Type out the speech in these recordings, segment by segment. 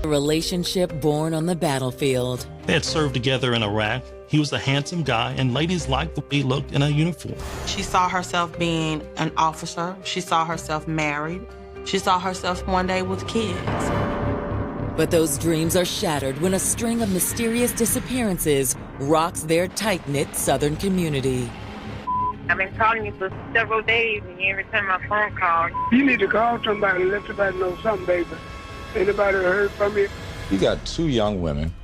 A relationship born on the battlefield. They had served together in Iraq. He was a handsome guy, and ladies liked the way he looked in a uniform. She saw herself being an officer. She saw herself married. She saw herself one day with kids. But those dreams are shattered when a string of mysterious disappearances rocks their tight-knit Southern community. I've been calling you for several days, and you ain't return my phone call. You need to call somebody and let somebody know something, baby. Anybody heard from you? You got two young women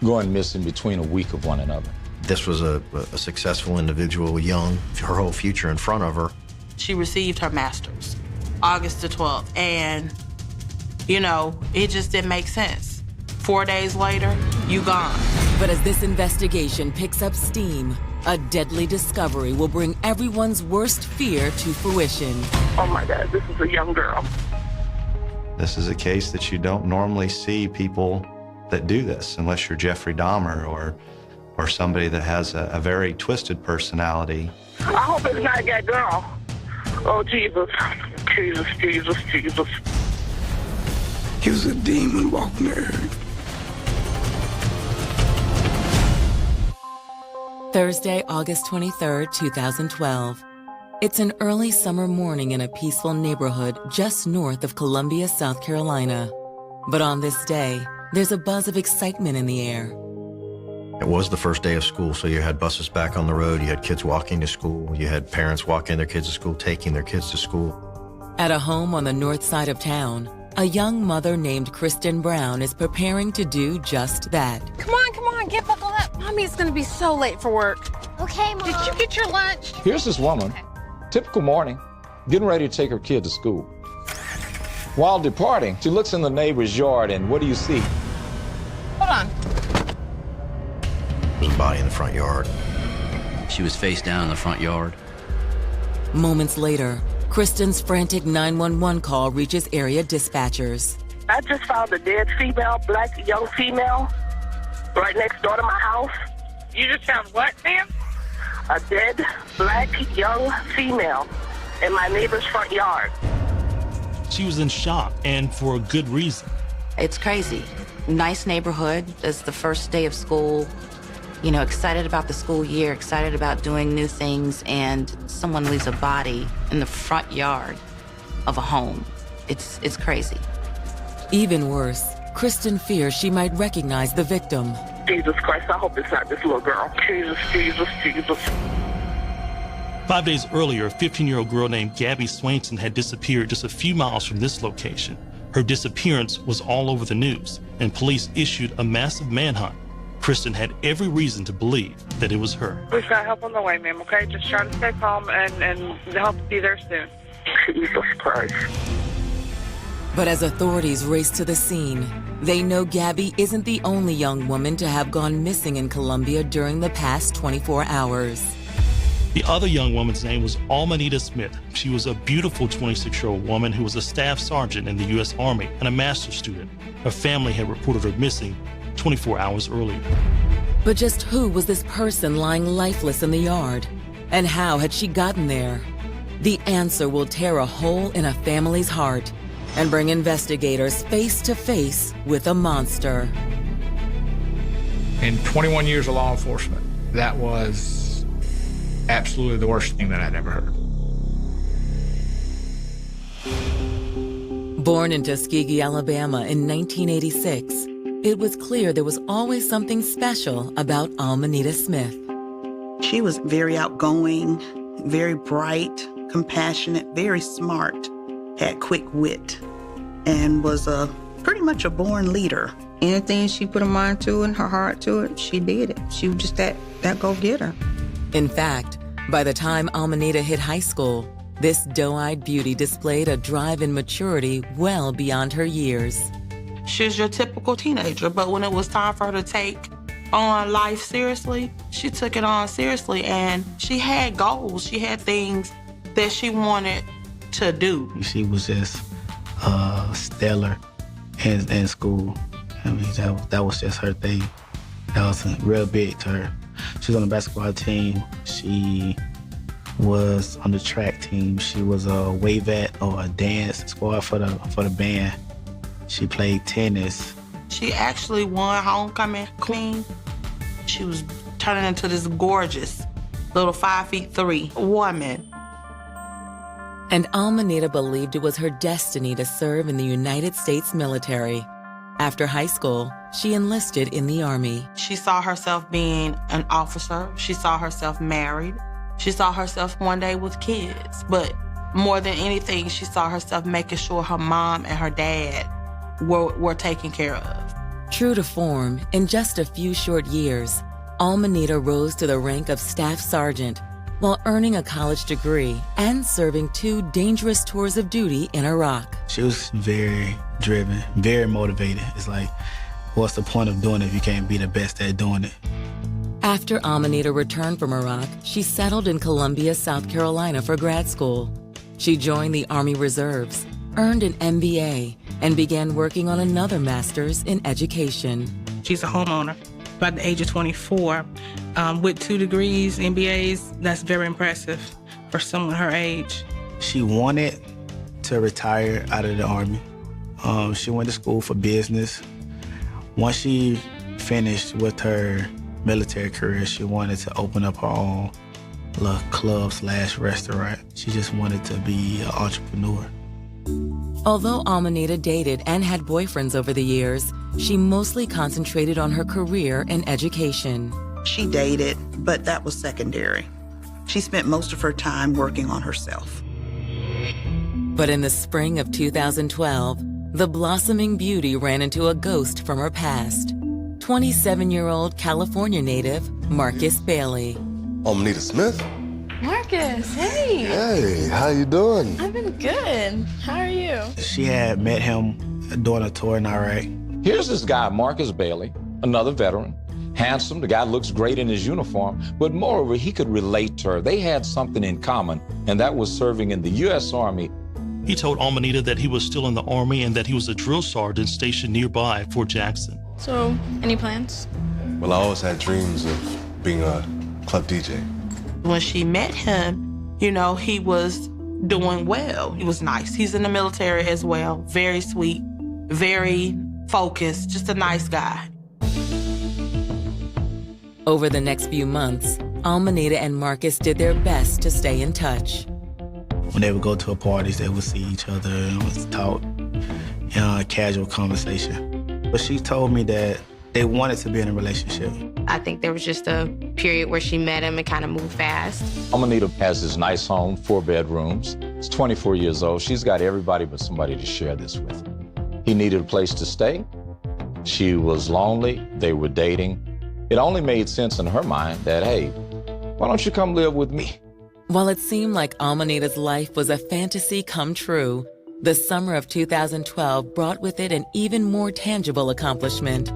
going missing between a week of one another. This was a successful individual, young, her whole future in front of her. She received her master's August the 12th, and, you know, it just didn't make sense. 4 days later, you gone. But as this investigation picks up steam, a deadly discovery will bring everyone's worst fear to fruition. Oh my God, this is a young girl. This is a case that you don't normally see people that do this unless you're Jeffrey Dahmer or somebody that has a very twisted personality. I hope it's not that girl. Oh, Jesus. Jesus, Jesus, Jesus. He was a demon walking the earth. Thursday, August 23rd, 2012. It's an early summer morning in a peaceful neighborhood just north of Columbia, South Carolina. But on this day, there's a buzz of excitement in the air. It was the first day of school, so you had buses back on the road, you had kids walking to school, you had parents walking their kids to school, taking their kids to school. At a home on the north side of town, a young mother named Kristen Brown is preparing to do just that. Come on, get buckled up. Mommy's gonna be so late for work. Okay, Mom. Did you get your lunch? Here's this woman, typical morning, getting ready to take her kid to school. While departing, she looks in the neighbor's yard, and what do you see? Hold on. There was a body in the front yard. She was face down in the front yard. Moments later, Kristen's frantic 911 call reaches area dispatchers. I just found a dead female, black young female, right next door to my house. You just found what, ma'am? A dead, black young female in my neighbor's front yard. She was in shock, and for a good reason. It's crazy. Nice neighborhood. It's the first day of school. You know, excited about the school year, excited about doing new things, and someone leaves a body in the front yard of a home. It's crazy. Even worse, Kristen fears she might recognize the victim. Jesus Christ, I hope it's not this little girl. Jesus, Jesus, Jesus. 5 days earlier, a 15-year-old girl named Gabby Swainson had disappeared just a few miles from this location. Her disappearance was all over the news, and police issued a massive manhunt. Kristen had every reason to believe that it was her. We've got help on the way, ma'am, okay? Just try to stay calm and the help will be there soon. Jesus Christ. But as authorities race to the scene, they know Gabby isn't the only young woman to have gone missing in Columbia during the past 24 hours. The other young woman's name was Almanita Smith. She was a beautiful 26-year-old woman who was a staff sergeant in the U.S. Army and a master's student. Her family had reported her missing 24 hours earlier. But just who was this person lying lifeless in the yard? And how had she gotten there? The answer will tear a hole in a family's heart and bring investigators face to face with a monster. In 21 years of law enforcement, that was absolutely the worst thing that I'd ever heard. Born in Tuskegee, Alabama in 1986, it was clear there was always something special about Almanita Smith. She was very outgoing, very bright, compassionate, very smart, had quick wit, and was pretty much a born leader. Anything she put her mind to and her heart to it, she did it. She was just that go-getter. In fact, by the time Almanita hit high school, this doe-eyed beauty displayed a drive and maturity well beyond her years. She was your typical teenager, but when it was time for her to take on life seriously, she took it on seriously, and she had goals. She had things that she wanted to do. She was just stellar in school. I mean, that was just her thing. That was real big to her. She was on the basketball team. She was on the track team. She was a wavette or a dance squad for the band. She played tennis. She actually won homecoming queen. She was turning into this gorgeous little 5'3" woman. And Almanita believed it was her destiny to serve in the United States military. After high school, she enlisted in the Army. She saw herself being an officer. She saw herself married. She saw herself one day with kids. But more than anything, she saw herself making sure her mom and her dad were taken care of. True to form, in just a few short years, Almanita rose to the rank of Staff Sergeant while earning a college degree and serving 2 dangerous tours of duty in Iraq. She was very driven, very motivated. It's like, what's the point of doing it if you can't be the best at doing it? After Almanita returned from Iraq, she settled in Columbia, South Carolina for grad school. She joined the Army Reserves, earned an MBA, and began working on another master's in education. She's a homeowner. By the age of 24, with 2 degrees, MBAs, that's very impressive for someone her age. She wanted to retire out of the Army. She went to school for business. Once she finished with her military career, she wanted to open up her own little club/restaurant. She just wanted to be an entrepreneur. Although Almanita dated and had boyfriends over the years, she mostly concentrated on her career and education. She dated, but that was secondary. She spent most of her time working on herself. But in the spring of 2012, the blossoming beauty ran into a ghost from her past. 27-year-old California native Marcus Bailey. Almanita Smith? Marcus, hey. Hey, how you doing? I've been good. How are you? She had met him during a tour in Iraq. Here's this guy, Marcus Bailey, another veteran. Handsome, the guy looks great in his uniform, but moreover, he could relate to her. They had something in common, and that was serving in the U.S. Army. He told Almanita that he was still in the Army and that he was a drill sergeant stationed nearby at Fort Jackson. So, any plans? Well, I always had dreams of being a club DJ. When she met him, you know, he was doing well. He was nice. He's in the military as well. Very sweet, very focused, just a nice guy. Over the next few months, Almanita and Marcus did their best to stay in touch. When they would go to parties, they would see each other and would talk, a casual conversation. But she told me that they wanted to be in a relationship. I think there was just a period where she met him and kind of moved fast. Almanita has this nice home, 4 bedrooms. She's 24 years old. She's got everybody but somebody to share this with. He needed a place to stay. She was lonely. They were dating. It only made sense in her mind that, hey, why don't you come live with me? While it seemed like Almanita's life was a fantasy come true, the summer of 2012 brought with it an even more tangible accomplishment.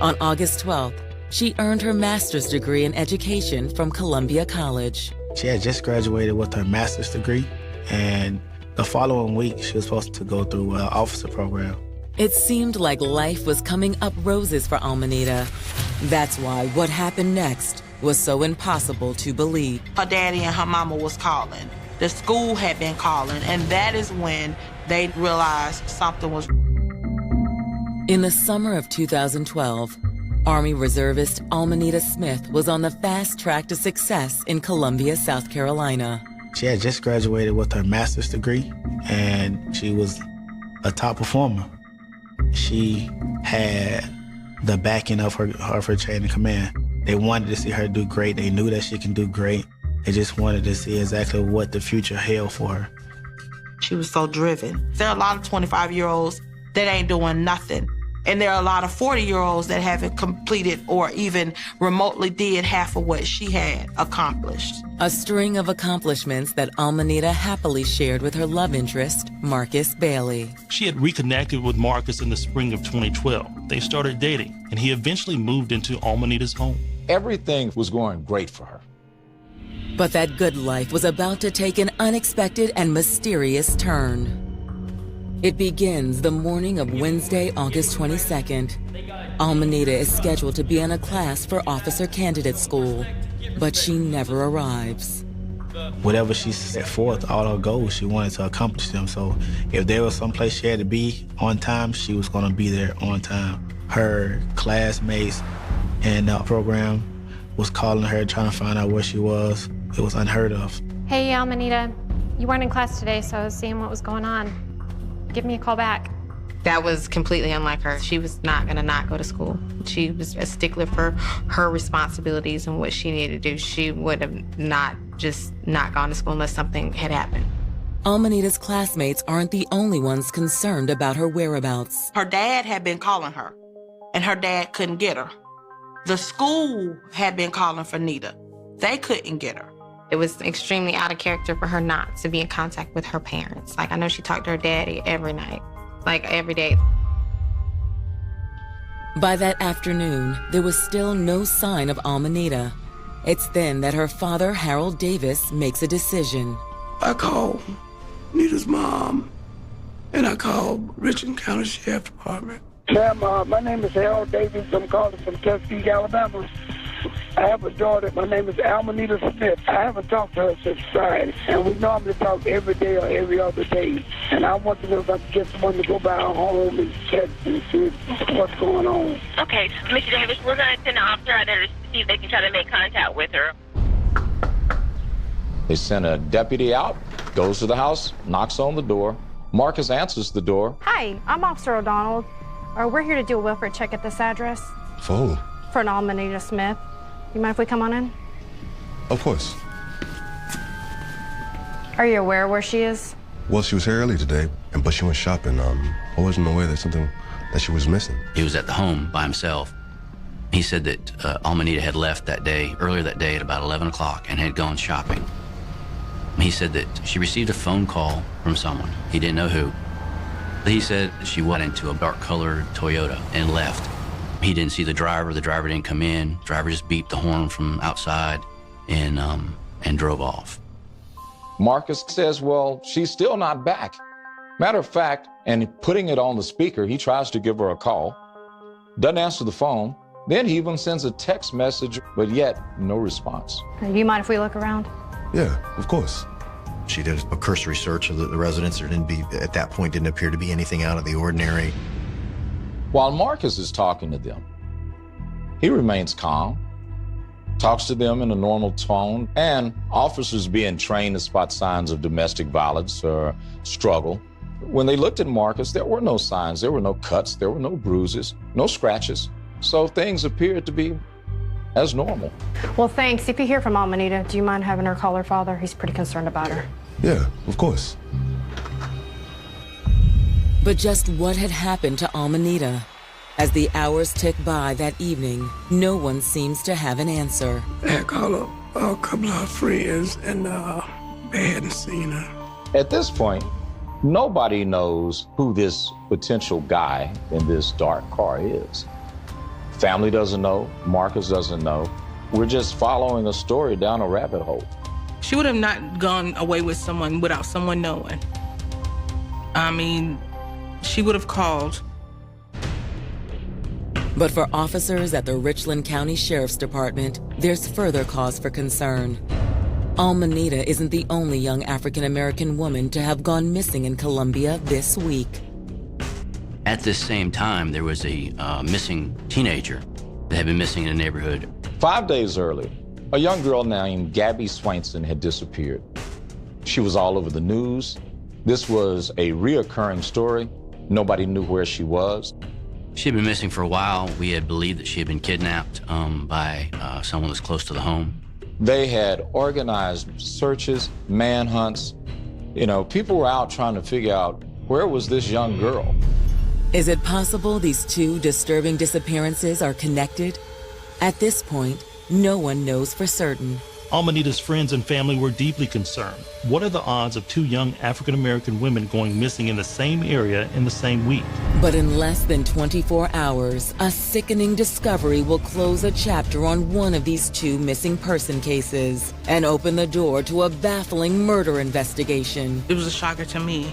On August 12th, she earned her master's degree in education from Columbia College. She had just graduated with her master's degree, and the following week, she was supposed to go through an officer program. It seemed like life was coming up roses for Almanita. That's why what happened next was so impossible to believe. Her daddy and her mama was calling. The school had been calling, and that is when they realized something was. In the summer of 2012, Army reservist Almanita Smith was on the fast track to success in Columbia, South Carolina. She had just graduated with her master's degree, and she was a top performer. She had the backing of her chain of command. They wanted to see her do great. They knew that she can do great. They just wanted to see exactly what the future held for her. She was so driven. There are a lot of 25-year-olds that ain't doing nothing. And there are a lot of 40-year-olds that haven't completed or even remotely did half of what she had accomplished. A string of accomplishments that Almanita happily shared with her love interest, Marcus Bailey. She had reconnected with Marcus in the spring of 2012. They started dating, and he eventually moved into Almanita's home. Everything was going great for her. But that good life was about to take an unexpected and mysterious turn. It begins the morning of Wednesday, August 22nd. Almanita is scheduled to be in a class for officer candidate school, but she never arrives. Whatever she set forth, all her goals, she wanted to accomplish them. So if there was someplace she had to be on time, she was going to be there on time. her classmates in the program was calling her, trying to find out where she was. It was unheard of. Hey, Almanita. You weren't in class today, so I was seeing what was going on. Give me a call back. That was completely unlike her. She was not gonna not go to school. She was a stickler for her responsibilities and what she needed to do. She would have not gone to school unless something had happened. Almanita's classmates aren't the only ones concerned about her whereabouts. Her dad had been calling her, and her dad couldn't get her. The school had been calling for Nita. They couldn't get her. It was extremely out of character for her not to be in contact with her parents. Like, I know she talked to her daddy every night, like every day. By that afternoon, there was still no sign of Almanita. It's then that her father, Harold Davis, makes a decision. I called Nita's mom, and I called Richland County Sheriff Department. Ma'am, my name is Harold Davis. I'm calling from Tuskegee, Alabama. I have a daughter. My name is Almanita Smith. I haven't talked to her since Friday, and we normally talk every day or every other day. And I want to know if I can get someone to go by her home and check and see what's going on. Okay, Mr. Davis, we're going to send an officer out there to see if they can try to make contact with her. They send a deputy out, goes to the house, knocks on the door. Marcus answers the door. Hi, I'm Officer O'Donnell. We're here to do a welfare check at this address. For who? For an Almanita Smith. You mind if we come on in? Of course. Are you aware where she is? Well, she was here early today, but she went shopping. I wasn't aware that she was missing. He was at the home by himself. He said that Almanita had left earlier that day at about 11 o'clock and had gone shopping. He said that she received a phone call from someone. He didn't know who. He said she went into a dark-colored Toyota and left. He didn't see the driver. The driver didn't come in. The driver just beeped the horn from outside and drove off. Marcus says, well, she's still not back. Matter of fact, and putting it on the speaker, he tries to give her a call, doesn't answer the phone. Then he even sends a text message, but yet no response. Do you mind if we look around? Yeah, of course. She did a cursory search of the residence. There at that point, didn't appear to be anything out of the ordinary. While Marcus is talking to them, he remains calm, talks to them in a normal tone, and officers being trained to spot signs of domestic violence or struggle. When they looked at Marcus, there were no signs. There were no cuts. There were no bruises, no scratches. So things appeared to be as normal. Well, thanks. If you hear from Almanita, do you mind having her call her father? He's pretty concerned about her. Yeah, of course. But just what had happened to Almanita? As the hours tick by that evening, no one seems to have an answer. I had called a couple of her friends, and they hadn't seen her. At this point, nobody knows who this potential guy in this dark car is. Family doesn't know. Marcus doesn't know. We're just following a story down a rabbit hole. She would have not gone away with someone without someone knowing. I mean, she would have called. But for officers at the Richland County Sheriff's Department, there's further cause for concern. Almanita isn't the only young African-American woman to have gone missing in Columbia this week. At this same time, there was a missing teenager that had been missing in the neighborhood. 5 days earlier, a young girl named Gabby Swainson had disappeared. She was all over the news. This was a reoccurring story. Nobody knew where she was. She had been missing for a while. We had believed that she had been kidnapped by someone that's close to the home. They had organized searches, manhunts. People were out trying to figure out, where was this young girl? Is it possible these two disturbing disappearances are connected? At this point, no one knows for certain. Almanita's friends and family were deeply concerned. What are the odds of two young African-American women going missing in the same area in the same week? But in less than 24 hours, a sickening discovery will close a chapter on one of these two missing person cases and open the door to a baffling murder investigation. It was a shocker to me.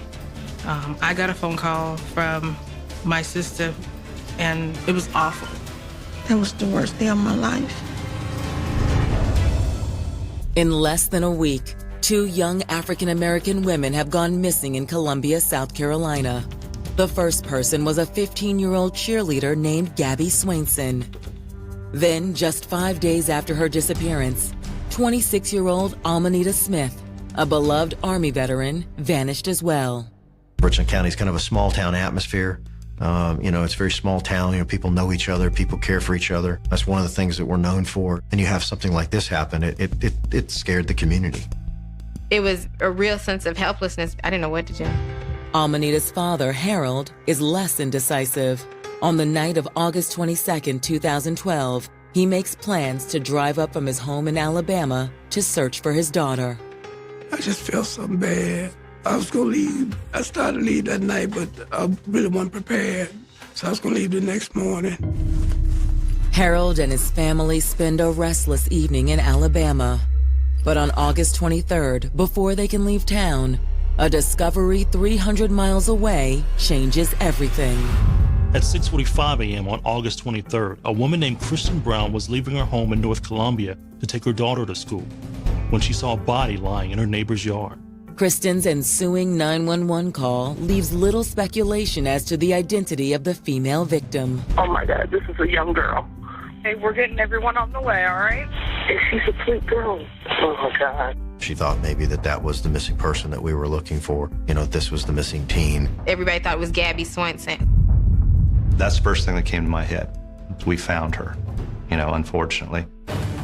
I got a phone call from my sister, and it was awful. That was the worst day of my life. In less than a week, two young African-American women have gone missing in Columbia, South Carolina. The first person was a 15-year-old cheerleader named Gabby Swainson. Then, just 5 days after her disappearance, 26-year-old Amanita Smith, a beloved Army veteran, vanished as well. Richland County is kind of a small town atmosphere. It's a very small town. People know each other. People care for each other. That's one of the things that we're known for. And you have something like this happen, it scared the community. It was a real sense of helplessness. I didn't know what to do. Amanita's father, Harold, is less indecisive. On the night of August 22, 2012, he makes plans to drive up from his home in Alabama to search for his daughter. I just felt so bad. I was going to leave. I started to leave that night, but I really wasn't prepared. So I was going to leave the next morning. Harold and his family spend a restless evening in Alabama. But on August 23rd, before they can leave town, a discovery 300 miles away changes everything. At 6:45 a.m. on August 23rd, a woman named Kristen Brown was leaving her home in North Columbia to take her daughter to school when she saw a body lying in her neighbor's yard. Kristen's ensuing 911 call leaves little speculation as to the identity of the female victim. Oh my God, this is a young girl. Hey, we're getting everyone on the way, all right? And she's a sweet girl. Oh my God. She thought maybe that was the missing person that we were looking for. This was the missing teen. Everybody thought it was Gabby Swainson. That's the first thing that came to my head. We found her, unfortunately.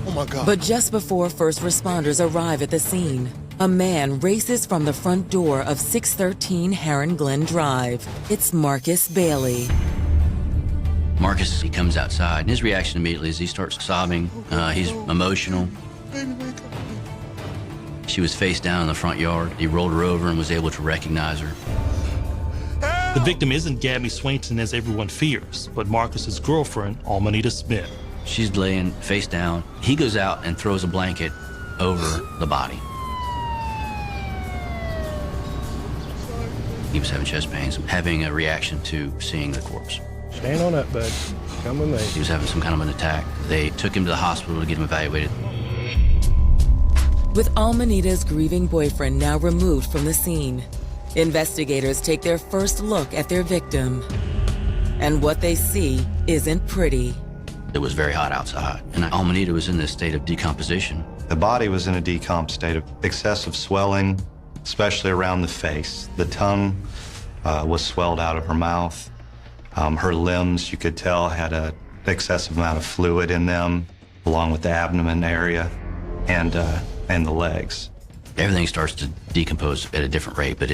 Oh my God. But just before first responders arrive at the scene, a man races from the front door of 613 Heron Glen Drive. It's Marcus Bailey. Marcus, he comes outside, and his reaction immediately is he starts sobbing. He's emotional. She was face down in the front yard. He rolled her over and was able to recognize her. The victim isn't Gabby Swainson as everyone fears, but Marcus's girlfriend, Amanita Smith. She's laying face down. He goes out and throws a blanket over the body. He was having chest pains, having a reaction to seeing the corpse. Stand on up, bud. Come with me. He was having some kind of an attack. They took him to the hospital to get him evaluated. With Amanita's grieving boyfriend now removed from the scene, investigators take their first look at their victim. And what they see isn't pretty. It was very hot outside, and Amanita was in this state of decomposition. The body was in a decomp state of excessive swelling, especially around the face. The tongue was swelled out of her mouth. Her limbs, you could tell, had an excessive amount of fluid in them, along with the abdomen area and the legs. Everything starts to decompose at a different rate, but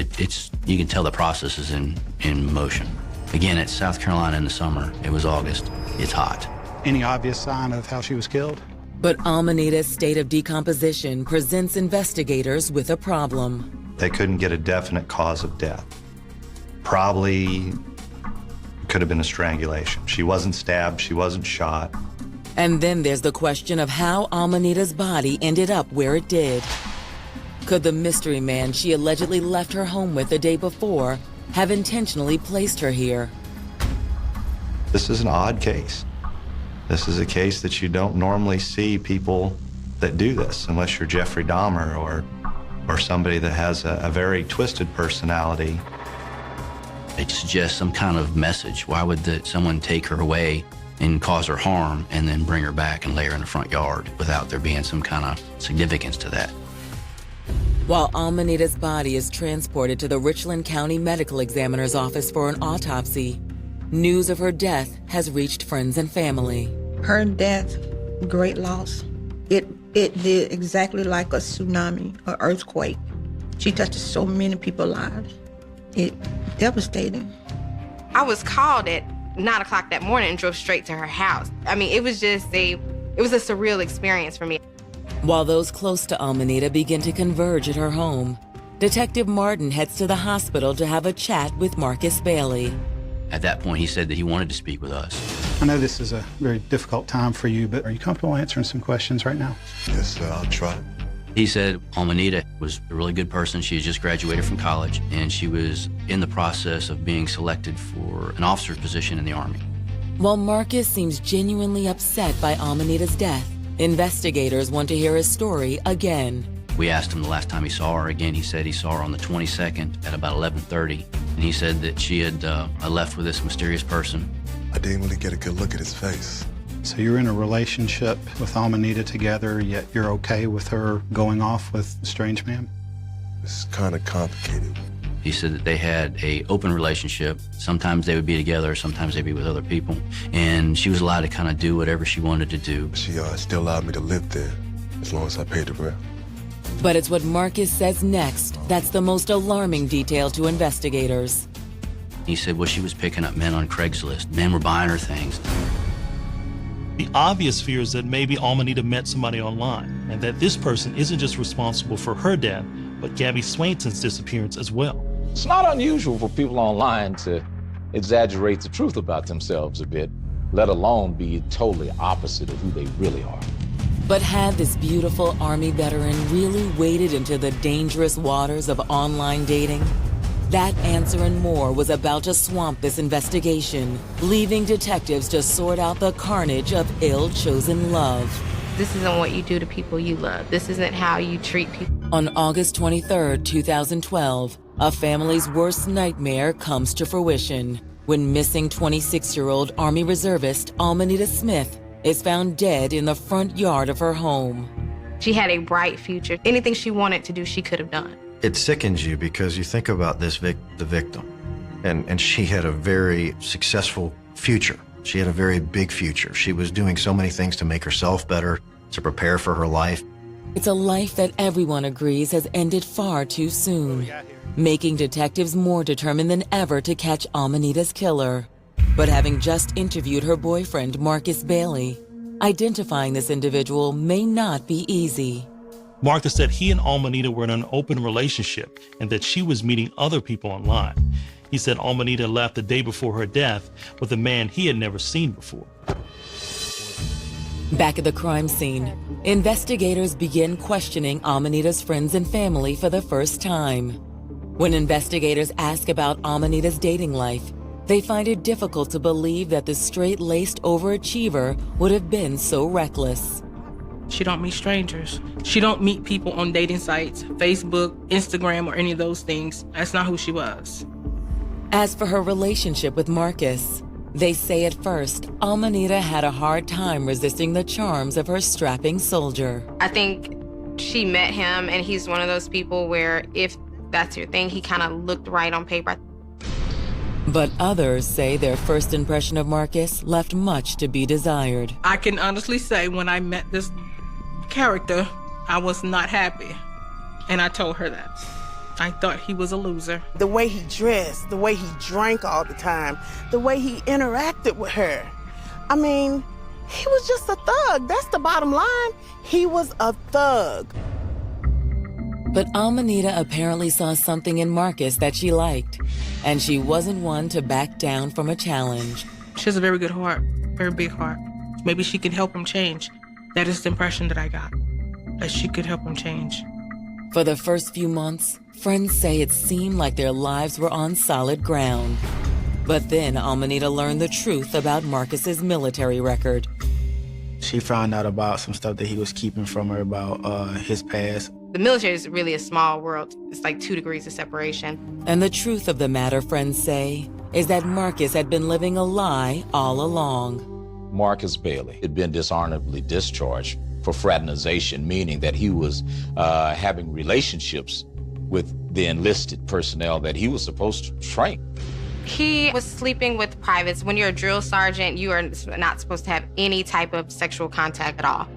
you can tell the process is in motion. Again, it's South Carolina in the summer. It was August. It's hot. Any obvious sign of how she was killed? But Amanita's state of decomposition presents investigators with a problem. They couldn't get a definite cause of death. Probably could have been a strangulation. She wasn't stabbed, she wasn't shot. And then there's the question of how Amanita's body ended up where it did. Could the mystery man she allegedly left her home with the day before have intentionally placed her here? This is an odd case. This is a case that you don't normally see people that do this, unless you're Jeffrey Dahmer or somebody that has a very twisted personality. It suggests some kind of message. Why would someone take her away and cause her harm and then bring her back and lay her in the front yard without there being some kind of significance to that? While Amanita's body is transported to the Richland County Medical Examiner's office for an autopsy, news of her death has reached friends and family. Her death, great loss. It did exactly like a tsunami, an earthquake. She touched so many people's lives. It devastating. I was called at 9 o'clock that morning and drove straight to her house. I mean, it was a surreal experience for me. While those close to Amanita begin to converge at her home, Detective Martin heads to the hospital to have a chat with Marcus Bailey. At that point, he said that he wanted to speak with us. I know this is a very difficult time for you, but are you comfortable answering some questions right now? Yes, sir, I'll try. He said Amanita was a really good person. She had just graduated from college, and she was in the process of being selected for an officer's position in the Army. While Marcus seems genuinely upset by Amanita's death, investigators want to hear his story again. We asked him the last time he saw her. Again, he said he saw her on the 22nd at about 11:30. And he said that she had left with this mysterious person. I didn't really get a good look at his face. So you're in a relationship with Amanita together, yet you're okay with her going off with a strange man? It's kind of complicated. He said that they had an open relationship. Sometimes they would be together, sometimes they'd be with other people. And she was allowed to kind of do whatever she wanted to do. She still allowed me to live there as long as I paid the rent. But it's what Marcus says next that's the most alarming detail to investigators. He said, well, she was picking up men on Craigslist. Men were buying her things. The obvious fear is that maybe Amanita met somebody online, and that this person isn't just responsible for her death, but Gabby Swainson's disappearance as well. It's not unusual for people online to exaggerate the truth about themselves a bit, let alone be totally opposite of who they really are. But had this beautiful Army veteran really waded into the dangerous waters of online dating? That answer and more was about to swamp this investigation, leaving detectives to sort out the carnage of ill-chosen love. This isn't what you do to people you love. This isn't how you treat people. On August 23, 2012, a family's worst nightmare comes to fruition when missing 26-year-old Army reservist Amanita Smith is found dead in the front yard of her home. She had a bright future. Anything she wanted to do, she could have done. It sickens you because you think about the victim, and she had a very successful future. She had a very big future. She was doing so many things to make herself better, to prepare for her life. It's a life that everyone agrees has ended far too soon, making detectives more determined than ever to catch Amanita's killer. But having just interviewed her boyfriend, Marcus Bailey, identifying this individual may not be easy. Marcus said he and Amanita were in an open relationship and that she was meeting other people online. He said Amanita left the day before her death with a man he had never seen before. Back at the crime scene, investigators begin questioning Amanita's friends and family for the first time. When investigators ask about Amanita's dating life, they find it difficult to believe that the straight-laced overachiever would have been so reckless. She don't meet strangers. She don't meet people on dating sites, Facebook, Instagram, or any of those things. That's not who she was. As for her relationship with Marcus, they say at first Amanita had a hard time resisting the charms of her strapping soldier. I think she met him, and he's one of those people where if that's your thing, he kind of looked right on paper. But others say their first impression of Marcus left much to be desired. I can honestly say when I met this character, I was not happy. And I told her that. I thought he was a loser. The way he dressed, the way he drank all the time, the way he interacted with her. I mean, he was just a thug. That's the bottom line. He was a thug. But Amanita apparently saw something in Marcus that she liked, and she wasn't one to back down from a challenge. She has a very good heart, very big heart. Maybe she can help him change. That is the impression that I got, that she could help him change. For the first few months, friends say it seemed like their lives were on solid ground. But then Amanita learned the truth about Marcus's military record. She found out about some stuff that he was keeping from her about his past. The military is really a small world. It's like 2 degrees of separation. And the truth of the matter, friends say, is that Marcus had been living a lie all along. Marcus Bailey had been dishonorably discharged for fraternization, meaning that he was having relationships with the enlisted personnel that he was supposed to train. He was sleeping with privates. When you're a drill sergeant, you are not supposed to have any type of sexual contact at all.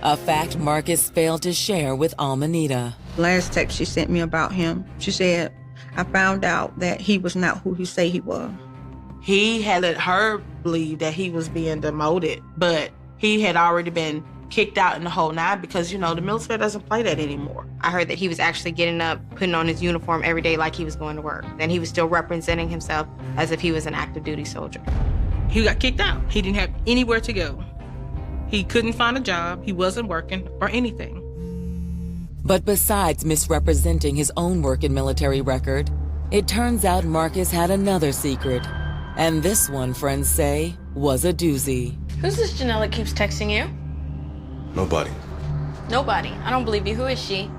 A fact Marcus failed to share with Amanita. Last text she sent me about him, she said, I found out that he was not who he say he was. He had let her believe that he was being demoted, but he had already been kicked out in the whole nine because, you know, the military doesn't play that anymore. I heard that he was actually getting up, putting on his uniform every day like he was going to work. And he was still representing himself as if he was an active duty soldier. He got kicked out. He didn't have anywhere to go. He couldn't find a job. He wasn't working or anything. But besides misrepresenting his own work and military record, it turns out Marcus had another secret. And this one, friends say, was a doozy. Who's this Janelle that keeps texting you? Nobody. Nobody. I don't believe you. Who is she?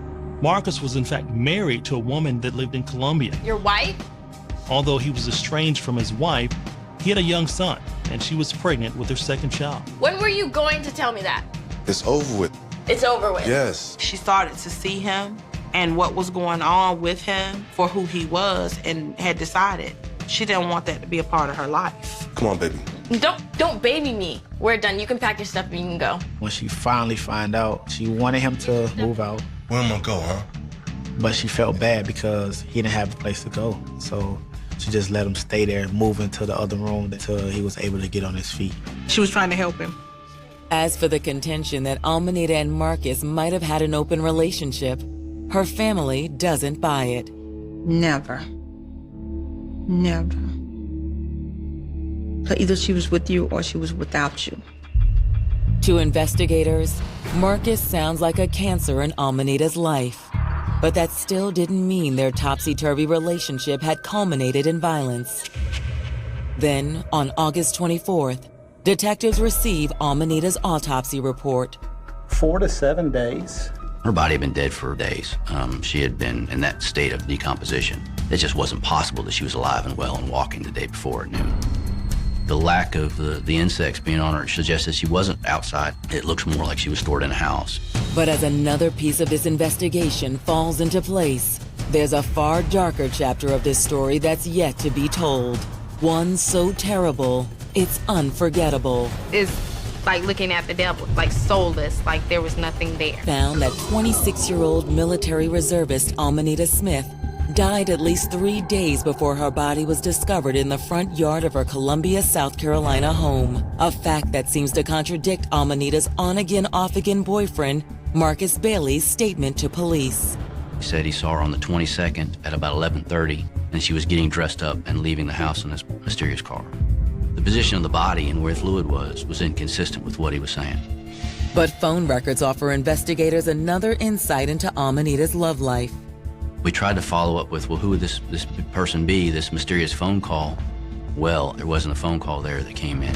Marcus was in fact married to a woman that lived in Colombia. Your wife? although he was estranged from his wife, he had a young son, and she was pregnant with their second child. When were you going to tell me that? It's over with. It's over with. Yes. She started to see him and what was going on with him for who he was, and had decided she didn't want that to be a part of her life. Come on, baby. Don't baby me. We're done. You can pack your stuff and you can go. When she finally found out, she wanted him to move out. Where am I go, huh? But she felt bad because he didn't have a place to go. So she just let him stay there, move into the other room until he was able to get on his feet. She was trying to help him. As for the contention that Almanita and Marcus might have had an open relationship, her family doesn't buy it. Never. Never. So either she was with you or she was without you. To investigators, Marcus sounds like a cancer in Almanita's life. But that still didn't mean their topsy-turvy relationship had culminated in violence. Then, on August 24th, detectives receive Almanita's autopsy report. 4 to 7 days. Her body had been dead for days. She had been in that state of decomposition. It just wasn't possible that she was alive and well and walking the day before at noon. The lack of the insects being on her suggests that she wasn't outside. It looks more like she was stored in a house. But as another piece of this investigation falls into place, there's a far darker chapter of this story that's yet to be told. One so terrible, it's unforgettable. It's like looking at the devil, like soulless, like there was nothing there. Found that 26-year-old military reservist Almanita Smith died at least 3 days before her body was discovered in the front yard of her Columbia, South Carolina home. A fact that seems to contradict Almanita's on-again, off-again boyfriend, Marcus Bailey's statement to police. He said he saw her on the 22nd at about 11:30, and she was getting dressed up and leaving the house in this mysterious car. The position of the body and where fluid was inconsistent with what he was saying. But phone records offer investigators another insight into Almanita's love life. We tried to follow up with, well, who would this person be, this mysterious phone call? Well, there wasn't a phone call there that came in.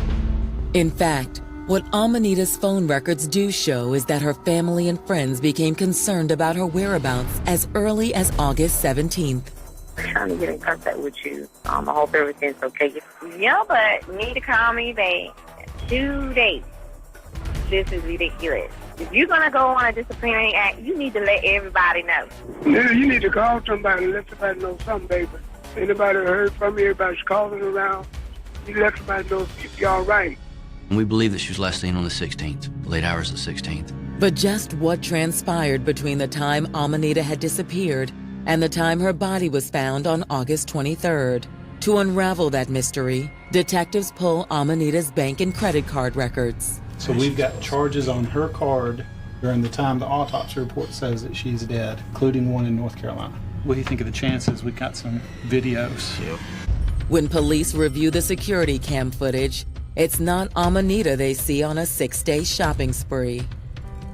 In fact, what Almanita's phone records do show is that her family and friends became concerned about her whereabouts as early as August 17th. I'm trying to get in contact with you. I hope everything's okay. Yeah, but you need to call me back. 2 days. This is ridiculous. If you're going to go on a disciplinary act, you need to let everybody know. Yeah, you need to call somebody and let somebody know something, baby. Anybody heard from you, everybody's calling around, you let somebody know if you're all right. And we believe that she was last seen on the 16th, late hours of the 16th. But just what transpired between the time Almanita had disappeared and the time her body was found on August 23rd? To unravel that mystery, detectives pull Almanita's bank and credit card records. So we've got charges on her card during the time the autopsy report says that she's dead, including one in North Carolina. What do you think of the chances? We've got some videos. Yep. When police review the security cam footage, it's not Almanita they see on a 6-day shopping spree.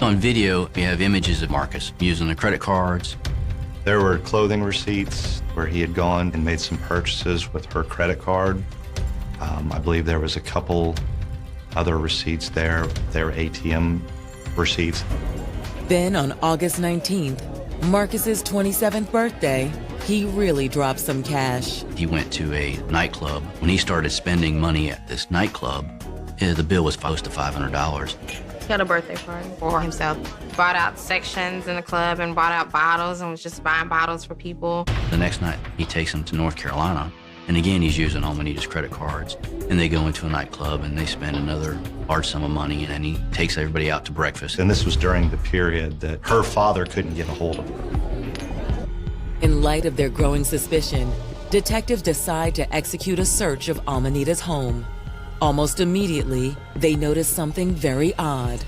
On video, we have images of Marcus using the credit cards. There were clothing receipts where he had gone and made some purchases with her credit card. I believe there was a couple other receipts there, their ATM receipts. Then on August 19th, Marcus's 27th birthday, he really dropped some cash. He went to a nightclub. When he started spending money at this nightclub, the bill was close to $500. He had a birthday party for himself. Bought out sections in the club and bought out bottles and was just buying bottles for people. The next night, he takes them to North Carolina. And again, he's using Almanita's credit cards. And they go into a nightclub and they spend another large sum of money, and then he takes everybody out to breakfast. And this was during the period that her father couldn't get a hold of her. In light of their growing suspicion, detectives decide to execute a search of Almanita's home. Almost immediately, they notice something very odd.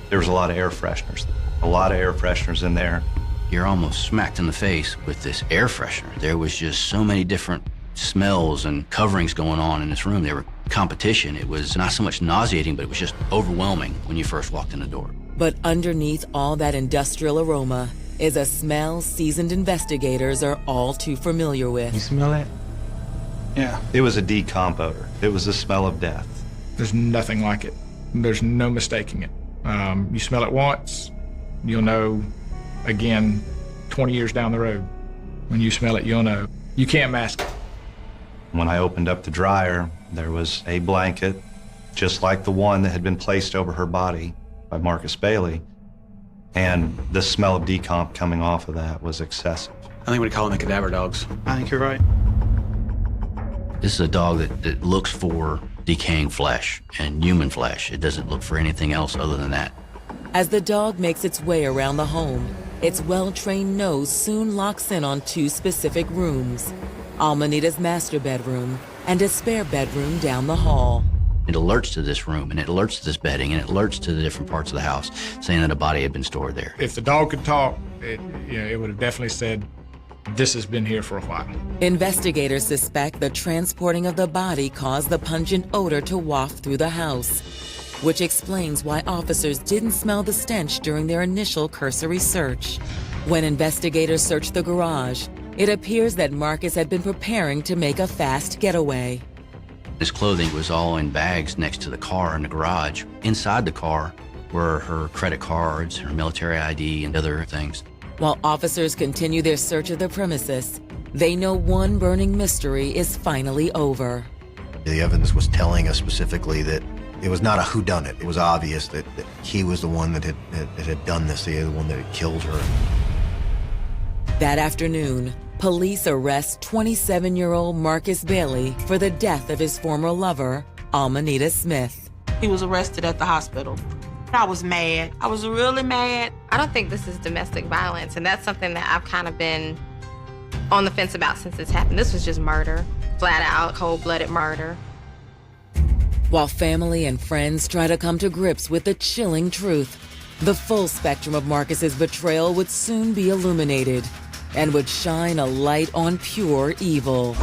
There was a lot of air fresheners. A lot of air fresheners in there. You're almost smacked in the face with this air freshener. There was just so many different smells and coverings going on in this room. There were competition. It was not so much nauseating, but it was just overwhelming when you first walked in the door. But underneath all that industrial aroma is a smell seasoned investigators are all too familiar with. You smell that? Yeah. It was a decomp odor. It was the smell of death. There's nothing like it. There's no mistaking it. You smell it once, you'll know again 20 years down the road. When you smell it, you'll know. You can't mask it. When I opened up the dryer, there was a blanket, just like the one that had been placed over her body by Marcus Bailey, and the smell of decomp coming off of that was excessive. I think we'd call them the cadaver dogs. I think you're right. This is a dog that looks for decaying flesh and human flesh. It doesn't look for anything else other than that. As the dog makes its way around the home, its well-trained nose soon locks in on two specific rooms, Almanita's master bedroom and a spare bedroom down the hall. It alerts to this room, and it alerts to this bedding, and it alerts to the different parts of the house, saying that a body had been stored there. If the dog could talk, it would have definitely said, this has been here for a while. Investigators suspect the transporting of the body caused the pungent odor to waft through the house, which explains why officers didn't smell the stench during their initial cursory search. When investigators searched the garage, it appears that Marcus had been preparing to make a fast getaway. His clothing was all in bags next to the car in the garage. Inside the car were her credit cards, her military ID, and other things. While officers continue their search of the premises, they know one burning mystery is finally over. The evidence was telling us specifically that it was not a whodunit. It was obvious that he was the one that had done this, the one that had killed her. That afternoon, police arrest 27-year-old Marcus Bailey for the death of his former lover, Almanita Smith. He was arrested at the hospital. I was mad. I was really mad. I don't think this is domestic violence, and that's something that I've kind of been on the fence about since it's happened. This was just murder, flat out, cold-blooded murder. While family and friends try to come to grips with the chilling truth, the full spectrum of Marcus's betrayal would soon be illuminated and would shine a light on pure evil.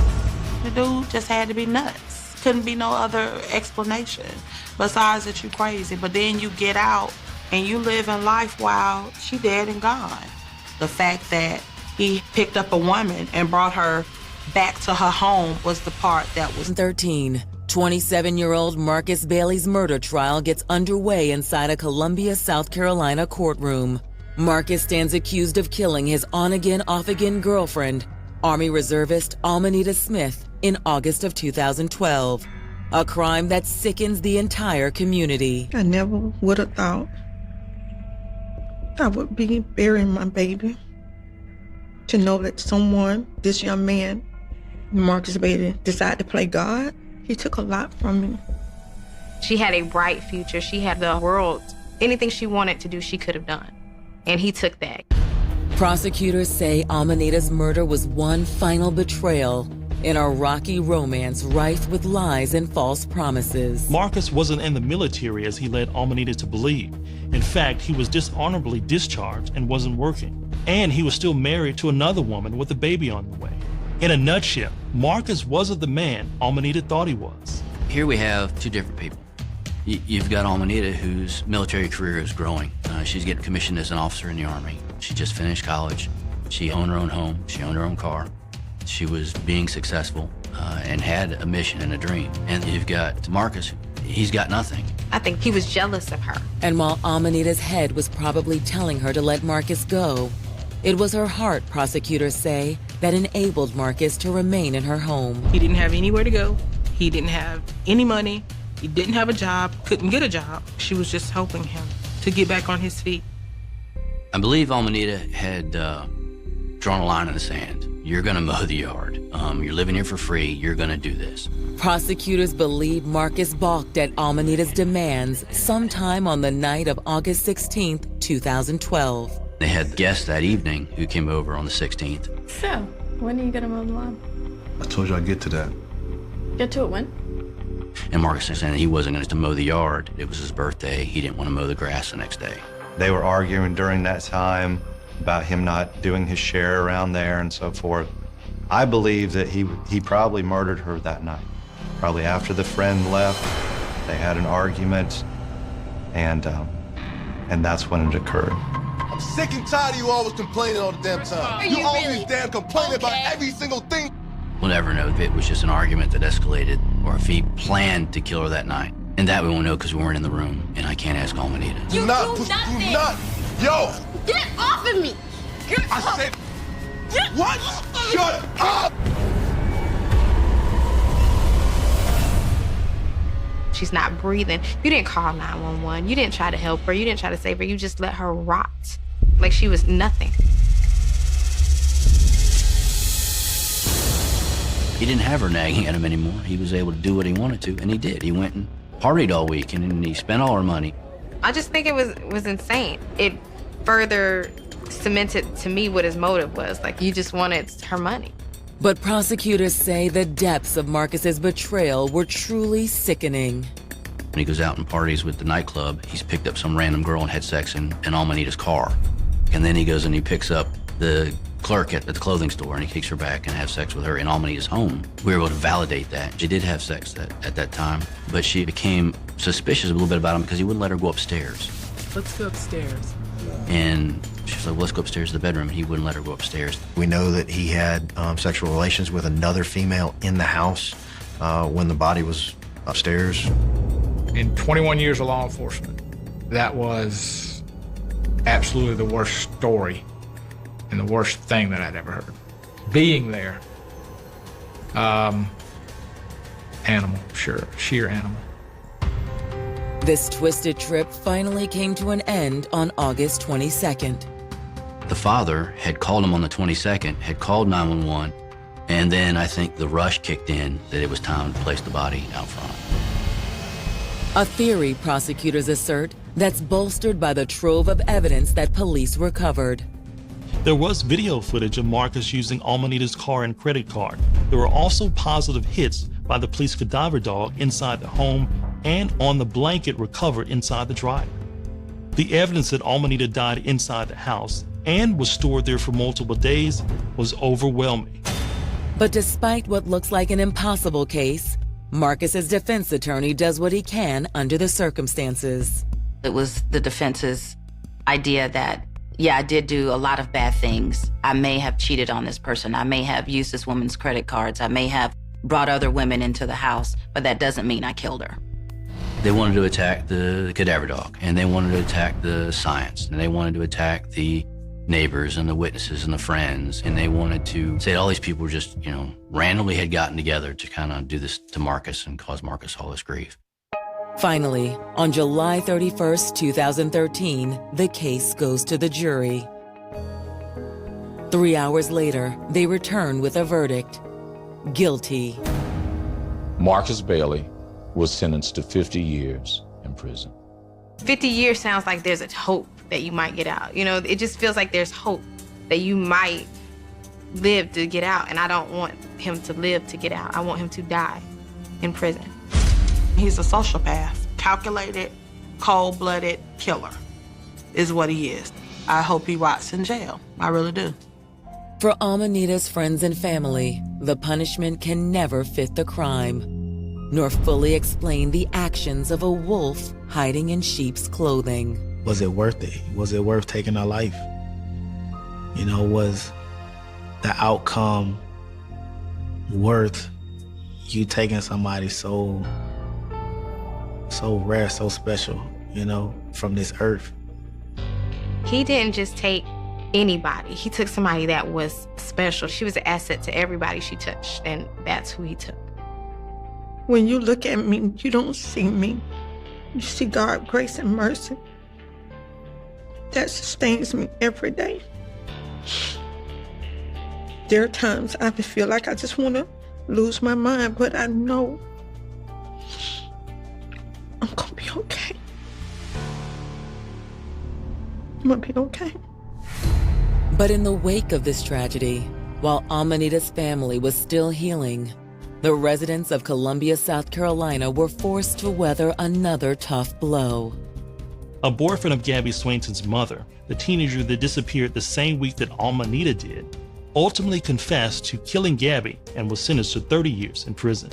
The dude just had to be nuts. Couldn't be no other explanation besides that you crazy. But then you get out and you live in life while she dead and gone. The fact that he picked up a woman and brought her back to her home was the part that was... 27-year-old Marcus Bailey's murder trial gets underway inside a Columbia, South Carolina courtroom. Marcus stands accused of killing his on-again, off-again girlfriend, Army reservist Almanita Smith, in August of 2012. A crime that sickens the entire community. I never would have thought I would be burying my baby. To know that someone, this young man, Marcus Bailey, decided to play God, he took a lot from me. She had a bright future. She had the world. Anything she wanted to do, she could have done. And he took that. Prosecutors say Almanita's murder was one final betrayal in a rocky romance rife with lies and false promises. Marcus wasn't in the military as he led Almanita to believe. In fact, he was dishonorably discharged and wasn't working. And he was still married to another woman with a baby on the way. In a nutshell, Marcus wasn't the man Almanita thought he was. Here we have two different people. You've got Almanita, whose military career is growing. She's getting commissioned as an officer in the Army. She just finished college. She owned her own home. She owned her own car. She was being successful and had a mission and a dream. And you've got Marcus, he's got nothing. I think he was jealous of her. And while Almanita's head was probably telling her to let Marcus go, it was her heart, prosecutors say, that enabled Marcus to remain in her home. He didn't have anywhere to go. He didn't have any money. He didn't have a job, couldn't get a job. She was just helping him to get back on his feet. I believe Almanita had drawn a line in the sand. You're gonna mow the yard. You're living here for free. You're gonna do this. Prosecutors believe Marcus balked at Almanita's demands sometime on the night of August 16th, 2012. They had guests that evening who came over on the 16th. So, when are you gonna mow the lawn? I told you I'd get to that. Get to it when? And Marcus was saying he wasn't going to mow the yard. It was his birthday. He didn't want to mow the grass the next day. They were arguing during that time about him not doing his share around there and so forth. I believe that he probably murdered her that night. Probably after the friend left, they had an argument, and that's when it occurred. I'm sick and tired of you always complaining all the damn time. You always really? damn complaining about every single thing. We'll never know if it was just an argument that escalated or if he planned to kill her that night. And that we won't know because we weren't in the room, and I can't ask Almanita. Do nothing. Do not. Yo! Get off of me! Get I off. said, Get what? off of Shut me. up! she's not breathing. You didn't call 911. You didn't try to help her. You didn't try to save her. You just let her rot like she was nothing. He didn't have her nagging at him anymore. He was able to do what he wanted to, and he did. He went and partied all week, and he spent all her money. I just think it was insane. It further cemented to me what his motive was. Like, you just wanted her money. But prosecutors say the depths of Marcus's betrayal were truly sickening. When he goes out and parties with the nightclub, he's picked up some random girl and had sex in Almanita's car. And then he goes and he picks up the clerk at the clothing store, and he takes her back and has sex with her in Almanita's home. We were able to validate that. She did have sex at that time, but she became suspicious a little bit about him because he wouldn't let her go upstairs. Let's go upstairs. And she was like, well, let's go upstairs to the bedroom, and he wouldn't let her go upstairs. We know that he had sexual relations with another female in the house when the body was upstairs. In 21 years of law enforcement, that was absolutely the worst story and the worst thing that I'd ever heard. Being there, animal, sure, sheer animal. This twisted trip finally came to an end on August 22nd. The father had called him on the 22nd, had called 911, and then I think the rush kicked in that it was time to place the body out front. A theory, prosecutors assert, that's bolstered by the trove of evidence that police recovered. There was video footage of Marcus using Almanita's car and credit card. There were also positive hits by the police cadaver dog inside the home and on the blanket recovered inside the dryer. The evidence that Almanita died inside the house and was stored there for multiple days was overwhelming. But despite what looks like an impossible case, Marcus's defense attorney does what he can under the circumstances. It was the defense's idea that, yeah, I did do a lot of bad things. I may have cheated on this person. I may have used this woman's credit cards. I may have brought other women into the house, but that doesn't mean I killed her. They wanted to attack the cadaver dog, and they wanted to attack the science, and they wanted to attack the neighbors and the witnesses and the friends, and they wanted to say all these people were just, randomly had gotten together to kind of do this to Marcus and cause Marcus all this grief. Finally, on July 31st, 2013, the case goes to the jury. 3 hours later, they return with a verdict: guilty. Marcus Bailey was sentenced to 50 years in prison. 50 years sounds like there's a hope that you might get out. It just feels like there's hope that you might live to get out, and I don't want him to live to get out. I want him to die in prison. He's a sociopath, calculated, cold-blooded killer is what he is. I hope he rots in jail. I really do. For Almanita's friends and family, the punishment can never fit the crime, nor fully explain the actions of a wolf hiding in sheep's clothing. Was it worth it? Was it worth taking a life? Was the outcome worth you taking somebody so rare, so special, from this earth? He didn't just take anybody. He took somebody that was special. She was an asset to everybody she touched, and that's who he took. When you look at me, you don't see me. You see God's grace and mercy. That sustains me every day. There are times I feel like I just want to lose my mind, but I know I'm going to be okay. I'm going to be okay. But in the wake of this tragedy, while Almanita's family was still healing, the residents of Columbia, South Carolina were forced to weather another tough blow. A boyfriend of Gabby Swainson's mother, the teenager that disappeared the same week that Almanita did, ultimately confessed to killing Gabby and was sentenced to 30 years in prison.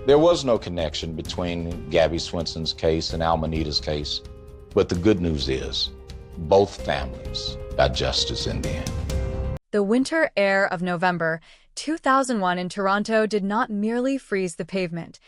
There was no connection between Gabby Swainson's case and Almanita's case, but the good news is both families got justice in the end. The winter air of November 2001 in Toronto did not merely freeze the pavement.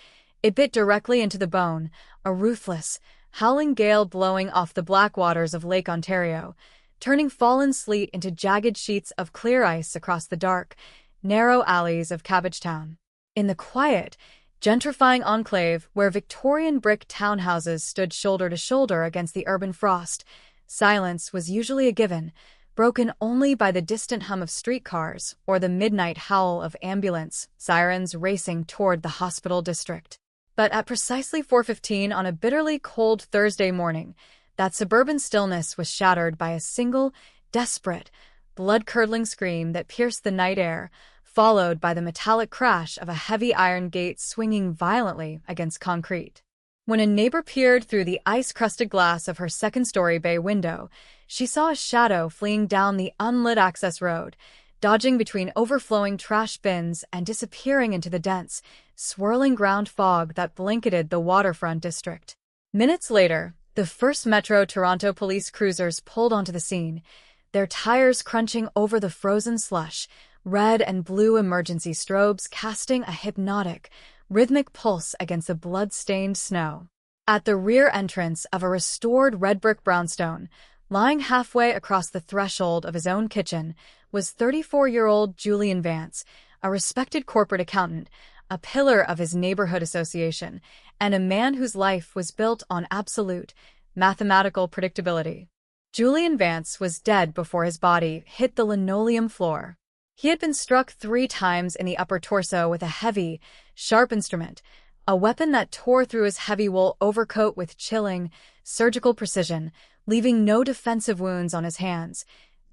It bit directly into the bone, a ruthless, howling gale blowing off the black waters of Lake Ontario, turning fallen sleet into jagged sheets of clear ice across the dark, narrow alleys of Cabbagetown. In the quiet, gentrifying enclave where Victorian brick townhouses stood shoulder to shoulder against the urban frost. Silence was usually a given, broken only by the distant hum of streetcars or the midnight howl of ambulance sirens racing toward the hospital district. But at precisely 4:15 on a bitterly cold Thursday morning, that suburban stillness was shattered by a single, desperate, blood-curdling scream that pierced the night air, followed by the metallic crash of a heavy iron gate swinging violently against concrete. When a neighbor peered through the ice-crusted glass of her second-story bay window, she saw a shadow fleeing down the unlit access road, dodging between overflowing trash bins and disappearing into the dense, swirling ground fog that blanketed the waterfront district. Minutes later, the first Metro Toronto police cruisers pulled onto the scene, their tires crunching over the frozen slush, red and blue emergency strobes casting a hypnotic, rhythmic pulse against the blood-stained snow. At the rear entrance of a restored red brick brownstone, lying halfway across the threshold of his own kitchen, was 34-year-old Julian Vance, a respected corporate accountant, a pillar of his neighborhood association, and a man whose life was built on absolute, mathematical predictability. Julian Vance was dead before his body hit the linoleum floor. He had been struck 3 times in the upper torso with a heavy, sharp instrument, a weapon that tore through his heavy wool overcoat with chilling, surgical precision, leaving no defensive wounds on his hands,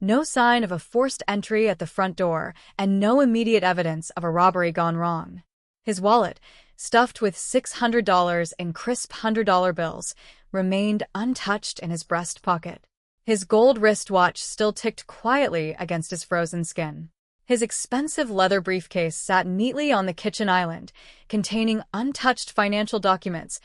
no sign of a forced entry at the front door, and no immediate evidence of a robbery gone wrong. His wallet, stuffed with $600 in crisp $100 bills, remained untouched in his breast pocket. His gold wristwatch still ticked quietly against his frozen skin. His expensive leather briefcase sat neatly on the kitchen island, containing untouched financial documents,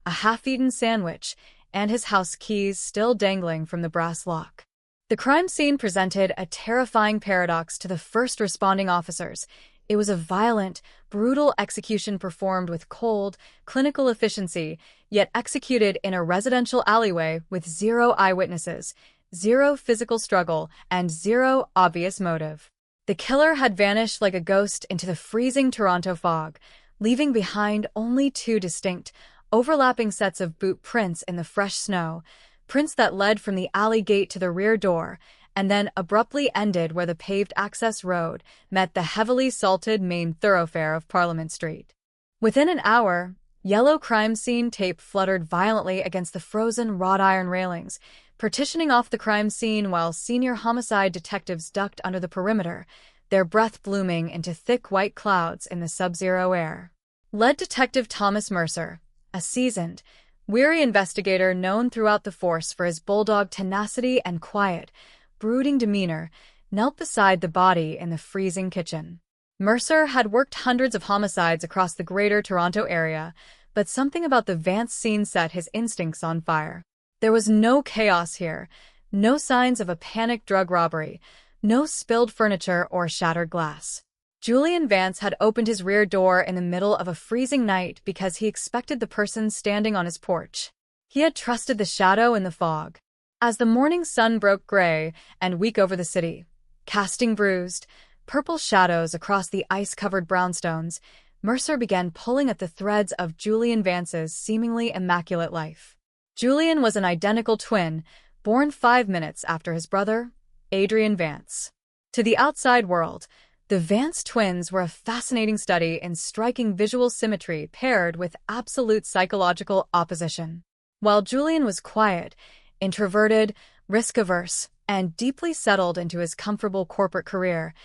a half-eaten sandwich, and his house keys still dangling from the brass lock. The crime scene presented a terrifying paradox to the first responding officers. It was a violent, brutal execution performed with cold, clinical efficiency, yet executed in a residential alleyway with 0 eyewitnesses, 0 physical struggle, and 0 obvious motive. The killer had vanished like a ghost into the freezing Toronto fog, leaving behind only 2 distinct, overlapping sets of boot prints in the fresh snow, prints that led from the alley gate to the rear door, and then abruptly ended where the paved access road met the heavily salted main thoroughfare of Parliament Street. Within an hour, yellow crime scene tape fluttered violently against the frozen wrought iron railings, partitioning off the crime scene while senior homicide detectives ducked under the perimeter, their breath blooming into thick white clouds in the sub-zero air. Lead Detective Thomas Mercer, a seasoned, weary investigator known throughout the force for his bulldog tenacity and quiet, brooding demeanor, knelt beside the body in the freezing kitchen. Mercer had worked hundreds of homicides across the greater Toronto area, but something about the Vance scene set his instincts on fire. There was no chaos here, no signs of a panicked drug robbery, no spilled furniture or shattered glass. Julian Vance had opened his rear door in the middle of a freezing night because he expected the person standing on his porch. He had trusted the shadow in the fog. As the morning sun broke gray and weak over the city, casting bruised, purple shadows across the ice-covered brownstones, Mercer began pulling at the threads of Julian Vance's seemingly immaculate life. Julian was an identical twin, born 5 minutes after his brother, Adrian Vance. To the outside world, the Vance twins were a fascinating study in striking visual symmetry paired with absolute psychological opposition. While Julian was quiet, introverted, risk-averse, and deeply settled into his comfortable corporate career,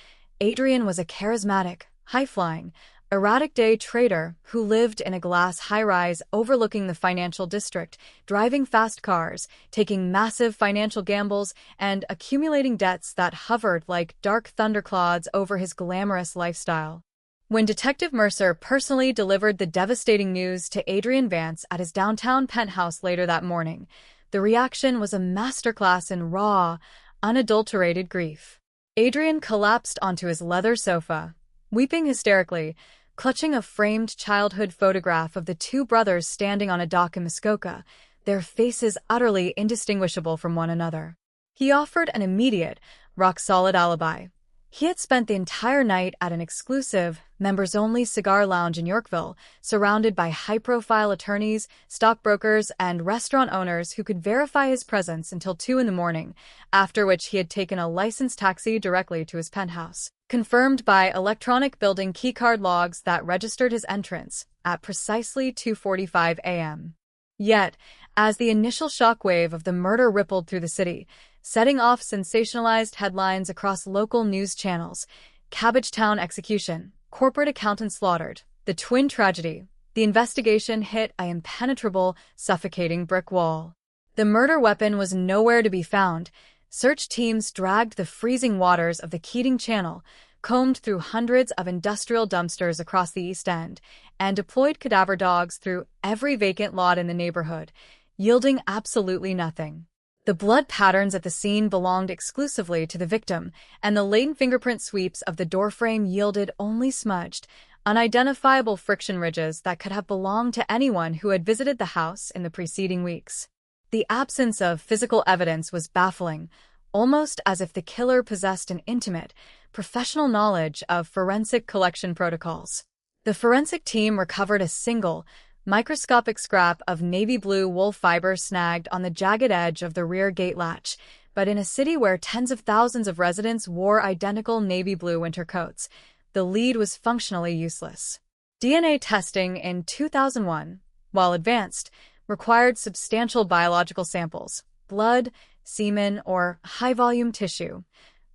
Adrian was a charismatic, high-flying, erratic day trader who lived in a glass high-rise overlooking the financial district, driving fast cars, taking massive financial gambles, and accumulating debts that hovered like dark thunderclouds over his glamorous lifestyle. When Detective Mercer personally delivered the devastating news to Adrian Vance at his downtown penthouse later that morning, the reaction was a masterclass in raw, unadulterated grief. Adrian collapsed onto his leather sofa, weeping hysterically, clutching a framed childhood photograph of the 2 brothers standing on a dock in Muskoka, their faces utterly indistinguishable from one another. He offered an immediate, rock-solid alibi. He had spent the entire night at an exclusive, members-only cigar lounge in Yorkville, surrounded by high-profile attorneys, stockbrokers, and restaurant owners who could verify his presence until 2 in the morning, after which he had taken a licensed taxi directly to his penthouse, confirmed by electronic building keycard logs that registered his entrance at precisely 2:45 a.m. Yet, as the initial shockwave of the murder rippled through the city, setting off sensationalized headlines across local news channels, Cabbagetown execution, corporate accountant slaughtered, the twin tragedy, the investigation hit an impenetrable, suffocating brick wall. The murder weapon was nowhere to be found. Search teams dragged the freezing waters of the Keating Channel, combed through hundreds of industrial dumpsters across the East End, and deployed cadaver dogs through every vacant lot in the neighborhood, yielding absolutely nothing. The blood patterns at the scene belonged exclusively to the victim, and the latent fingerprint sweeps of the doorframe yielded only smudged, unidentifiable friction ridges that could have belonged to anyone who had visited the house in the preceding weeks. The absence of physical evidence was baffling, almost as if the killer possessed an intimate, professional knowledge of forensic collection protocols. The forensic team recovered a single, microscopic scrap of navy blue wool fiber snagged on the jagged edge of the rear gate latch, but in a city where tens of thousands of residents wore identical navy blue winter coats, the lead was functionally useless. DNA testing in 2001, while advanced, required substantial biological samples, blood, semen, or high-volume tissue,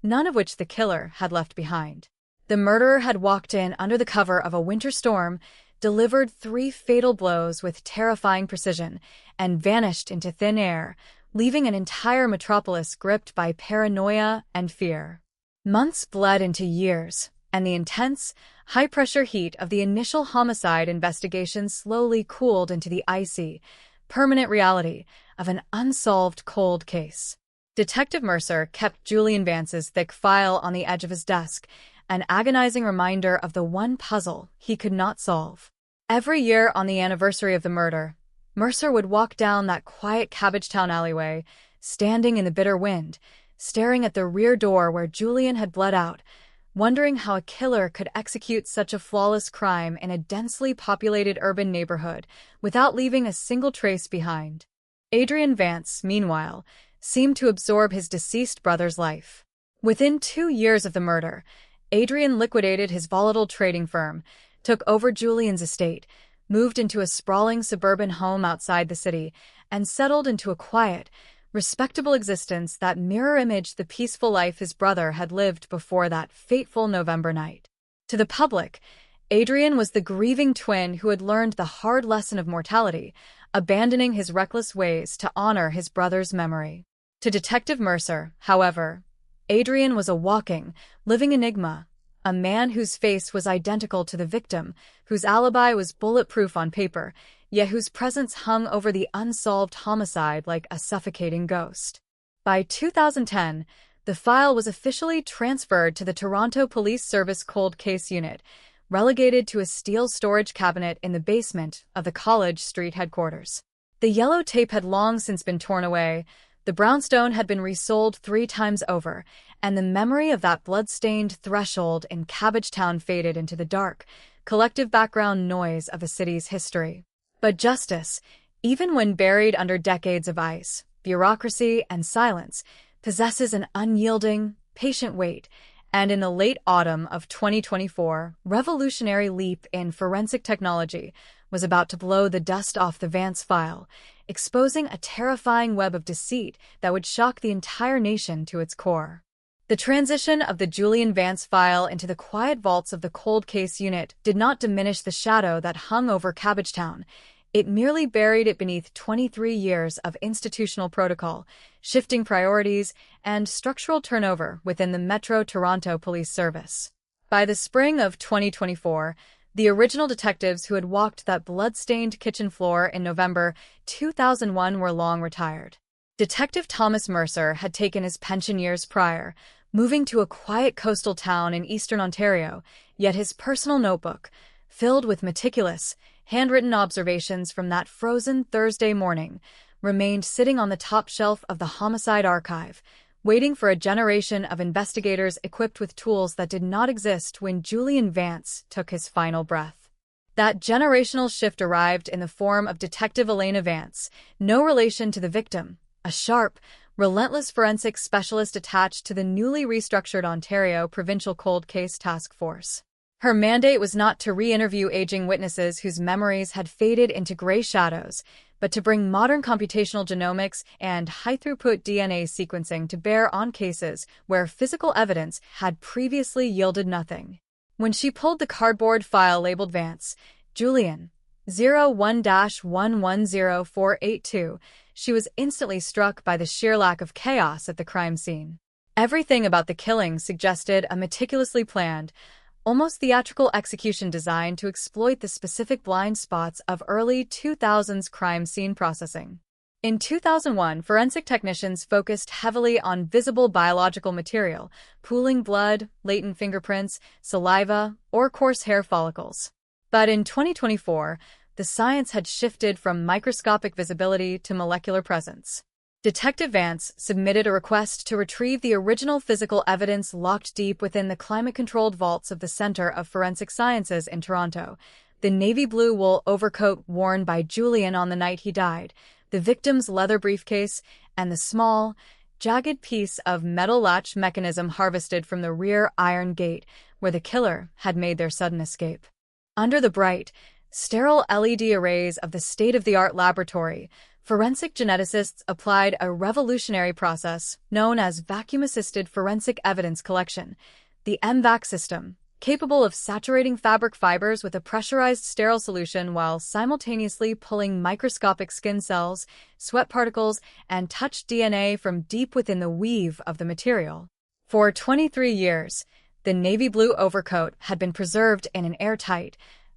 none of which the killer had left behind. The murderer had walked in under the cover of a winter storm, delivered 3 fatal blows with terrifying precision, and vanished into thin air, leaving an entire metropolis gripped by paranoia and fear. Months bled into years, and the intense, high-pressure heat of the initial homicide investigation slowly cooled into the icy, permanent reality of an unsolved cold case. Detective Mercer kept Julian Vance's thick file on the edge of his desk, an agonizing reminder of the one puzzle he could not solve. Every year on the anniversary of the murder, Mercer would walk down that quiet Cabbagetown alleyway, standing in the bitter wind, staring at the rear door where Julian had bled out, wondering how a killer could execute such a flawless crime in a densely populated urban neighborhood without leaving a single trace behind. Adrian Vance, meanwhile, seemed to absorb his deceased brother's life. Within 2 years of the murder, Adrian liquidated his volatile trading firm, took over Julian's estate, moved into a sprawling suburban home outside the city, and settled into a quiet, respectable existence that mirror-imaged the peaceful life his brother had lived before that fateful November night. To the public, Adrian was the grieving twin who had learned the hard lesson of mortality, abandoning his reckless ways to honor his brother's memory. To Detective Mercer, however, Adrian was a walking, living enigma, a man whose face was identical to the victim, whose alibi was bulletproof on paper, yet whose presence hung over the unsolved homicide like a suffocating ghost. By 2010, the file was officially transferred to the Toronto Police Service Cold Case Unit, relegated to a steel storage cabinet in the basement of the College Street headquarters. The yellow tape had long since been torn away, the brownstone had been resold 3 times over, and the memory of that blood-stained threshold in Cabbagetown faded into the dark, collective background noise of the city's history. But justice, even when buried under decades of ice, bureaucracy, and silence, possesses an unyielding, patient weight, and in the late autumn of 2024, revolutionary leap in forensic technology was about to blow the dust off the Vance file, exposing a terrifying web of deceit that would shock the entire nation to its core. The transition of the Julian Vance file into the quiet vaults of the Cold Case Unit did not diminish the shadow that hung over Cabbagetown. It merely buried it beneath 23 years of institutional protocol, shifting priorities, and structural turnover within the Metro Toronto Police Service. By the spring of 2024, the original detectives who had walked that blood-stained kitchen floor in November 2001 were long retired. Detective Thomas Mercer had taken his pension years prior, moving to a quiet coastal town in eastern Ontario, yet his personal notebook, filled with meticulous, handwritten observations from that frozen Thursday morning, remained sitting on the top shelf of the Homicide archive, waiting for a generation of investigators equipped with tools that did not exist when Julian Vance took his final breath. That generational shift arrived in the form of Detective Elena Vance, no relation to the victim, a sharp, relentless forensic specialist attached to the newly restructured Ontario Provincial Cold Case Task Force. Her mandate was not to re-interview aging witnesses whose memories had faded into gray shadows, but to bring modern computational genomics and high-throughput DNA sequencing to bear on cases where physical evidence had previously yielded nothing. When she pulled the cardboard file labeled Vance, Julian 01-110482, she was instantly struck by the sheer lack of chaos at the crime scene. Everything about the killing suggested a meticulously planned, almost theatrical execution designed to exploit the specific blind spots of early 2000s crime scene processing. In 2001, forensic technicians focused heavily on visible biological material, pooling blood, latent fingerprints, saliva, or coarse hair follicles. But in 2024, the science had shifted from microscopic visibility to molecular presence. Detective Vance submitted a request to retrieve the original physical evidence locked deep within the climate-controlled vaults of the Center of Forensic Sciences in Toronto. The navy blue wool overcoat worn by Julian on the night he died, the victim's leather briefcase, and the small, jagged piece of metal latch mechanism harvested from the rear iron gate where the killer had made their sudden escape. Under the bright, sterile LED arrays of the state-of-the-art laboratory, forensic geneticists applied a revolutionary process known as vacuum-assisted forensic evidence collection, the MVAC system, capable of saturating fabric fibers with a pressurized sterile solution while simultaneously pulling microscopic skin cells, sweat particles, and touched DNA from deep within the weave of the material. For 23 years, the navy blue overcoat had been preserved in an airtight,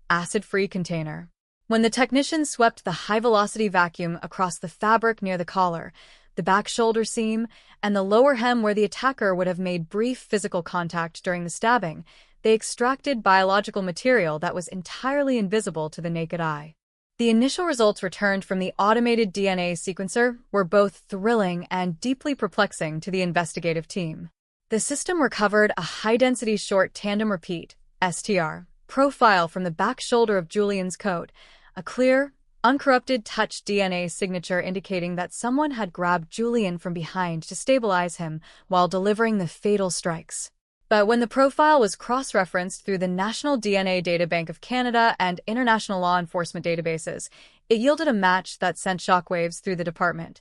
acid-free container. When the technicians swept the high-velocity vacuum across the fabric near the collar, the back shoulder seam, and the lower hem where the attacker would have made brief physical contact during the stabbing, they extracted biological material that was entirely invisible to the naked eye. The initial results returned from the automated DNA sequencer were both thrilling and deeply perplexing to the investigative team. The system recovered a high-density short tandem repeat, STR, profile from the back shoulder of Julian's coat, a clear, uncorrupted touch DNA signature indicating that someone had grabbed Julian from behind to stabilize him while delivering the fatal strikes. But when the profile was cross-referenced through the National DNA Databank of Canada and international law enforcement databases, it yielded a match that sent shockwaves through the department.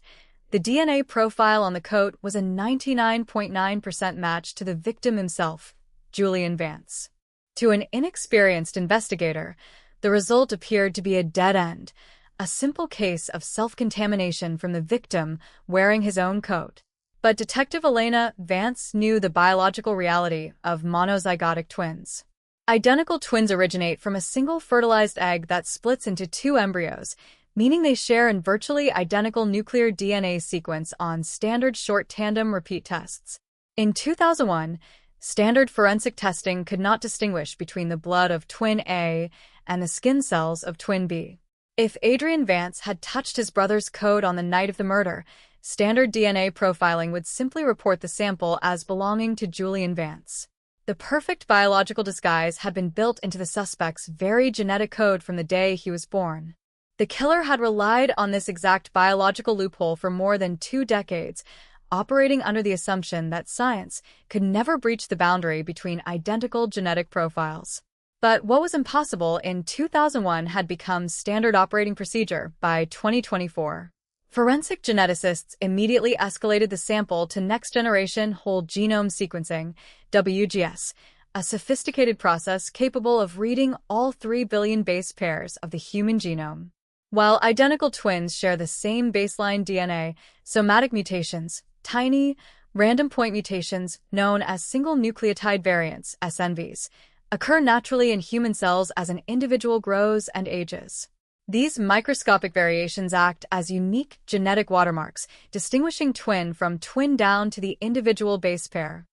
The DNA profile on the coat was a 99.9% match to the victim himself, Julian Vance. To an inexperienced investigator, the result appeared to be a dead end, a simple case of self-contamination from the victim wearing his own coat. But Detective Elena Vance knew the biological reality of monozygotic twins. Identical twins originate from a single fertilized egg that splits into two embryos, meaning they share a virtually identical nuclear DNA sequence on standard short tandem repeat tests. In 2001, standard forensic testing could not distinguish between the blood of twin A and the skin cells of twin B. If Adrian Vance had touched his brother's coat on the night of the murder, standard DNA profiling would simply report the sample as belonging to Julian Vance. The perfect biological disguise had been built into the suspect's very genetic code from the day he was born. The killer had relied on this exact biological loophole for more than 2 decades, operating under the assumption that science could never breach the boundary between identical genetic profiles. But what was impossible in 2001 had become standard operating procedure by 2024. Forensic geneticists immediately escalated the sample to next-generation whole genome sequencing, WGS, a sophisticated process capable of reading all 3 billion base pairs of the human genome. While identical twins share the same baseline DNA, somatic mutations, tiny, random point mutations known as single nucleotide variants, SNVs, occur naturally in human cells as an individual grows and ages. These microscopic variations act as unique genetic watermarks, distinguishing twin from twin down to the individual base pair.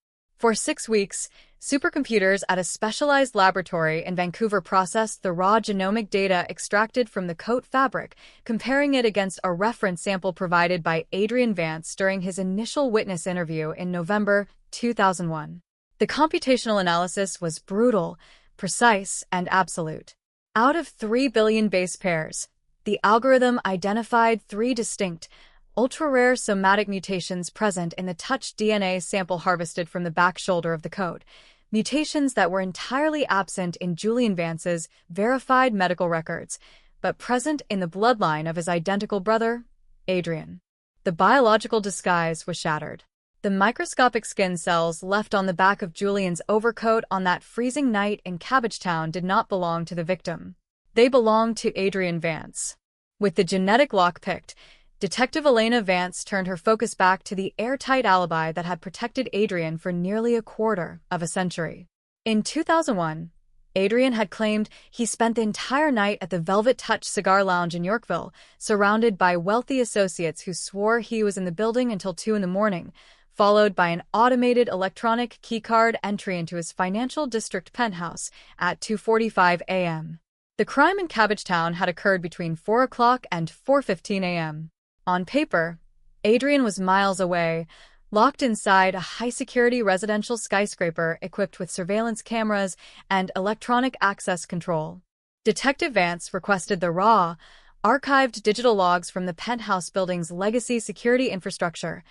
For 6 weeks, supercomputers at a specialized laboratory in Vancouver processed the raw genomic data extracted from the coat fabric, comparing it against a reference sample provided by Adrian Vance during his initial witness interview in November 2001. The computational analysis was brutal, precise, and absolute. Out of 3 billion base pairs, the algorithm identified 3 distinct, ultra-rare somatic mutations present in the touch DNA sample harvested from the back shoulder of the coat, mutations that were entirely absent in Julian Vance's verified medical records, but present in the bloodline of his identical brother, Adrian. The biological disguise was shattered. The microscopic skin cells left on the back of Julian's overcoat on that freezing night in Cabbagetown did not belong to the victim. They belonged to Adrian Vance. With the genetic lock picked, Detective Elena Vance turned her focus back to the airtight alibi that had protected Adrian for nearly a quarter of a century. In 2001, Adrian had claimed he spent the entire night at the Velvet Touch Cigar Lounge in Yorkville, surrounded by wealthy associates who swore he was in the building until 2 a.m, followed by an automated electronic keycard entry into his financial district penthouse at 2:45 a.m. The crime in Cabbagetown had occurred between 4 o'clock and 4:15 a.m. On paper, Adrian was miles away, locked inside a high-security residential skyscraper equipped with surveillance cameras and electronic access control. Detective Vance requested the raw, archived digital logs from the penthouse building's legacy security infrastructure,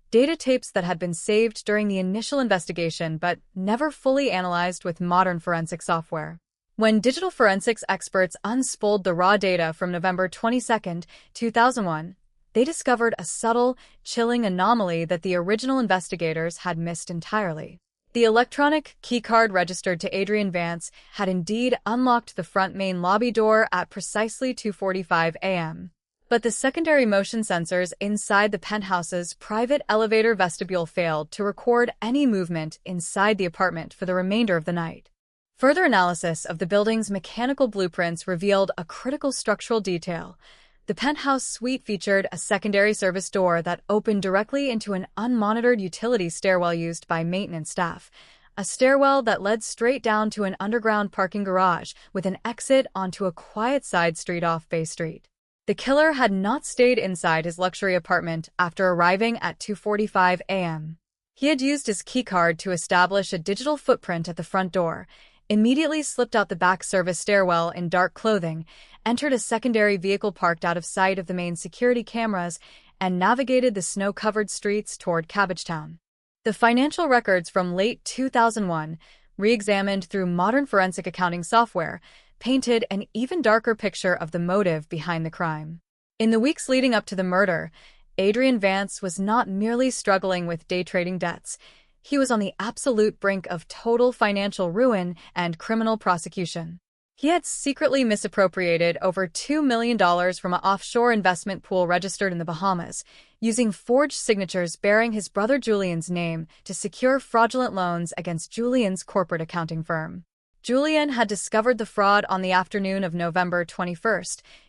data tapes that had been saved during the initial investigation but never fully analyzed with modern forensic software. When digital forensics experts unspooled the raw data from November 22, 2001, they discovered a subtle, chilling anomaly that the original investigators had missed entirely. The electronic keycard registered to Adrian Vance had indeed unlocked the front main lobby door at precisely 2:45 a.m. But the secondary motion sensors inside the penthouse's private elevator vestibule failed to record any movement inside the apartment for the remainder of the night. Further analysis of the building's mechanical blueprints revealed a critical structural detail. The penthouse suite featured a secondary service door that opened directly into an unmonitored utility stairwell used by maintenance staff, a stairwell that led straight down to an underground parking garage with an exit onto a quiet side street off Bay Street. The killer had not stayed inside his luxury apartment after arriving at 2:45 a.m. He had used his keycard to establish a digital footprint at the front door, immediately slipped out the back service stairwell in dark clothing, entered a secondary vehicle parked out of sight of the main security cameras, and navigated the snow-covered streets toward Cabbagetown. The financial records from late 2001, re-examined through modern forensic accounting software, painted an even darker picture of the motive behind the crime. In the weeks leading up to the murder, Adrian Vance was not merely struggling with day trading debts. He was on the absolute brink of total financial ruin and criminal prosecution. He had secretly misappropriated over $2 million from an offshore investment pool registered in the Bahamas, using forged signatures bearing his brother Julian's name to secure fraudulent loans against Julian's corporate accounting firm. Julian had discovered the fraud on the afternoon of November 21,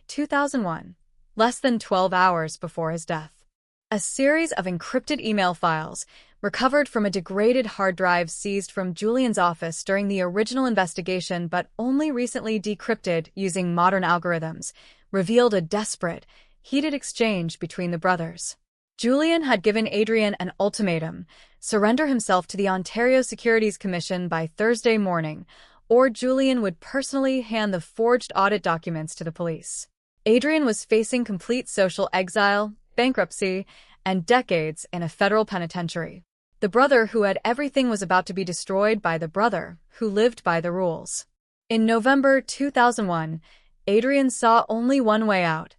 2001, less than 12 hours before his death. A series of encrypted email files, recovered from a degraded hard drive seized from Julian's office during the original investigation but only recently decrypted using modern algorithms, revealed a desperate, heated exchange between the brothers. Julian had given Adrian an ultimatum: surrender himself to the Ontario Securities Commission by Thursday morning, or Julian would personally hand the forged audit documents to the police. Adrian was facing complete social exile, bankruptcy, and decades in a federal penitentiary. The brother who had everything was about to be destroyed by the brother who lived by the rules. In November 2001, Adrian saw only one way out: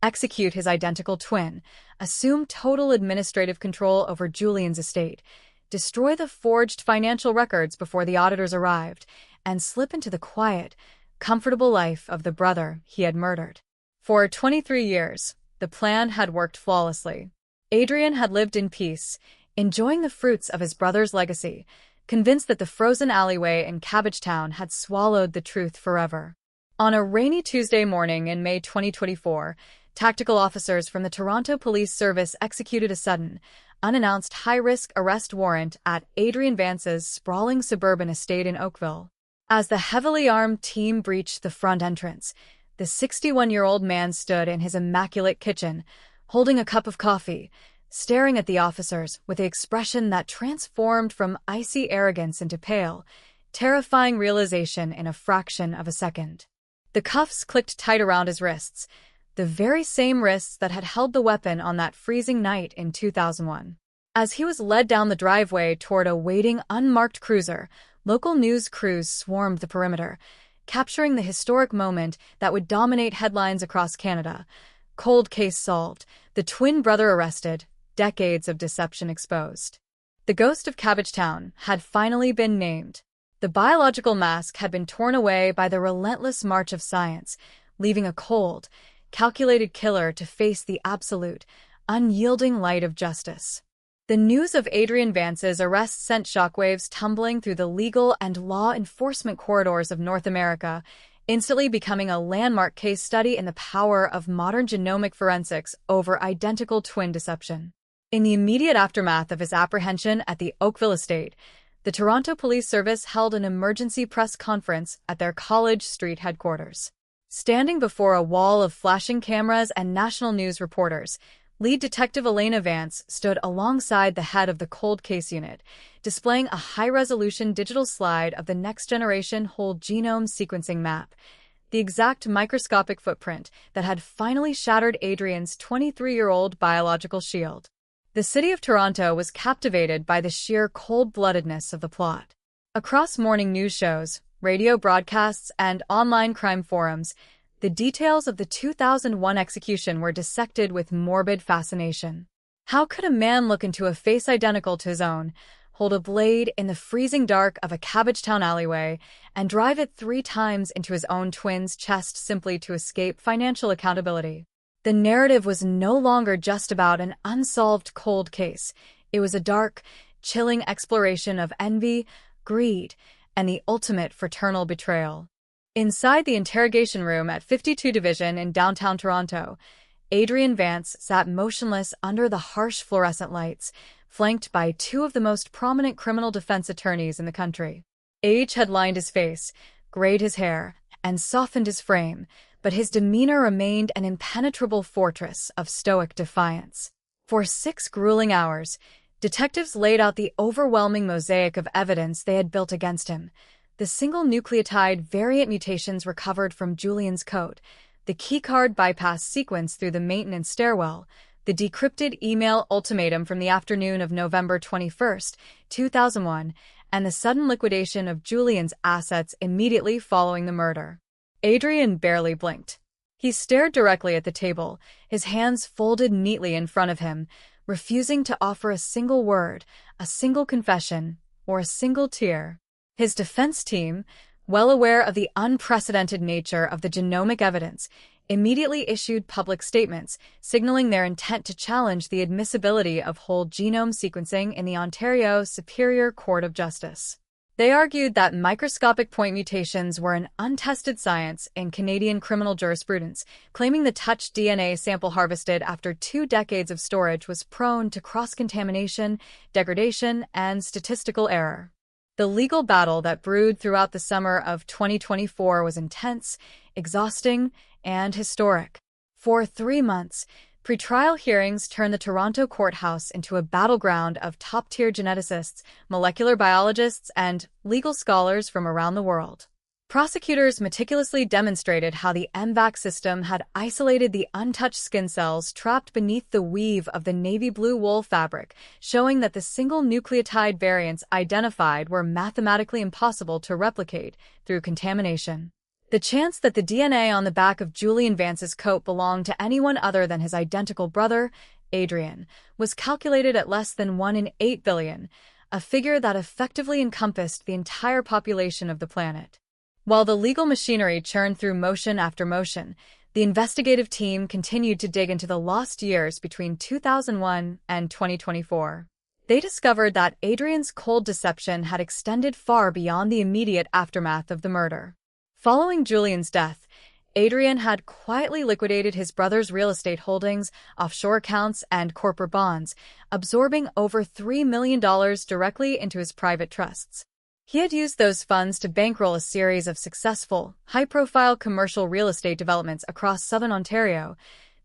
execute his identical twin, assume total administrative control over Julian's estate, destroy the forged financial records before the auditors arrived, and slip into the quiet, comfortable life of the brother he had murdered. For 23 years, the plan had worked flawlessly. Adrian had lived in peace, enjoying the fruits of his brother's legacy, convinced that the frozen alleyway in Cabbagetown had swallowed the truth forever. On a rainy Tuesday morning in May 2024, tactical officers from the Toronto Police Service executed a sudden, unannounced high-risk arrest warrant at Adrian Vance's sprawling suburban estate in Oakville. As the heavily armed team breached the front entrance, the 61-year-old man stood in his immaculate kitchen, holding a cup of coffee, staring at the officers with an expression that transformed from icy arrogance into pale, terrifying realization in a fraction of a second. The cuffs clicked tight around his wrists, the very same wrists that had held the weapon on that freezing night in 2001. As he was led down the driveway toward a waiting, unmarked cruiser, local news crews swarmed the perimeter, capturing the historic moment that would dominate headlines across Canada. Cold case solved, the twin brother arrested, decades of deception exposed. The ghost of Cabbagetown had finally been named. The biological mask had been torn away by the relentless march of science, leaving a cold, calculated killer to face the absolute, unyielding light of justice. The news of Adrian Vance's arrest sent shockwaves tumbling through the legal and law enforcement corridors of North America, instantly becoming a landmark case study in the power of modern genomic forensics over identical twin deception. In the immediate aftermath of his apprehension at the Oakville estate, the Toronto Police Service held an emergency press conference at their College Street headquarters. Standing before a wall of flashing cameras and national news reporters, Lead Detective Elena Vance stood alongside the head of the cold case unit, displaying a high-resolution digital slide of the next-generation whole genome sequencing map, the exact microscopic footprint that had finally shattered Adrian's 23-year-old biological shield. The city of Toronto was captivated by the sheer cold-bloodedness of the plot. Across morning news shows, radio broadcasts, and online crime forums, the details of the 2001 execution were dissected with morbid fascination. How could a man look into a face identical to his own, hold a blade in the freezing dark of a Cabbagetown alleyway, and drive it 3 times into his own twin's chest simply to escape financial accountability? The narrative was no longer just about an unsolved cold case. It was a dark, chilling exploration of envy, greed, and the ultimate fraternal betrayal. Inside the interrogation room at 52 Division in downtown Toronto, Adrian Vance sat motionless under the harsh fluorescent lights, flanked by 2 of the most prominent criminal defense attorneys in the country. Age had lined his face, grayed his hair, and softened his frame, but his demeanor remained an impenetrable fortress of stoic defiance. For 6 grueling hours, detectives laid out the overwhelming mosaic of evidence they had built against him. The single nucleotide variant mutations recovered from Julian's coat, the keycard bypass sequence through the maintenance stairwell, the decrypted email ultimatum from the afternoon of November 21, 2001, and the sudden liquidation of Julian's assets immediately following the murder. Adrian barely blinked. He stared directly at the table, his hands folded neatly in front of him, refusing to offer a single word, a single confession, or a single tear. His defense team, well aware of the unprecedented nature of the genomic evidence, immediately issued public statements, signaling their intent to challenge the admissibility of whole genome sequencing in the Ontario Superior Court of Justice. They argued that microscopic point mutations were an untested science in Canadian criminal jurisprudence, claiming the touch DNA sample harvested after 2 decades of storage was prone to cross-contamination, degradation, and statistical error. The legal battle that brewed throughout the summer of 2024 was intense, exhausting, and historic. For 3 months, pretrial hearings turned the Toronto courthouse into a battleground of top-tier geneticists, molecular biologists, and legal scholars from around the world. Prosecutors meticulously demonstrated how the MVAC system had isolated the untouched skin cells trapped beneath the weave of the navy blue wool fabric, showing that the single nucleotide variants identified were mathematically impossible to replicate through contamination. The chance that the DNA on the back of Julian Vance's coat belonged to anyone other than his identical brother, Adrian, was calculated at less than 1 in 8 billion, a figure that effectively encompassed the entire population of the planet. While the legal machinery churned through motion after motion, the investigative team continued to dig into the lost years between 2001 and 2024. They discovered that Adrian's cold deception had extended far beyond the immediate aftermath of the murder. Following Julian's death, Adrian had quietly liquidated his brother's real estate holdings, offshore accounts, and corporate bonds, absorbing over $3 million directly into his private trusts. He had used those funds to bankroll a series of successful, high-profile commercial real estate developments across southern Ontario,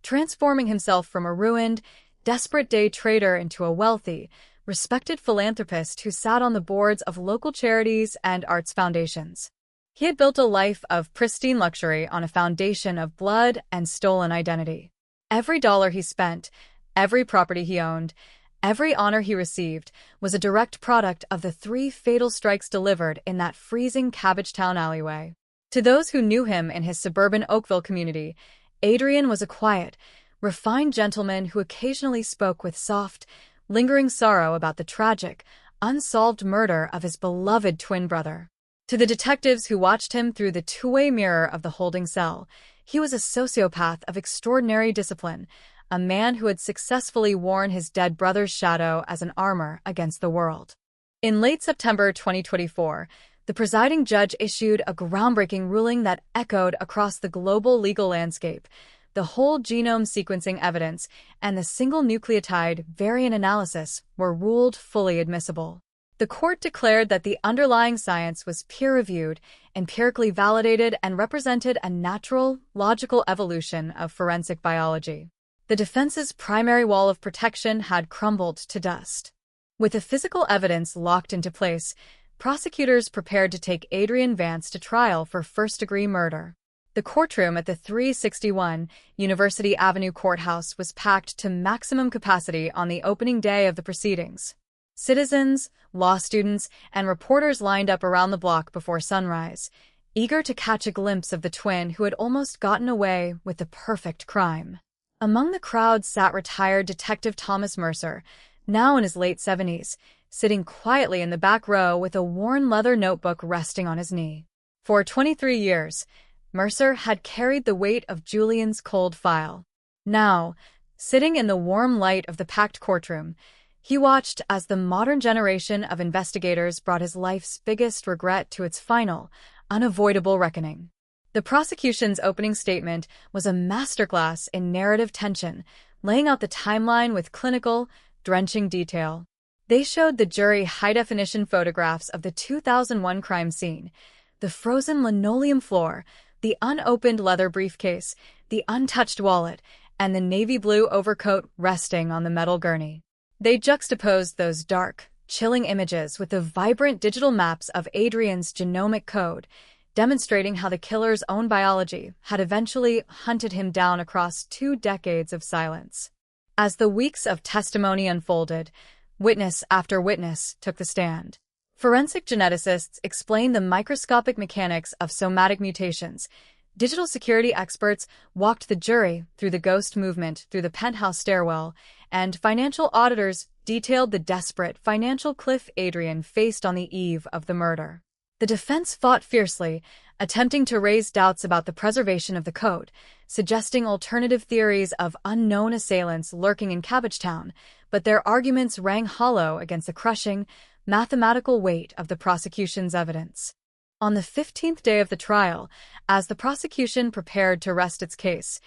transforming himself from a ruined, desperate day trader into a wealthy, respected philanthropist who sat on the boards of local charities and arts foundations. He had built a life of pristine luxury on a foundation of blood and stolen identity. Every dollar he spent, every property he owned, every honor he received was a direct product of the 3 fatal strikes delivered in that freezing Cabbagetown alleyway. To those who knew him in his suburban Oakville community, Adrian was a quiet, refined gentleman who occasionally spoke with soft, lingering sorrow about the tragic, unsolved murder of his beloved twin brother. To the detectives who watched him through the two-way mirror of the holding cell, he was a sociopath of extraordinary discipline, a man who had successfully worn his dead brother's shadow as an armor against the world. In late September 2024, the presiding judge issued a groundbreaking ruling that echoed across the global legal landscape. The whole genome sequencing evidence and the single nucleotide variant analysis were ruled fully admissible. The court declared that the underlying science was peer-reviewed, empirically validated, and represented a natural, logical evolution of forensic biology. The defense's primary wall of protection had crumbled to dust. With the physical evidence locked into place, prosecutors prepared to take Adrian Vance to trial for first-degree murder. The courtroom at the 361 University Avenue Courthouse was packed to maximum capacity on the opening day of the proceedings. Citizens, law students, and reporters lined up around the block before sunrise, eager to catch a glimpse of the twin who had almost gotten away with the perfect crime. Among the crowd sat retired Detective Thomas Mercer, now in his late 70s, sitting quietly in the back row with a worn leather notebook resting on his knee. For 23 years, Mercer had carried the weight of Julian's cold file. Now, sitting in the warm light of the packed courtroom, he watched as the modern generation of investigators brought his life's biggest regret to its final, unavoidable reckoning. The prosecution's opening statement was a masterclass in narrative tension, laying out the timeline with clinical, drenching detail. They showed the jury high-definition photographs of the 2001 crime scene, the frozen linoleum floor, the unopened leather briefcase, the untouched wallet, and the navy blue overcoat resting on the metal gurney. They juxtaposed those dark, chilling images with the vibrant digital maps of Adrian's genomic code, demonstrating how the killer's own biology had eventually hunted him down across 2 decades of silence. As the weeks of testimony unfolded, witness after witness took the stand. Forensic geneticists explained the microscopic mechanics of somatic mutations. Digital security experts walked the jury through the ghost movement through the penthouse stairwell, and financial auditors detailed the desperate financial cliff Adrian faced on the eve of the murder. The defense fought fiercely, attempting to raise doubts about the preservation of the code, suggesting alternative theories of unknown assailants lurking in Cabbagetown, but their arguments rang hollow against the crushing, mathematical weight of the prosecution's evidence. On the 15th day of the trial, as the prosecution prepared to rest its case,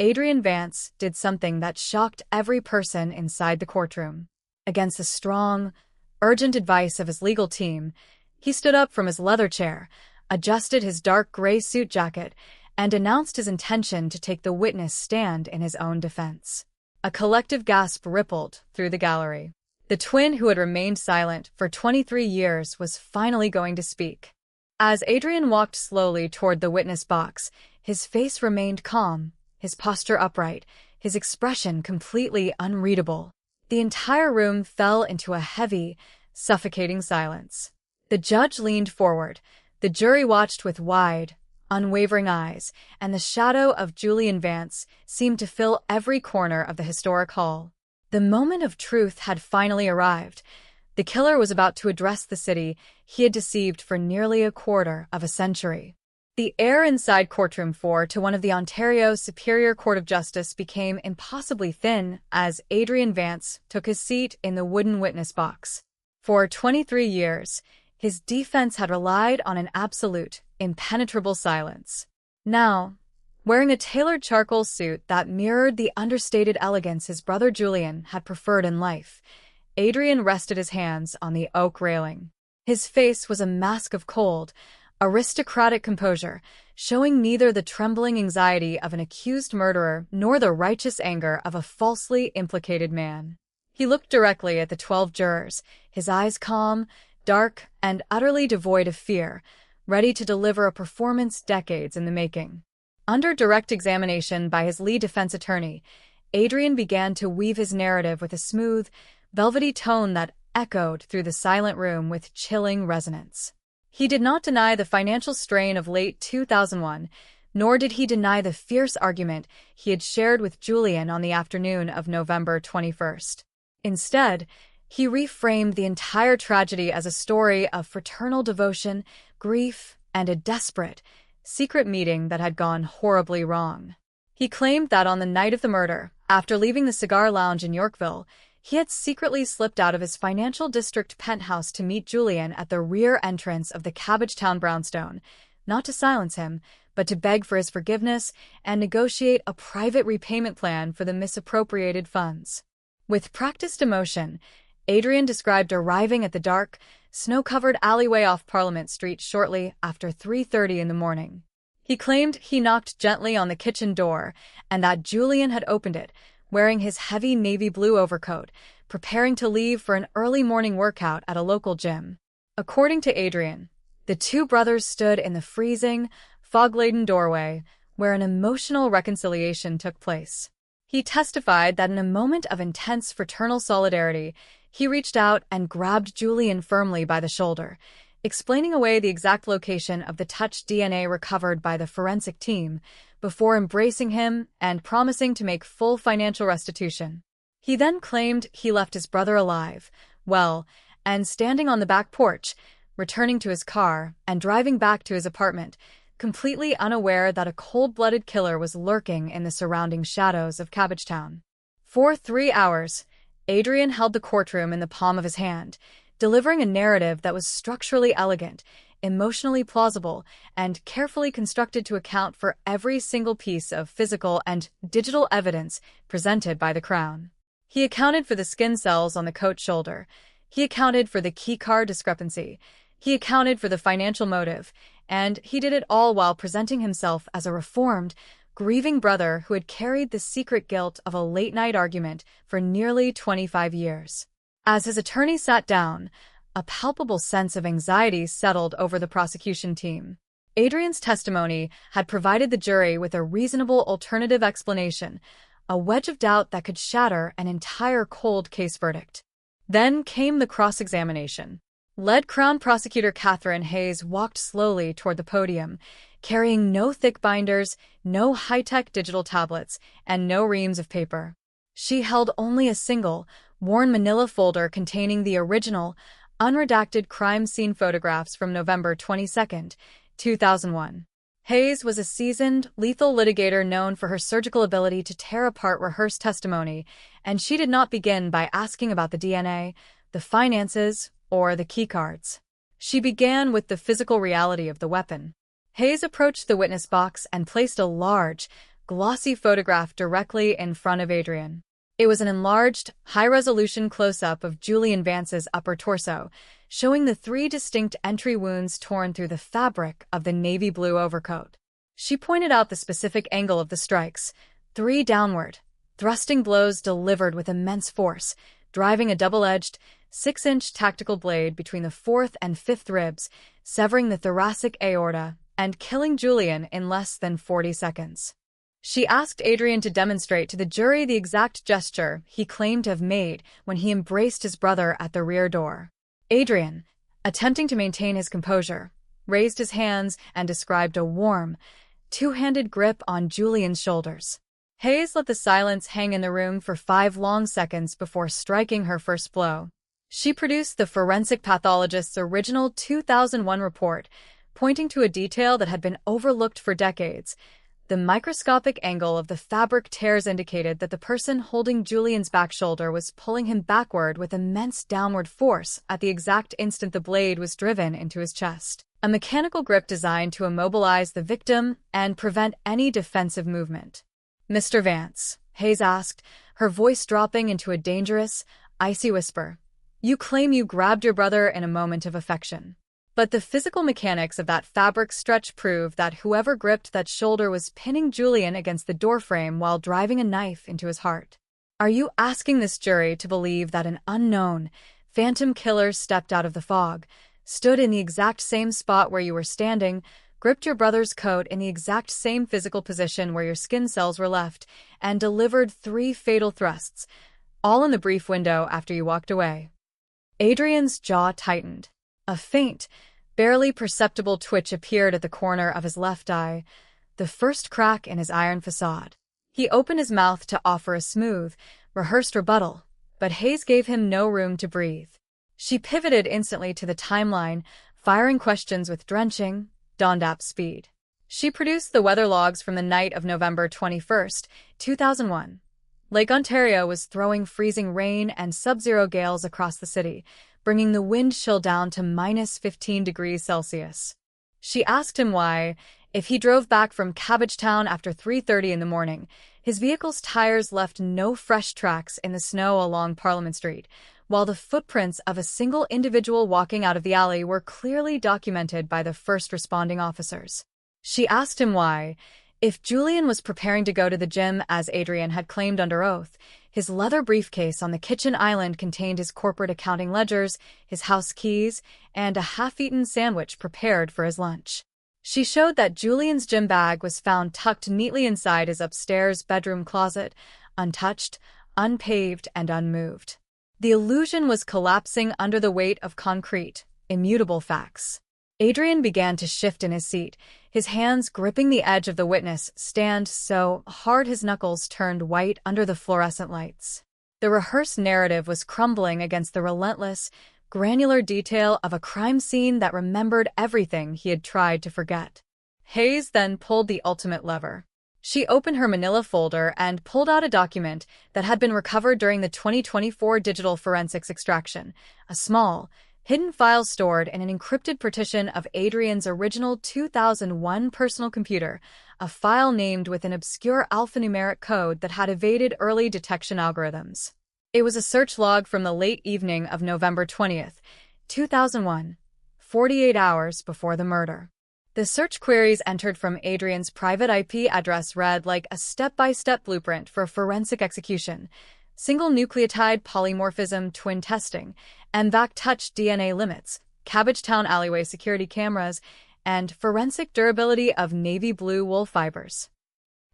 Adrian Vance did something that shocked every person inside the courtroom. Against the strong, urgent advice of his legal team, he stood up from his leather chair, adjusted his dark gray suit jacket, and announced his intention to take the witness stand in his own defense. A collective gasp rippled through the gallery. The twin who had remained silent for 23 years was finally going to speak. As Adrian walked slowly toward the witness box, his face remained calm, his posture upright, his expression completely unreadable. The entire room fell into a heavy, suffocating silence. The judge leaned forward, the jury watched with wide, unwavering eyes, and the shadow of Julian Vance seemed to fill every corner of the historic hall. The moment of truth had finally arrived. The killer was about to address the city he had deceived for nearly a quarter of a century. The air inside Courtroom 4 to one of the Ontario Superior Court of Justice became impossibly thin as Adrian Vance took his seat in the wooden witness box. For 23 years, his defense had relied on an absolute, impenetrable silence. Now, Wearing a tailored charcoal suit that mirrored the understated elegance his brother Julian had preferred in life, Adrian rested his hands on the oak railing. His face was a mask of cold, aristocratic composure, showing neither the trembling anxiety of an accused murderer nor the righteous anger of a falsely implicated man. He looked directly at the 12 jurors, his eyes calm, dark, and utterly devoid of fear, ready to deliver a performance decades in the making. Under direct examination by his lead defense attorney, Adrian began to weave his narrative with a smooth, velvety tone that echoed through the silent room with chilling resonance. He did not deny the financial strain of late 2001, nor did he deny the fierce argument he had shared with Julian on the afternoon of November 21st. Instead, he reframed the entire tragedy as a story of fraternal devotion, grief, and a desperate, secret meeting that had gone horribly wrong. He claimed that on the night of the murder, after leaving the cigar lounge in Yorkville, he had secretly slipped out of his financial district penthouse to meet Julian at the rear entrance of the Cabbagetown brownstone, not to silence him, but to beg for his forgiveness and negotiate a private repayment plan for the misappropriated funds. With practiced emotion, Adrian described arriving at the dark, snow-covered alleyway off Parliament Street shortly after 3:30 in the morning. He claimed he knocked gently on the kitchen door and that Julian had opened it, wearing his heavy navy blue overcoat, preparing to leave for an early morning workout at a local gym. According to Adrian, the two brothers stood in the freezing, fog-laden doorway where an emotional reconciliation took place. He testified that in a moment of intense fraternal solidarity, he reached out and grabbed Julian firmly by the shoulder, explaining away the exact location of the touch DNA recovered by the forensic team, before embracing him and promising to make full financial restitution. He then claimed he left his brother alive, well, and standing on the back porch, returning to his car and driving back to his apartment, completely unaware that a cold-blooded killer was lurking in the surrounding shadows of Cabbagetown. For 3 hours, Adrian held the courtroom in the palm of his hand, delivering a narrative that was structurally elegant, emotionally plausible, and carefully constructed to account for every single piece of physical and digital evidence presented by the Crown. He accounted for the skin cells on the coat shoulder. He accounted for the keycard discrepancy. He accounted for the financial motive, and he did it all while presenting himself as a reformed, grieving brother who had carried the secret guilt of a late-night argument for nearly 25 years. As his attorney sat down, a palpable sense of anxiety settled over the prosecution team. Adrian's testimony had provided the jury with a reasonable alternative explanation, a wedge of doubt that could shatter an entire cold case verdict. Then came the cross-examination. Lead Crown Prosecutor Catherine Hayes walked slowly toward the podium, carrying no thick binders, no high-tech digital tablets, and no reams of paper. She held only a single, worn manila folder containing the original, unredacted crime scene photographs from November 22, 2001. Hayes was a seasoned, lethal litigator known for her surgical ability to tear apart rehearsed testimony, and she did not begin by asking about the DNA, the finances, or the keycards. She began with the physical reality of the weapon. Hayes approached the witness box and placed a large, glossy photograph directly in front of Adrian. It was an enlarged, high-resolution close-up of Julian Vance's upper torso, showing the 3 distinct entry wounds torn through the fabric of the navy blue overcoat. She pointed out the specific angle of the strikes, 3 downward, thrusting blows delivered with immense force, driving a double-edged, 6-inch tactical blade between the 4th and 5th ribs, severing the thoracic aorta, and killing Julian in less than 40 seconds. She asked Adrian to demonstrate to the jury the exact gesture he claimed to have made when he embraced his brother at the rear door. Adrian, attempting to maintain his composure, raised his hands and described a warm, 2-handed grip on Julian's shoulders. Hayes let the silence hang in the room for 5 long seconds before striking her first blow. She produced the forensic pathologist's original 2001 report, pointing to a detail that had been overlooked for decades: The microscopic angle of the fabric tears indicated that the person holding Julian's back shoulder was pulling him backward with immense downward force at the exact instant the blade was driven into his chest. A mechanical grip designed to immobilize the victim and prevent any defensive movement. "Mr. Vance," Hayes asked, her voice dropping into a dangerous, icy whisper, "you claim you grabbed your brother in a moment of affection. But the physical mechanics of that fabric stretch prove that whoever gripped that shoulder was pinning Julian against the doorframe while driving a knife into his heart. Are you asking this jury to believe that an unknown, phantom killer stepped out of the fog, stood in the exact same spot where you were standing, gripped your brother's coat in the exact same physical position where your skin cells were left, and delivered 3 fatal thrusts, all in the brief window after you walked away?" Adrian's jaw tightened. A faint, barely perceptible twitch appeared at the corner of his left eye, the first crack in his iron facade. He opened his mouth to offer a smooth, rehearsed rebuttal, but Hayes gave him no room to breathe. She pivoted instantly to the timeline, firing questions with drenching, dawned-up speed. She produced the weather logs from the night of November 21st, 2001. Lake Ontario was throwing freezing rain and sub-zero gales across the city, bringing the wind chill down to -15 degrees Celsius. She asked him why, if he drove back from Cabbagetown after 3:30 in the morning, his vehicle's tires left no fresh tracks in the snow along Parliament Street, while the footprints of a single individual walking out of the alley were clearly documented by the first responding officers. She asked him why, if Julian was preparing to go to the gym as Adrian had claimed under oath, his leather briefcase on the kitchen island contained his corporate accounting ledgers, his house keys, and a half-eaten sandwich prepared for his lunch. She showed that Julian's gym bag was found tucked neatly inside his upstairs bedroom closet, untouched, unpaved, and unmoved. The illusion was collapsing under the weight of concrete, immutable facts. Adrian began to shift in his seat, his hands gripping the edge of the witness stand so hard his knuckles turned white under the fluorescent lights. The rehearsed narrative was crumbling against the relentless, granular detail of a crime scene that remembered everything he had tried to forget. Hayes then pulled the ultimate lever. She opened her manila folder and pulled out a document that had been recovered during the 2024 digital forensics extraction, a small, hidden file stored in an encrypted partition of Adrian's original 2001 personal computer, a file named with an obscure alphanumeric code that had evaded early detection algorithms. It was a search log from the late evening of November 20th, 2001, 48 hours before the murder. The search queries entered from Adrian's private IP address read like a step-by-step blueprint for forensic execution: single nucleotide polymorphism twin testing, MVAC touch DNA limits, Cabbagetown alleyway security cameras, and forensic durability of navy blue wool fibers.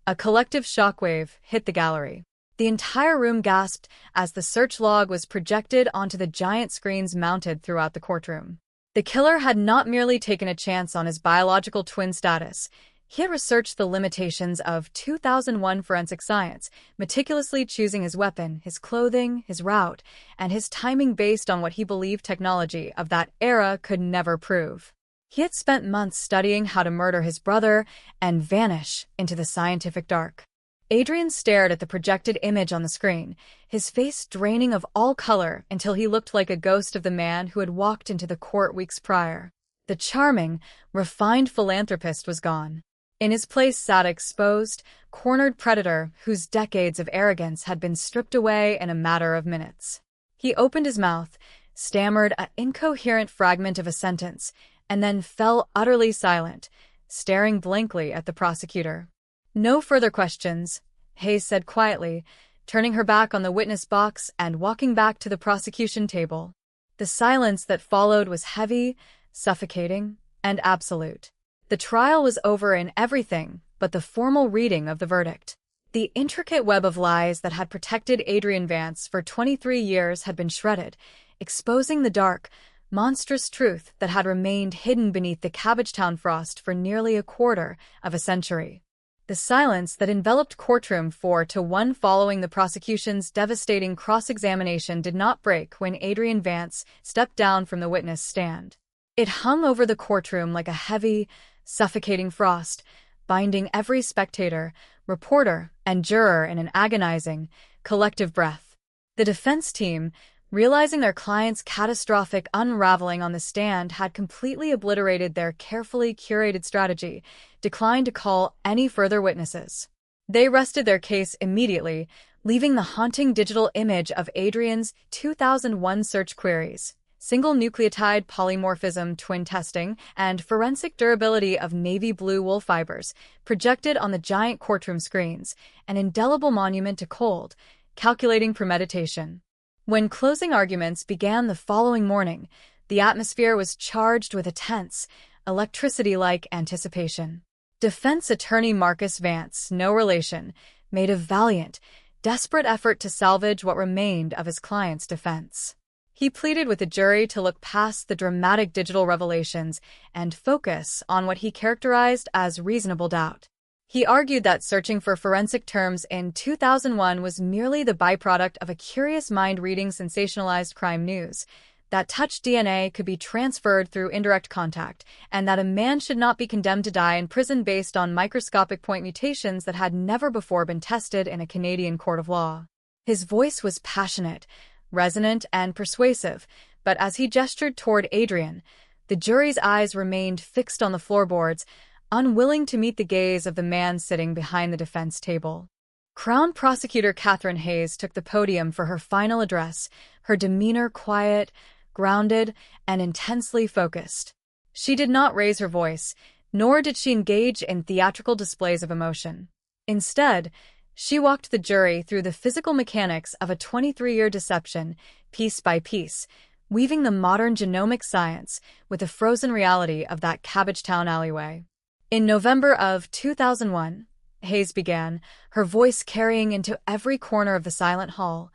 A collective shockwave hit the gallery. The entire room gasped as the search log was projected onto the giant screens mounted throughout the courtroom. The killer had not merely taken a chance on his biological twin status. He had researched the limitations of 2001 forensic science, meticulously choosing his weapon, his clothing, his route, and his timing based on what he believed technology of that era could never prove. He had spent months studying how to murder his brother and vanish into the scientific dark. Adrian stared at the projected image on the screen, his face draining of all color until he looked like a ghost of the man who had walked into the court weeks prior. The charming, refined philanthropist was gone. In his place sat an exposed, cornered predator whose decades of arrogance had been stripped away in a matter of minutes. He opened his mouth, stammered an incoherent fragment of a sentence, and then fell utterly silent, staring blankly at the prosecutor. "No further questions," Hayes said quietly, turning her back on the witness box and walking back to the prosecution table. The silence that followed was heavy, suffocating, and absolute. The trial was over in everything but the formal reading of the verdict. The intricate web of lies that had protected Adrian Vance for 23 years had been shredded, exposing the dark, monstrous truth that had remained hidden beneath the Cabbagetown frost for nearly a quarter of a century. The silence that enveloped courtroom 4-1 following the prosecution's devastating cross-examination did not break when Adrian Vance stepped down from the witness stand. It hung over the courtroom like a heavy, suffocating frost, binding every spectator, reporter, and juror in an agonizing, collective breath. The defense team, realizing their client's catastrophic unraveling on the stand had completely obliterated their carefully curated strategy, declined to call any further witnesses. They rested their case immediately, leaving the haunting digital image of Adrian's 2001 search queries, single nucleotide polymorphism twin testing, and forensic durability of navy blue wool fibers projected on the giant courtroom screens, an indelible monument to cold, calculating premeditation. When closing arguments began the following morning, the atmosphere was charged with a tense, electricity-like anticipation. Defense attorney Marcus Vance, no relation, made a valiant, desperate effort to salvage what remained of his client's defense. He pleaded with the jury to look past the dramatic digital revelations and focus on what he characterized as reasonable doubt. He argued that searching for forensic terms in 2001 was merely the byproduct of a curious mind reading sensationalized crime news, that touch DNA could be transferred through indirect contact, and that a man should not be condemned to die in prison based on microscopic point mutations that had never before been tested in a Canadian court of law. His voice was passionate, resonant, and persuasive, but as he gestured toward Adrian, the jury's eyes remained fixed on the floorboards, unwilling to meet the gaze of the man sitting behind the defense table. Crown Prosecutor Catherine Hayes took the podium for her final address, her demeanor quiet, grounded, and intensely focused. She did not raise her voice, nor did she engage in theatrical displays of emotion. Instead, she walked the jury through the physical mechanics of a 23-year deception, piece by piece, weaving the modern genomic science with the frozen reality of that Cabbagetown alleyway. In November of 2001, Hayes began, her voice carrying into every corner of the silent hall.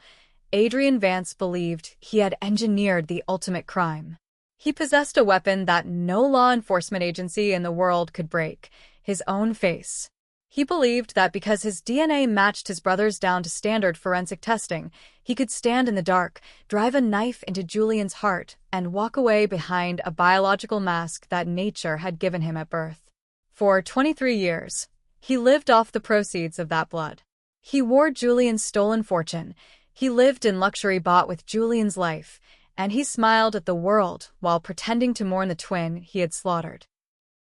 Adrian Vance believed he had engineered the ultimate crime. He possessed a weapon that no law enforcement agency in the world could break, his own face. He believed that because his DNA matched his brother's down to standard forensic testing, he could stand in the dark, drive a knife into Julian's heart, and walk away behind a biological mask that nature had given him at birth. For 23 years, he lived off the proceeds of that blood. He wore Julian's stolen fortune, he lived in luxury bought with Julian's life, and he smiled at the world while pretending to mourn the twin he had slaughtered.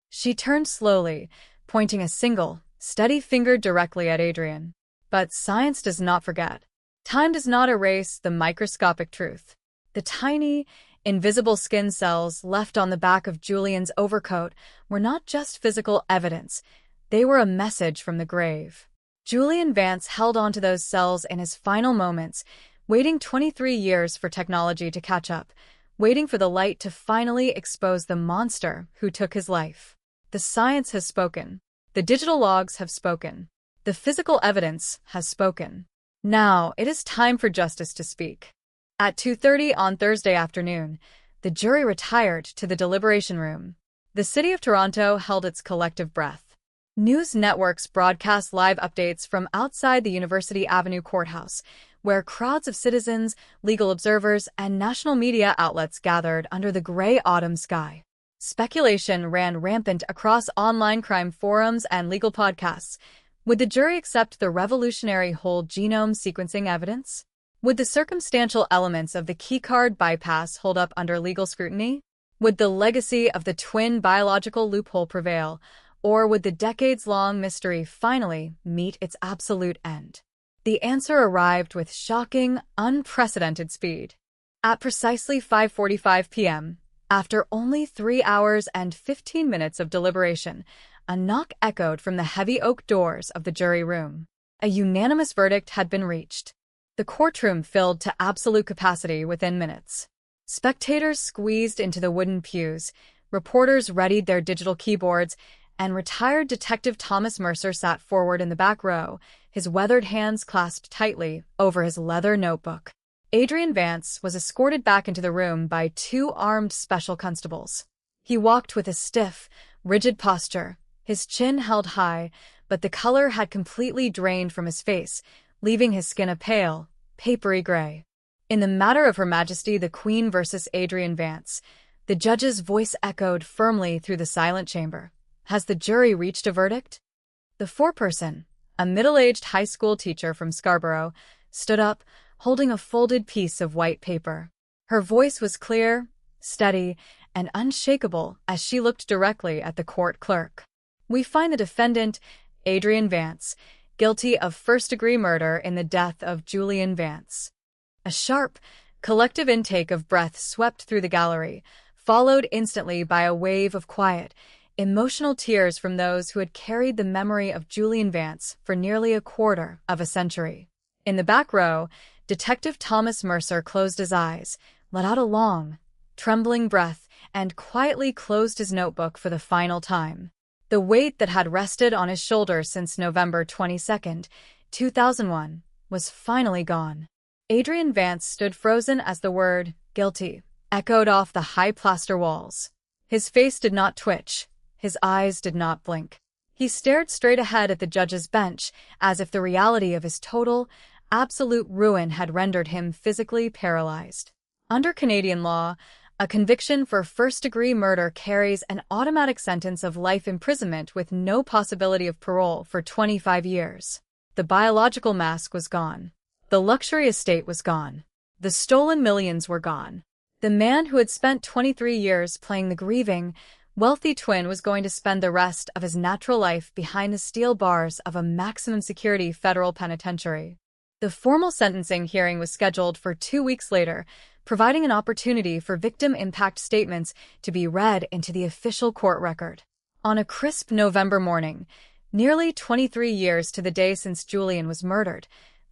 She turned slowly, pointing a single, steady finger directly at Adrian. But science does not forget. Time does not erase the microscopic truth. The tiny, invisible skin cells left on the back of Julian's overcoat were not just physical evidence, they were a message from the grave. Julian Vance held onto those cells in his final moments, waiting 23 years for technology to catch up, waiting for the light to finally expose the monster who took his life. The science has spoken. The digital logs have spoken. The physical evidence has spoken. Now it is time for justice to speak. At 2:30 on Thursday afternoon, the jury retired to the deliberation room. The city of Toronto held its collective breath. News networks broadcast live updates from outside the University Avenue courthouse, where crowds of citizens, legal observers, and national media outlets gathered under the gray autumn sky. Speculation ran rampant across online crime forums and legal podcasts. Would the jury accept the revolutionary whole genome sequencing evidence? Would the circumstantial elements of the keycard bypass hold up under legal scrutiny? Would the legacy of the twin biological loophole prevail, or would the decades-long mystery finally meet its absolute end? The answer arrived with shocking, unprecedented speed. At precisely 5:45 p.m., after only 3 hours and 15 minutes of deliberation, a knock echoed from the heavy oak doors of the jury room. A unanimous verdict had been reached. The courtroom filled to absolute capacity within minutes. Spectators squeezed into the wooden pews, reporters readied their digital keyboards, and retired Detective Thomas Mercer sat forward in the back row, his weathered hands clasped tightly over his leather notebook. Adrian Vance was escorted back into the room by 2 armed special constables. He walked with a stiff, rigid posture, his chin held high, but the color had completely drained from his face, leaving his skin a pale, papery gray. In the matter of Her Majesty the Queen versus Adrian Vance, the judge's voice echoed firmly through the silent chamber. Has the jury reached a verdict? The foreperson, a middle-aged high school teacher from Scarborough, stood up, holding a folded piece of white paper. Her voice was clear, steady, and unshakable as she looked directly at the court clerk. We find the defendant, Adrian Vance, guilty of first-degree murder in the death of Julian Vance. A sharp, collective intake of breath swept through the gallery, followed instantly by a wave of quiet, emotional tears from those who had carried the memory of Julian Vance for nearly a quarter of a century. In the back row, Detective Thomas Mercer closed his eyes, let out a long, trembling breath, and quietly closed his notebook for the final time. The weight that had rested on his shoulders since November 22, 2001, was finally gone. Adrian Vance stood frozen as the word, guilty, echoed off the high plaster walls. His face did not twitch. His eyes did not blink. He stared straight ahead at the judge's bench, as if the reality of his total, absolute ruin had rendered him physically paralyzed. Under Canadian law, a conviction for first-degree murder carries an automatic sentence of life imprisonment with no possibility of parole for 25 years. The biological mask was gone. The luxury estate was gone. The stolen millions were gone. The man who had spent 23 years playing the grieving, wealthy twin was going to spend the rest of his natural life behind the steel bars of a maximum security federal penitentiary. The formal sentencing hearing was scheduled for 2 weeks later, providing an opportunity for victim impact statements to be read into the official court record. On a crisp November morning, nearly 23 years to the day since Julian was murdered,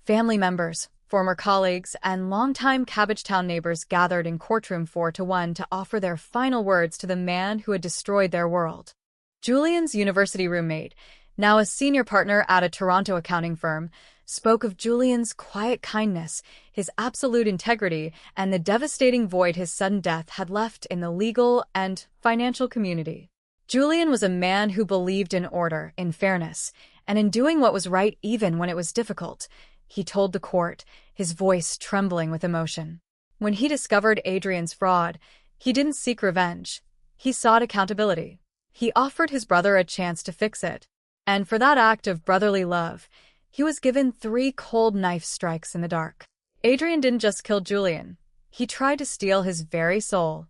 family members, former colleagues, and longtime Cabbagetown neighbors gathered in courtroom 4-1 to offer their final words to the man who had destroyed their world. Julian's university roommate, now a senior partner at a Toronto accounting firm, spoke of Julian's quiet kindness, his absolute integrity, and the devastating void his sudden death had left in the legal and financial community. Julian was a man who believed in order, in fairness, and in doing what was right even when it was difficult, he told the court, his voice trembling with emotion. When he discovered Adrian's fraud, he didn't seek revenge. He sought accountability. He offered his brother a chance to fix it. And for that act of brotherly love, he was given 3 cold knife strikes in the dark. Adrian didn't just kill Julian. He tried to steal his very soul.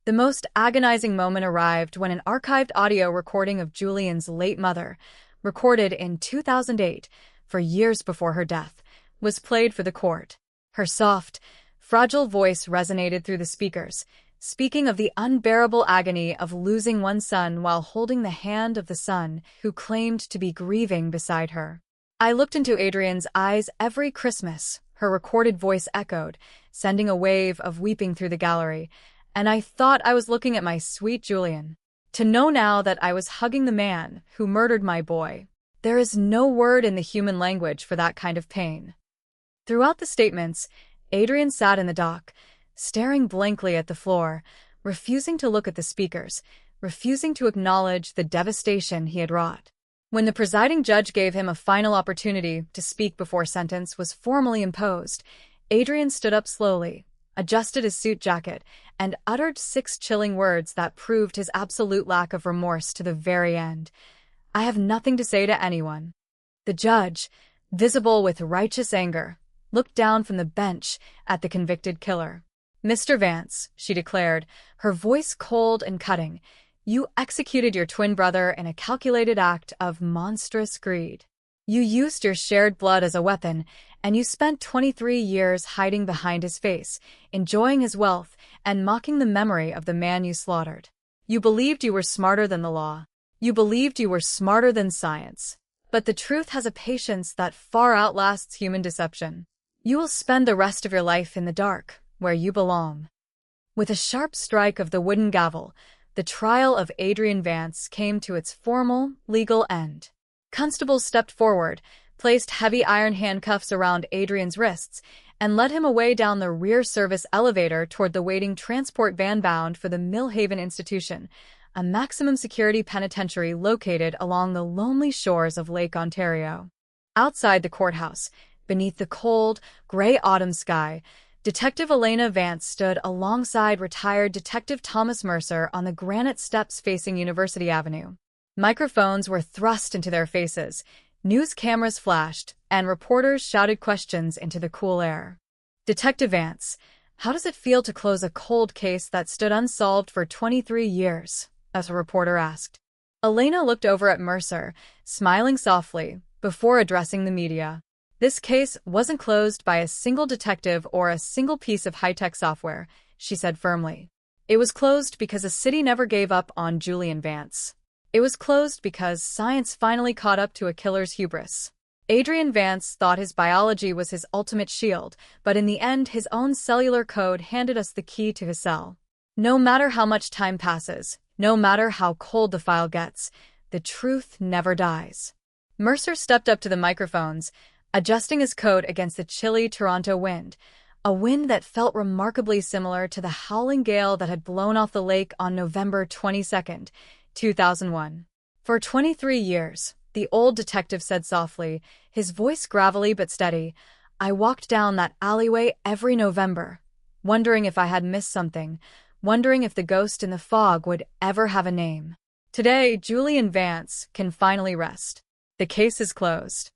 The most agonizing moment arrived when an archived audio recording of Julian's late mother, recorded in 2008, for years before her death, was played for the court. Her soft, fragile voice resonated through the speakers, speaking of the unbearable agony of losing one son while holding the hand of the son who claimed to be grieving beside her. I looked into Adrian's eyes every Christmas, her recorded voice echoed, sending a wave of weeping through the gallery, and I thought I was looking at my sweet Julian. To know now that I was hugging the man who murdered my boy. There is no word in the human language for that kind of pain. Throughout the statements, Adrian sat in the dock, staring blankly at the floor, refusing to look at the speakers, refusing to acknowledge the devastation he had wrought. When the presiding judge gave him a final opportunity to speak before sentence was formally imposed, Adrian stood up slowly, adjusted his suit jacket, and uttered 6 chilling words that proved his absolute lack of remorse to the very end. I have nothing to say to anyone. The judge, visible with righteous anger, looked down from the bench at the convicted killer. Mr. Vance, she declared, her voice cold and cutting, you executed your twin brother in a calculated act of monstrous greed. You used your shared blood as a weapon, and you spent 23 years hiding behind his face, enjoying his wealth, and mocking the memory of the man you slaughtered. You believed you were smarter than the law. You believed you were smarter than science. But the truth has a patience that far outlasts human deception. You will spend the rest of your life in the dark, where you belong. With a sharp strike of the wooden gavel, the trial of Adrian Vance came to its formal, legal end. Constables stepped forward, placed heavy iron handcuffs around Adrian's wrists, and led him away down the rear service elevator toward the waiting transport van bound for the Millhaven Institution, a maximum security penitentiary located along the lonely shores of Lake Ontario. Outside the courthouse, beneath the cold, gray autumn sky, Detective Elena Vance stood alongside retired Detective Thomas Mercer on the granite steps facing University Avenue. Microphones were thrust into their faces, news cameras flashed, and reporters shouted questions into the cool air. Detective Vance, how does it feel to close a cold case that stood unsolved for 23 years? As a reporter asked. Elena looked over at Mercer, smiling softly, before addressing the media. This case wasn't closed by a single detective or a single piece of high-tech software, she said firmly. It was closed because a city never gave up on Julian Vance. It was closed because science finally caught up to a killer's hubris. Adrian Vance thought his biology was his ultimate shield, but in the end his own cellular code handed us the key to his cell. No matter how much time passes, no matter how cold the file gets, the truth never dies. Mercer stepped up to the microphones, adjusting his coat against the chilly Toronto wind, a wind that felt remarkably similar to the howling gale that had blown off the lake on November 22nd, 2001. For 23 years, the old detective said softly, his voice gravelly but steady, I walked down that alleyway every November, wondering if I had missed something, wondering if the ghost in the fog would ever have a name. Today, Julian Vance can finally rest. The case is closed.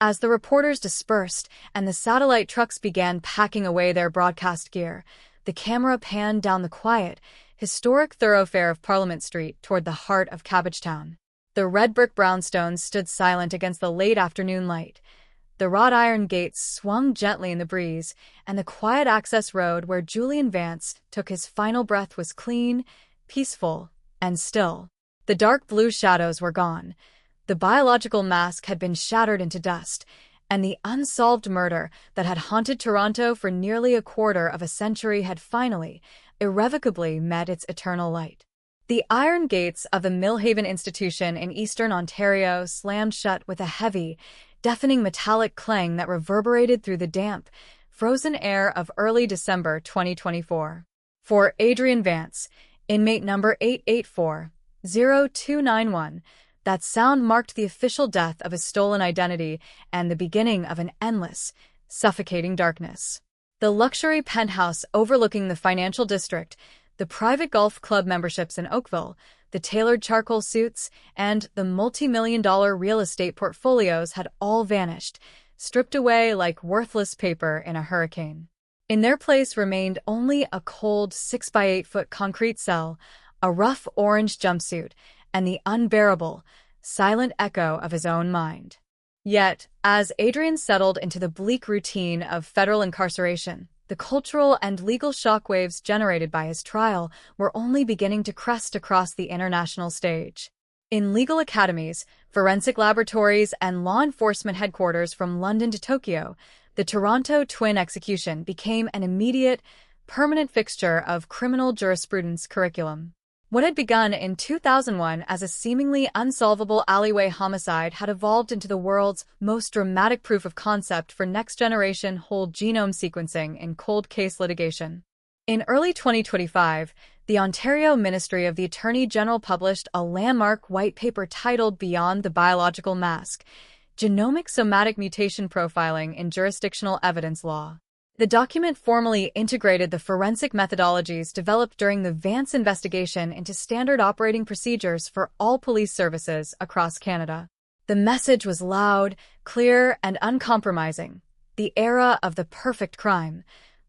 As the reporters dispersed and the satellite trucks began packing away their broadcast gear, the camera panned down the quiet, historic thoroughfare of Parliament Street toward the heart of Cabbagetown. The red brick brownstones stood silent against the late afternoon light. The wrought iron gates swung gently in the breeze, and the quiet access road where Julian Vance took his final breath was clean, peaceful, and still. The dark blue shadows were gone. The biological mask had been shattered into dust, and the unsolved murder that had haunted Toronto for nearly a quarter of a century had finally, irrevocably met its eternal light. The iron gates of the Millhaven Institution in eastern Ontario slammed shut with a heavy, deafening metallic clang that reverberated through the damp, frozen air of early December 2024. For Adrian Vance, inmate number 884-0291, that sound marked the official death of his stolen identity and the beginning of an endless, suffocating darkness. The luxury penthouse overlooking the financial district, the private golf club memberships in Oakville, the tailored charcoal suits, and the multi-million-dollar real estate portfolios had all vanished, stripped away like worthless paper in a hurricane. In their place remained only a cold 6-by-8-foot concrete cell, a rough orange jumpsuit, and the unbearable, silent echo of his own mind. Yet, as Adrian settled into the bleak routine of federal incarceration, the cultural and legal shockwaves generated by his trial were only beginning to crest across the international stage. In legal academies, forensic laboratories, and law enforcement headquarters from London to Tokyo, the Toronto twin execution became an immediate, permanent fixture of criminal jurisprudence curriculum. What had begun in 2001 as a seemingly unsolvable alleyway homicide had evolved into the world's most dramatic proof of concept for next-generation whole genome sequencing in cold case litigation. In early 2025, the Ontario Ministry of the Attorney General published a landmark white paper titled Beyond the Biological Mask, Genomic Somatic Mutation Profiling in Jurisdictional Evidence Law. The document formally integrated the forensic methodologies developed during the Vance investigation into standard operating procedures for all police services across Canada. The message was loud, clear, and uncompromising. The era of the perfect crime,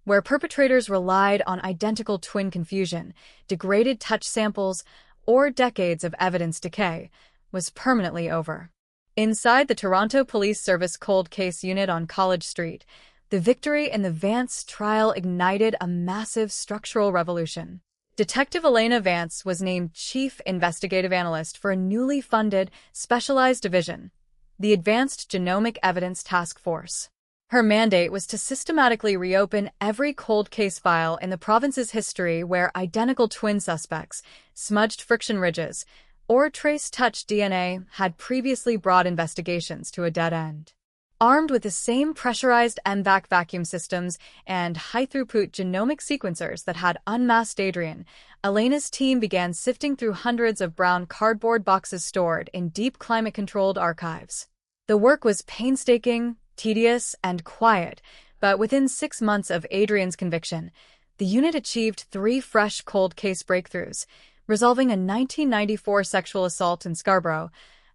where perpetrators relied on identical twin confusion, degraded touch samples, or decades of evidence decay, was permanently over. Inside the Toronto Police Service Cold Case Unit on College Street, the victory in the Vance trial ignited a massive structural revolution. Detective Elena Vance was named Chief Investigative Analyst for a newly funded, specialized division, the Advanced Genomic Evidence Task Force. Her mandate was to systematically reopen every cold case file in the province's history where identical twin suspects, smudged friction ridges, or trace touch DNA had previously brought investigations to a dead end. Armed with the same pressurized MVAC vacuum systems and high-throughput genomic sequencers that had unmasked Adrian, Elena's team began sifting through hundreds of brown cardboard boxes stored in deep climate-controlled archives. The work was painstaking, tedious, and quiet, but within 6 months of Adrian's conviction, the unit achieved 3 fresh cold case breakthroughs, resolving a 1994 sexual assault in Scarborough,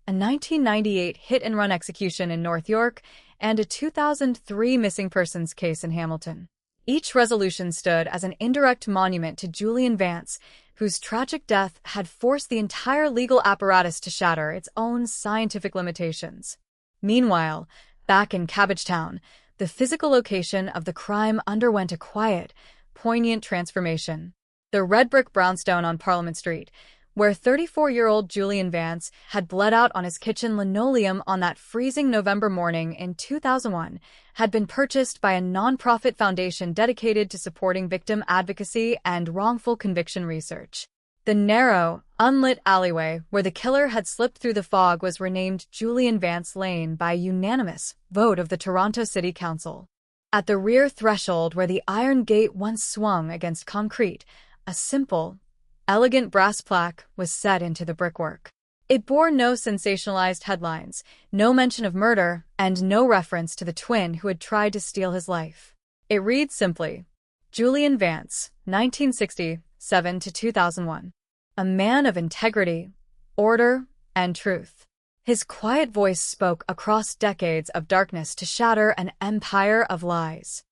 a 1998 hit-and-run execution in North York, and a 2003 missing persons case in Hamilton. Each resolution stood as an indirect monument to Julian Vance, whose tragic death had forced the entire legal apparatus to shatter its own scientific limitations. Meanwhile, back in Cabbagetown, the physical location of the crime underwent a quiet, poignant transformation. The red brick brownstone on Parliament Street, where 34-year-old Julian Vance had bled out on his kitchen linoleum on that freezing November morning in 2001, had been purchased by a nonprofit foundation dedicated to supporting victim advocacy and wrongful conviction research. The narrow, unlit alleyway where the killer had slipped through the fog was renamed Julian Vance Lane by unanimous vote of the Toronto City Council. At the rear threshold where the iron gate once swung against concrete, a simple, elegant brass plaque was set into the brickwork. It bore no sensationalized headlines, no mention of murder, and no reference to the twin who had tried to steal his life. It reads simply, Julian Vance, 1967 to 2001. A man of integrity, order, and truth. His quiet voice spoke across decades of darkness to shatter an empire of lies.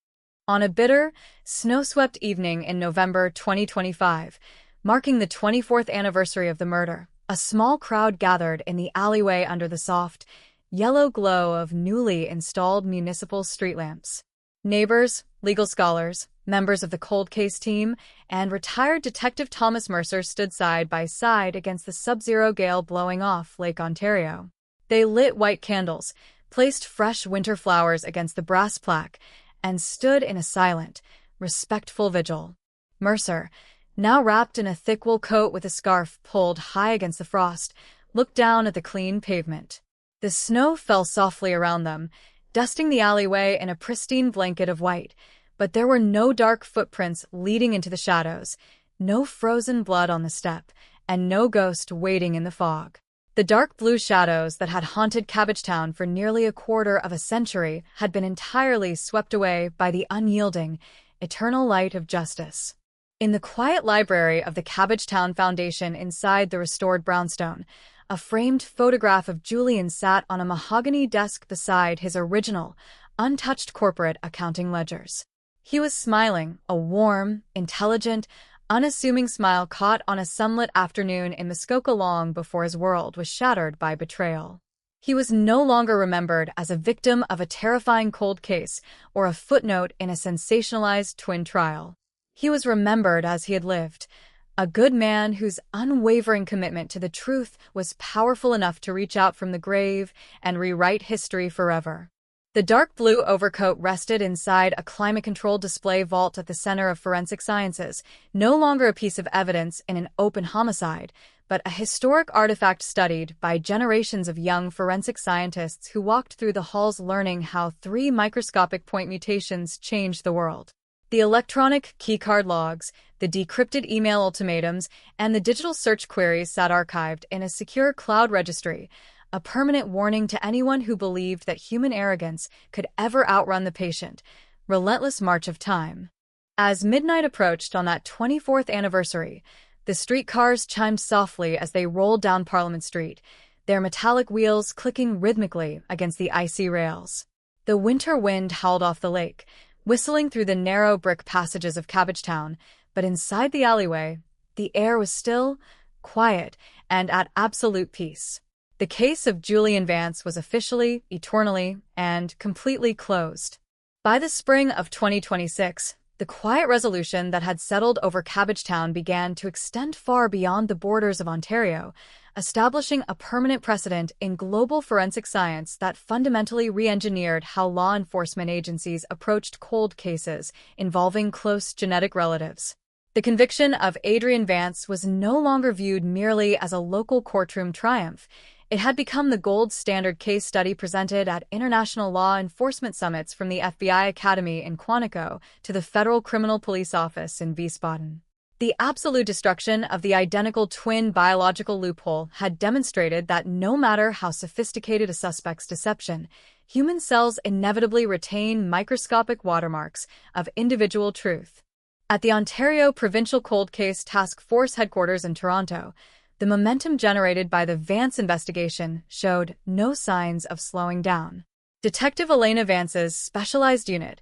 On a bitter, snow-swept evening in November 2025, marking the 24th anniversary of the murder, a small crowd gathered in the alleyway under the soft, yellow glow of newly installed municipal street lamps. Neighbors, legal scholars, members of the cold case team, and retired Detective Thomas Mercer stood side by side against the sub-zero gale blowing off Lake Ontario. They lit white candles, placed fresh winter flowers against the brass plaque, and stood in a silent, respectful vigil. Mercer, now wrapped in a thick wool coat with a scarf pulled high against the frost, looked down at the clean pavement. The snow fell softly around them, dusting the alleyway in a pristine blanket of white, but there were no dark footprints leading into the shadows, no frozen blood on the step, and no ghost waiting in the fog. The dark blue shadows that had haunted Cabbagetown for nearly a quarter of a century had been entirely swept away by the unyielding, eternal light of justice. In the quiet library of the Cabbagetown Foundation inside the restored brownstone, a framed photograph of Julian sat on a mahogany desk beside his original, untouched corporate accounting ledgers. He was smiling, a warm, intelligent, unassuming smile caught on a sunlit afternoon in Muskoka long before his world was shattered by betrayal. He was no longer remembered as a victim of a terrifying cold case or a footnote in a sensationalized twin trial. He was remembered as he had lived, a good man whose unwavering commitment to the truth was powerful enough to reach out from the grave and rewrite history forever. The dark blue overcoat rested inside a climate-controlled display vault at the Center of Forensic Sciences, no longer a piece of evidence in an open homicide, but a historic artifact studied by generations of young forensic scientists who walked through the halls learning how 3 microscopic point mutations changed the world. The electronic keycard logs, the decrypted email ultimatums, and the digital search queries sat archived in a secure cloud registry, a permanent warning to anyone who believed that human arrogance could ever outrun the patient, relentless march of time. As midnight approached on that 24th anniversary, the streetcars chimed softly as they rolled down Parliament Street, their metallic wheels clicking rhythmically against the icy rails. The winter wind howled off the lake, whistling through the narrow brick passages of Cabbagetown, but inside the alleyway, the air was still, quiet, and at absolute peace. The case of Julian Vance was officially, eternally, and completely closed. By the spring of 2026, the quiet resolution that had settled over Cabbagetown began to extend far beyond the borders of Ontario, establishing a permanent precedent in global forensic science that fundamentally re-engineered how law enforcement agencies approached cold cases involving close genetic relatives. The conviction of Adrian Vance was no longer viewed merely as a local courtroom triumph. It had become the gold standard case study presented at international law enforcement summits, from the FBI Academy in Quantico to the Federal Criminal Police Office in Wiesbaden. The absolute destruction of the identical twin biological loophole had demonstrated that no matter how sophisticated a suspect's deception, human cells inevitably retain microscopic watermarks of individual truth. At the Ontario Provincial Cold Case Task Force headquarters in Toronto, the momentum generated by the Vance investigation showed no signs of slowing down. Detective Elena Vance's specialized unit,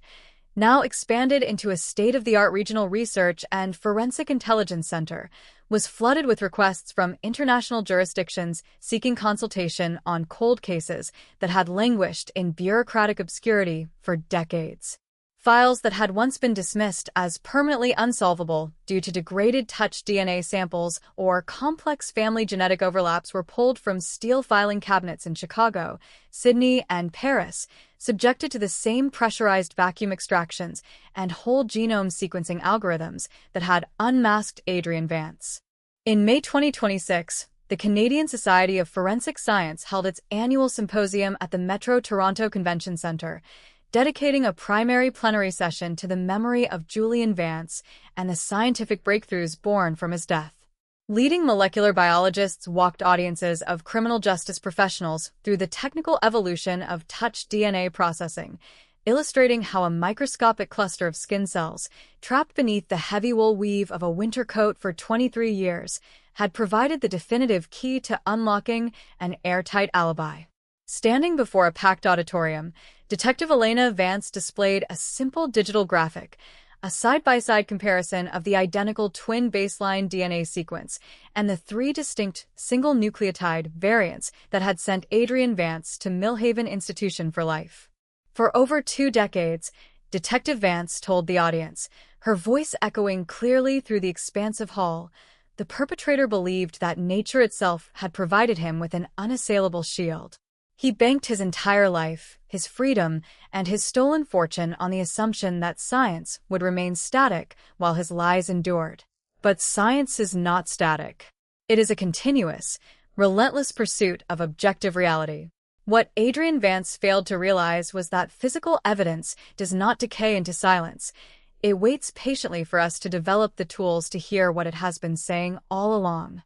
now expanded into a state-of-the-art regional research and forensic intelligence center, was flooded with requests from international jurisdictions seeking consultation on cold cases that had languished in bureaucratic obscurity for decades. Files that had once been dismissed as permanently unsolvable due to degraded touch DNA samples or complex family genetic overlaps were pulled from steel filing cabinets in Chicago, Sydney, and Paris, subjected to the same pressurized vacuum extractions and whole genome sequencing algorithms that had unmasked Adrian Vance. In May 2026, the Canadian Society of Forensic Science held its annual symposium at the Metro Toronto Convention Centre, dedicating a primary plenary session to the memory of Julian Vance and the scientific breakthroughs born from his death. Leading molecular biologists walked audiences of criminal justice professionals through the technical evolution of touch DNA processing, illustrating how a microscopic cluster of skin cells, trapped beneath the heavy wool weave of a winter coat for 23 years, had provided the definitive key to unlocking an airtight alibi. Standing before a packed auditorium, Detective Elena Vance displayed a simple digital graphic, a side-by-side comparison of the identical twin baseline DNA sequence and the 3 distinct single nucleotide variants that had sent Adrian Vance to Millhaven Institution for Life. For over 2 decades, Detective Vance told the audience, her voice echoing clearly through the expansive hall, the perpetrator believed that nature itself had provided him with an unassailable shield. He banked his entire life, his freedom, and his stolen fortune on the assumption that science would remain static while his lies endured. But science is not static. It is a continuous, relentless pursuit of objective reality. What Adrian Vance failed to realize was that physical evidence does not decay into silence. It waits patiently for us to develop the tools to hear what it has been saying all along.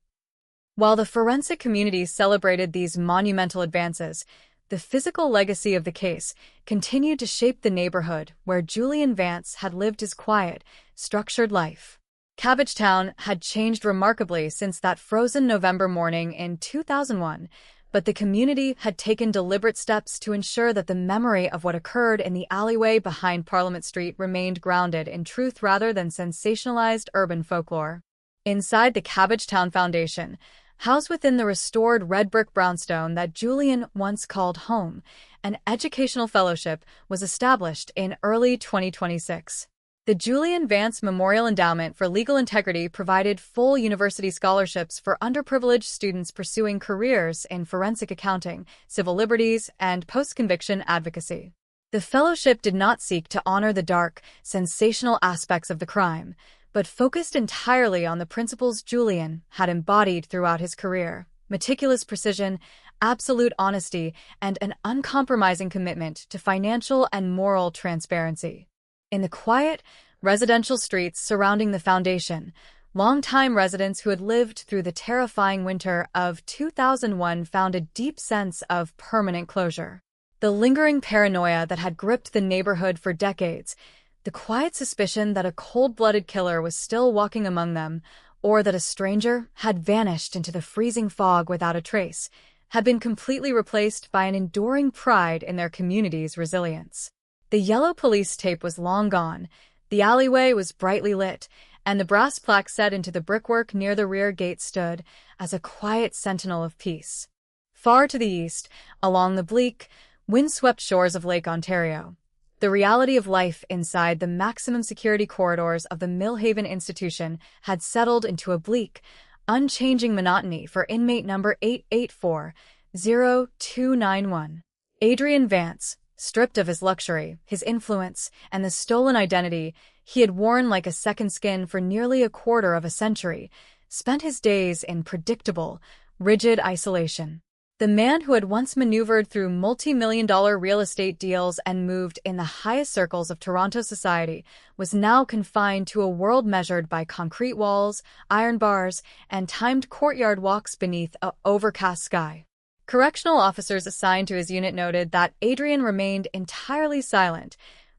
While the forensic community celebrated these monumental advances, the physical legacy of the case continued to shape the neighborhood where Julian Vance had lived his quiet, structured life. Cabbagetown had changed remarkably since that frozen November morning in 2001, but the community had taken deliberate steps to ensure that the memory of what occurred in the alleyway behind Parliament Street remained grounded in truth rather than sensationalized urban folklore. Inside the Cabbagetown Foundation, housed within the restored red brick brownstone that Julian once called home, an educational fellowship was established in early 2026. The Julian Vance Memorial Endowment for Legal Integrity provided full university scholarships for underprivileged students pursuing careers in forensic accounting, civil liberties, and post-conviction advocacy. The fellowship did not seek to honor the dark, sensational aspects of the crime, but focused entirely on the principles Julian had embodied throughout his career: meticulous precision, absolute honesty, and an uncompromising commitment to financial and moral transparency. In the quiet, residential streets surrounding the foundation, longtime residents who had lived through the terrifying winter of 2001 found a deep sense of permanent closure. The lingering paranoia that had gripped the neighborhood for decades, the quiet suspicion that a cold-blooded killer was still walking among them, or that a stranger had vanished into the freezing fog without a trace, had been completely replaced by an enduring pride in their community's resilience. The yellow police tape was long gone, the alleyway was brightly lit, and the brass plaque set into the brickwork near the rear gate stood as a quiet sentinel of peace. Far to the east, along the bleak, windswept shores of Lake Ontario, the reality of life inside the maximum security corridors of the Millhaven Institution had settled into a bleak, unchanging monotony for inmate number 884-0291. Adrian Vance, stripped of his luxury, his influence, and the stolen identity he had worn like a second skin for nearly a quarter of a century, spent his days in predictable, rigid isolation. The man who had once maneuvered through multi-million-dollar real estate deals and moved in the highest circles of Toronto society was now confined to a world measured by concrete walls, iron bars, and timed courtyard walks beneath an overcast sky. Correctional officers assigned to his unit noted that Adrian remained entirely silent,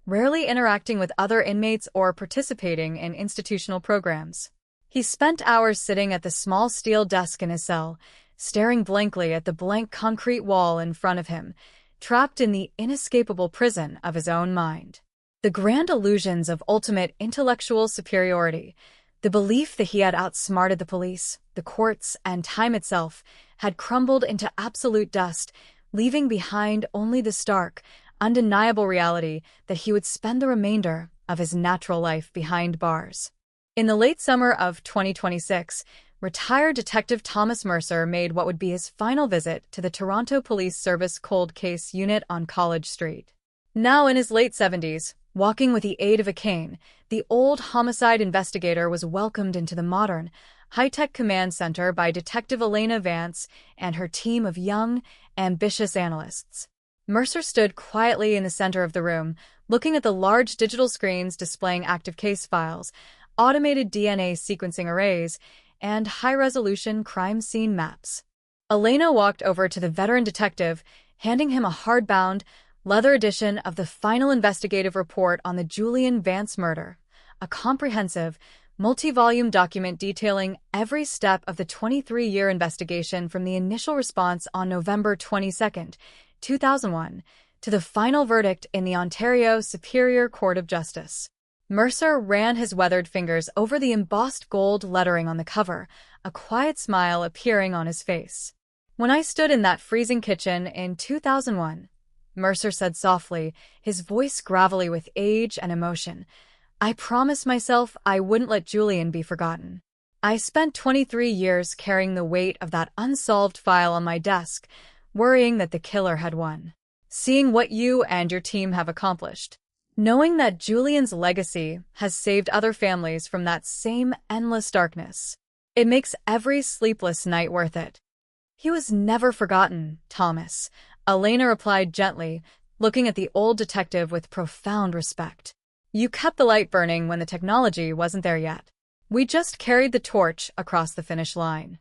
rarely interacting with other inmates or participating in institutional programs. He spent hours sitting at the small steel desk in his cell, staring blankly at the blank concrete wall in front of him, trapped in the inescapable prison of his own mind. The grand illusions of ultimate intellectual superiority, the belief that he had outsmarted the police, the courts, and time itself, had crumbled into absolute dust, leaving behind only the stark, undeniable reality that he would spend the remainder of his natural life behind bars. In the late summer of 2026, retired Detective Thomas Mercer made what would be his final visit to the Toronto Police Service Cold Case Unit on College Street. Now in his late 70s, walking with the aid of a cane, the old homicide investigator was welcomed into the modern, high-tech command center by Detective Elena Vance and her team of young, ambitious analysts. Mercer stood quietly in the center of the room, looking at the large digital screens displaying active case files, automated DNA sequencing arrays, and high-resolution crime scene maps. Elena walked over to the veteran detective, handing him a hardbound, leather edition of the final investigative report on the Julian Vance murder, a comprehensive, multi-volume document detailing every step of the 23-year investigation from the initial response on November 22, 2001, to the final verdict in the Ontario Superior Court of Justice. Mercer ran his weathered fingers over the embossed gold lettering on the cover, a quiet smile appearing on his face. "When I stood in that freezing kitchen in 2001, Mercer said softly, his voice gravelly with age and emotion, I promised myself I wouldn't let Julian be forgotten. I spent 23 years carrying the weight of that unsolved file on my desk, worrying that the killer had won. Seeing what you and your team have accomplished. Knowing that Julian's legacy has saved other families from that same endless darkness. It makes every sleepless night worth it." "He was never forgotten, Thomas," Elena replied gently, looking at the old detective with profound respect. "You kept the light burning when the technology wasn't there yet. We just carried the torch across the finish line."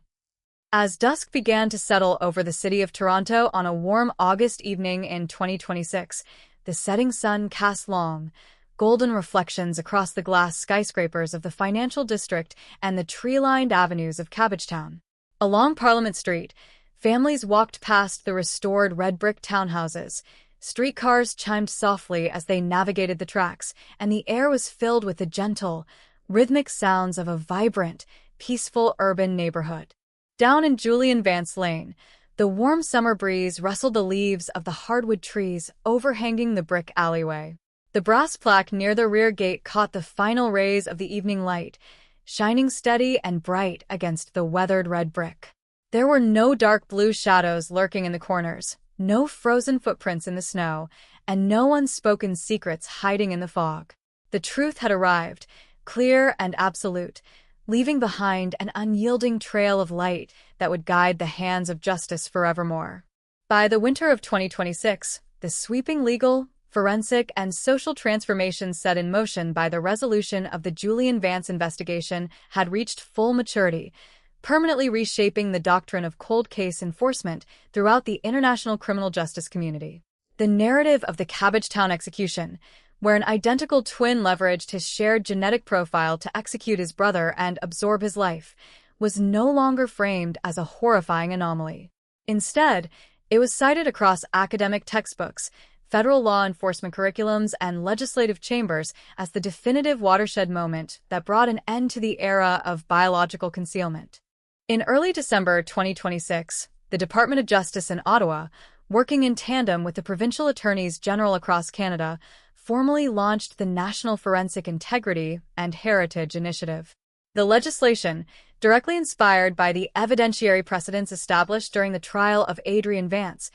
As dusk began to settle over the city of Toronto on a warm August evening in 2026, the setting sun cast long, golden reflections across the glass skyscrapers of the financial district and the tree-lined avenues of Cabbagetown. Along Parliament Street, families walked past the restored red-brick townhouses. Streetcars chimed softly as they navigated the tracks, and the air was filled with the gentle, rhythmic sounds of a vibrant, peaceful urban neighborhood. Down in Julian Vance Lane, the warm summer breeze rustled the leaves of the hardwood trees overhanging the brick alleyway. The brass plaque near the rear gate caught the final rays of the evening light, shining steady and bright against the weathered red brick. There were no dark blue shadows lurking in the corners, no frozen footprints in the snow, and no unspoken secrets hiding in the fog. The truth had arrived, clear and absolute, leaving behind an unyielding trail of light that would guide the hands of justice forevermore. By the winter of 2026, the sweeping legal, forensic, and social transformations set in motion by the resolution of the Julian Vance investigation had reached full maturity, permanently reshaping the doctrine of cold case enforcement throughout the international criminal justice community. The narrative of the Cabbagetown execution, where an identical twin leveraged his shared genetic profile to execute his brother and absorb his life, was no longer framed as a horrifying anomaly. Instead, it was cited across academic textbooks, federal law enforcement curriculums, and legislative chambers as the definitive watershed moment that brought an end to the era of biological concealment. In early December 2026, the Department of Justice in Ottawa, working in tandem with the provincial attorneys general across Canada, formally launched the National Forensic Integrity and Heritage Initiative. The legislation, directly inspired by the evidentiary precedents established during the trial of Adrian Vance,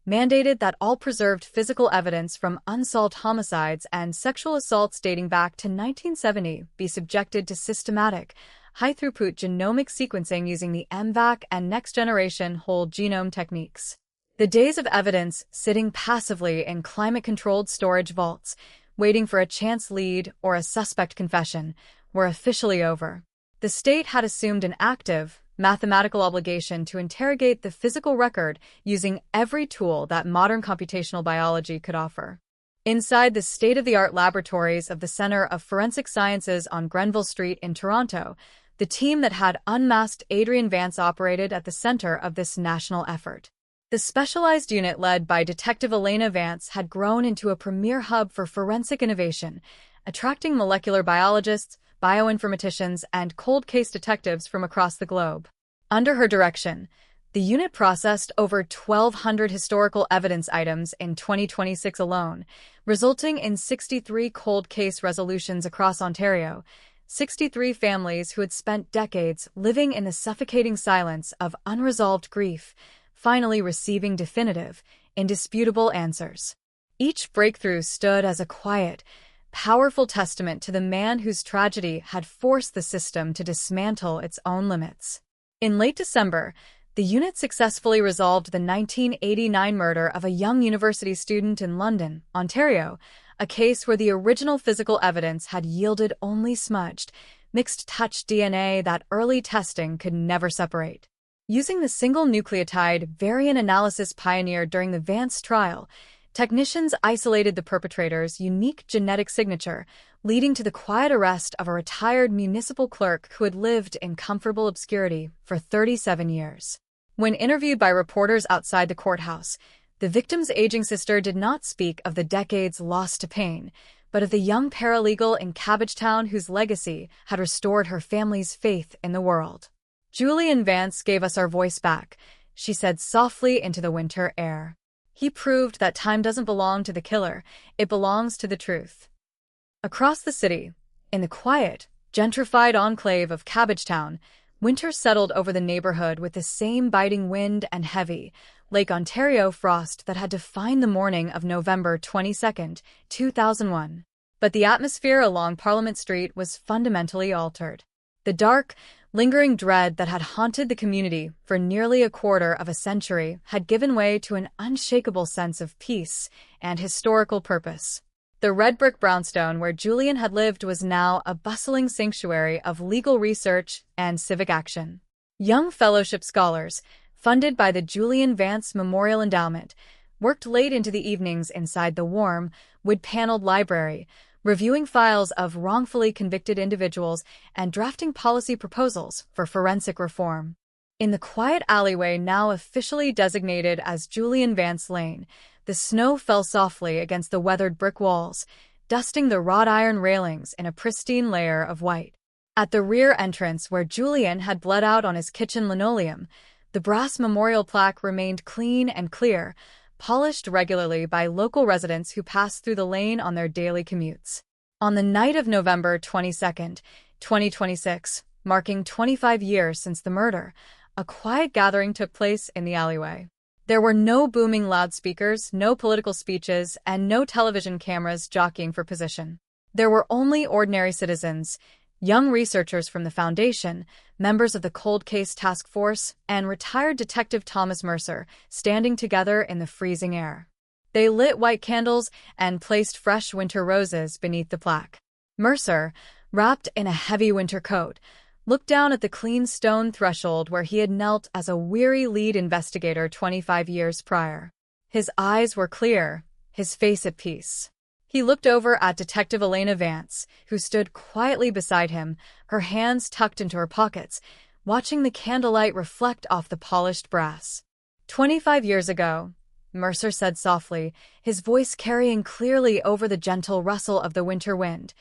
mandated that all preserved physical evidence from unsolved homicides and sexual assaults dating back to 1970 be subjected to systematic, high-throughput genomic sequencing using the MVAC and next-generation whole genome techniques. The days of evidence sitting passively in climate-controlled storage vaults, waiting for a chance lead or a suspect confession, were officially over. The state had assumed an active, mathematical obligation to interrogate the physical record using every tool that modern computational biology could offer. Inside the state-of-the-art laboratories of the Center of Forensic Sciences on Grenville Street in Toronto, the team that had unmasked Adrienne Vance operated at the center of this national effort. The specialized unit led by Detective Elena Vance had grown into a premier hub for forensic innovation, attracting molecular biologists, bioinformaticians, and cold case detectives from across the globe. Under her direction, the unit processed over 1,200 historical evidence items in 2026 alone, resulting in 63 cold case resolutions across Ontario, 63 families who had spent decades living in the suffocating silence of unresolved grief, finally receiving definitive, indisputable answers. Each breakthrough stood as a quiet, powerful testament to the man whose tragedy had forced the system to dismantle its own limits. In late December, the unit successfully resolved the 1989 murder of a young university student in London, Ontario, a case where the original physical evidence had yielded only smudged, mixed-touch DNA that early testing could never separate. Using the single nucleotide variant analysis pioneered during the Vance trial, technicians isolated the perpetrator's unique genetic signature, leading to the quiet arrest of a retired municipal clerk who had lived in comfortable obscurity for 37 years. When interviewed by reporters outside the courthouse, the victim's aging sister did not speak of the decades lost to pain, but of the young paralegal in Cabbagetown whose legacy had restored her family's faith in the world. "Julian Vance gave us our voice back," she said softly into the winter air. "He proved that time doesn't belong to the killer, it belongs to the truth." Across the city, in the quiet, gentrified enclave of Cabbagetown, winter settled over the neighborhood with the same biting wind and heavy, Lake Ontario frost that had defined the morning of November 22, 2001. But the atmosphere along Parliament Street was fundamentally altered. The dark, lingering dread that had haunted the community for nearly a quarter of a century had given way to an unshakable sense of peace and historical purpose. The red brick brownstone where Julian had lived was now a bustling sanctuary of legal research and civic action. Young fellowship scholars, funded by the Julian Vance Memorial Endowment, worked late into the evenings inside the warm, wood-paneled library, reviewing files of wrongfully convicted individuals and drafting policy proposals for forensic reform. In the quiet alleyway now officially designated as Julian Vance Lane, the snow fell softly against the weathered brick walls, dusting the wrought iron railings in a pristine layer of white. At the rear entrance where Julian had bled out on his kitchen linoleum, the brass memorial plaque remained clean and clear, polished regularly by local residents who passed through the lane on their daily commutes. On the night of November 22, 2026, marking 25 years since the murder, a quiet gathering took place in the alleyway. There were no booming loudspeakers, no political speeches, and no television cameras jockeying for position. There were only ordinary citizens, young researchers from the Foundation, members of the Cold Case Task Force, and retired Detective Thomas Mercer, standing together in the freezing air. They lit white candles and placed fresh winter roses beneath the plaque. Mercer, wrapped in a heavy winter coat, looked down at the clean stone threshold where he had knelt as a weary lead investigator 25 years prior. His eyes were clear, his face at peace. He looked over at Detective Elena Vance, who stood quietly beside him, her hands tucked into her pockets, watching the candlelight reflect off the polished brass. 25 years ago, Mercer said softly, his voice carrying clearly over the gentle rustle of the winter wind,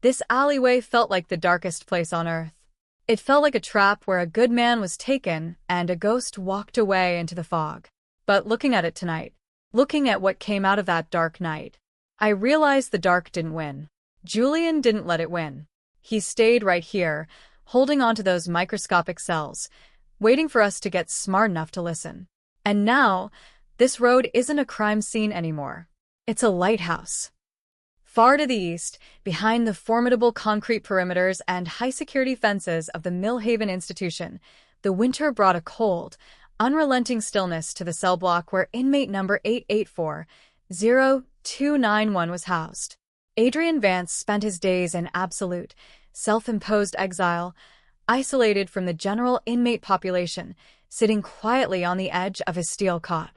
this alleyway felt like the darkest place on earth. It felt like a trap where a good man was taken and a ghost walked away into the fog. But looking at it tonight, looking at what came out of that dark night, I realized the dark didn't win. Julian didn't let it win. He stayed right here, holding onto those microscopic cells, waiting for us to get smart enough to listen. And now, this road isn't a crime scene anymore. It's a lighthouse. Far to the east, behind the formidable concrete perimeters and high-security fences of the Millhaven Institution, the winter brought a cold, unrelenting stillness to the cell block where inmate number 884-0291 was housed. Adrienne Vance spent his days in absolute, self-imposed exile, isolated from the general inmate population, sitting quietly on the edge of his steel cot.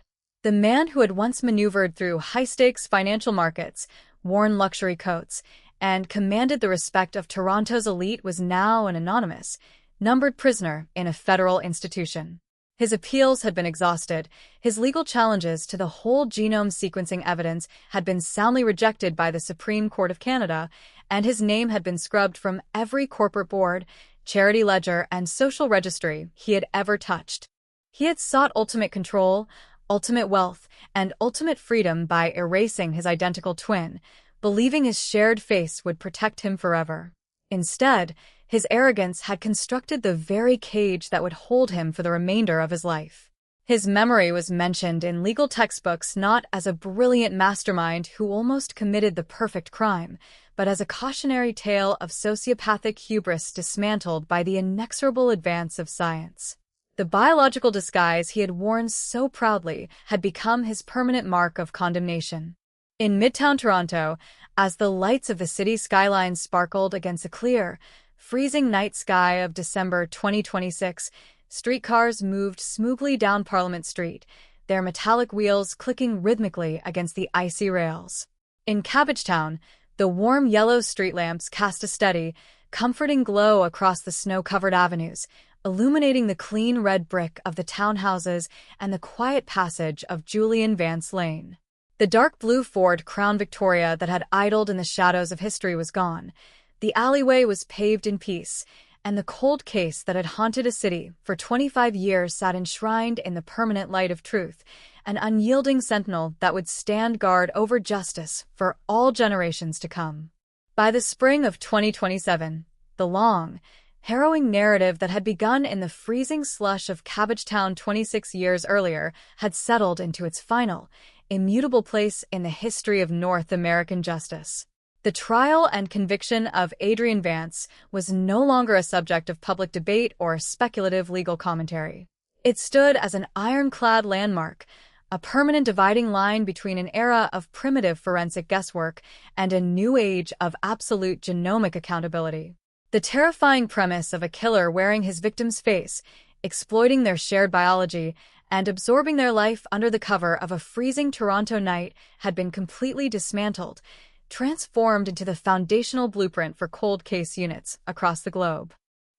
The man who had once maneuvered through high-stakes financial markets, worn luxury coats, and commanded the respect of Toronto's elite was now an anonymous, numbered prisoner in a federal institution. His appeals had been exhausted, his legal challenges to the whole genome sequencing evidence had been soundly rejected by the Supreme Court of Canada, and his name had been scrubbed from every corporate board, charity ledger, and social registry he had ever touched. He had sought ultimate control, ultimate wealth, and ultimate freedom by erasing his identical twin, believing his shared face would protect him forever. Instead, his arrogance had constructed the very cage that would hold him for the remainder of his life. His memory was mentioned in legal textbooks not as a brilliant mastermind who almost committed the perfect crime, but as a cautionary tale of sociopathic hubris dismantled by the inexorable advance of science. The biological disguise he had worn so proudly had become his permanent mark of condemnation. In Midtown Toronto, as the lights of the city skyline sparkled against a clear, freezing night sky of December 2026, streetcars moved smoothly down Parliament Street, their metallic wheels clicking rhythmically against the icy rails. In Cabbagetown, the warm yellow street lamps cast a steady, comforting glow across the snow-covered avenues, illuminating the clean red brick of the townhouses and the quiet passage of Julian Vance Lane. The dark blue Ford Crown Victoria that had idled in the shadows of history was gone. The alleyway was paved in peace, and the cold case that had haunted a city for 25 years sat enshrined in the permanent light of truth, an unyielding sentinel that would stand guard over justice for all generations to come. By the spring of 2027, the long, harrowing narrative that had begun in the freezing slush of Cabbagetown 26 years earlier had settled into its final, immutable place in the history of North American justice. The trial and conviction of Adrian Vance was no longer a subject of public debate or speculative legal commentary. It stood as an ironclad landmark, a permanent dividing line between an era of primitive forensic guesswork and a new age of absolute genomic accountability. The terrifying premise of a killer wearing his victim's face, exploiting their shared biology, and absorbing their life under the cover of a freezing Toronto night had been completely dismantled, transformed into the foundational blueprint for cold case units across the globe.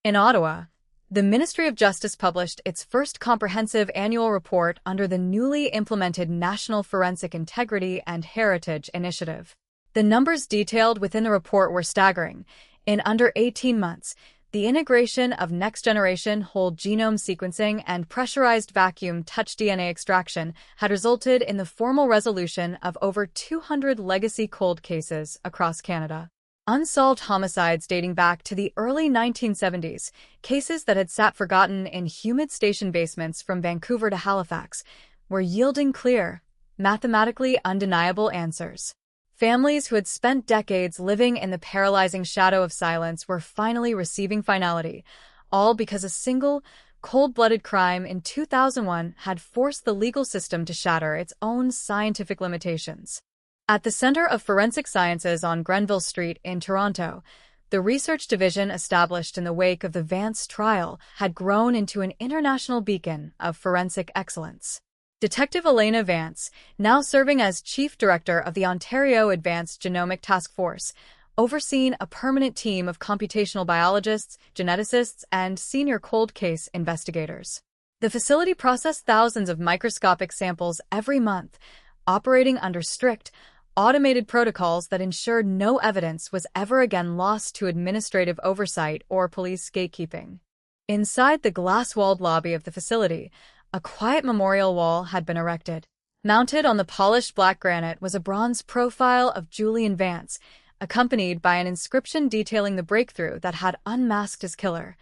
In Ottawa, the Ministry of Justice published its first comprehensive annual report under the newly implemented National Forensic Integrity and Heritage Initiative. The numbers detailed within the report were staggering. In under 18 months, the integration of next-generation whole genome sequencing and pressurized vacuum touch DNA extraction had resulted in the formal resolution of over 200 legacy cold cases across Canada. Unsolved homicides dating back to the early 1970s, cases that had sat forgotten in humid station basements from Vancouver to Halifax, were yielding clear, mathematically undeniable answers. Families who had spent decades living in the paralyzing shadow of silence were finally receiving finality, all because a single, cold-blooded crime in 2001 had forced the legal system to shatter its own scientific limitations. At the Centre of Forensic Sciences on Grenville Street in Toronto, the research division established in the wake of the Vance trial had grown into an international beacon of forensic excellence. Detective Elena Vance, now serving as Chief Director of the Ontario Advanced Genomic Task Force, overseen a permanent team of computational biologists, geneticists, and senior cold case investigators. The facility processed thousands of microscopic samples every month, operating under strict, automated protocols that ensured no evidence was ever again lost to administrative oversight or police gatekeeping. Inside the glass-walled lobby of the facility, a quiet memorial wall had been erected. Mounted on the polished black granite was a bronze profile of Julian Vance, accompanied by an inscription detailing the breakthrough that had unmasked his killer: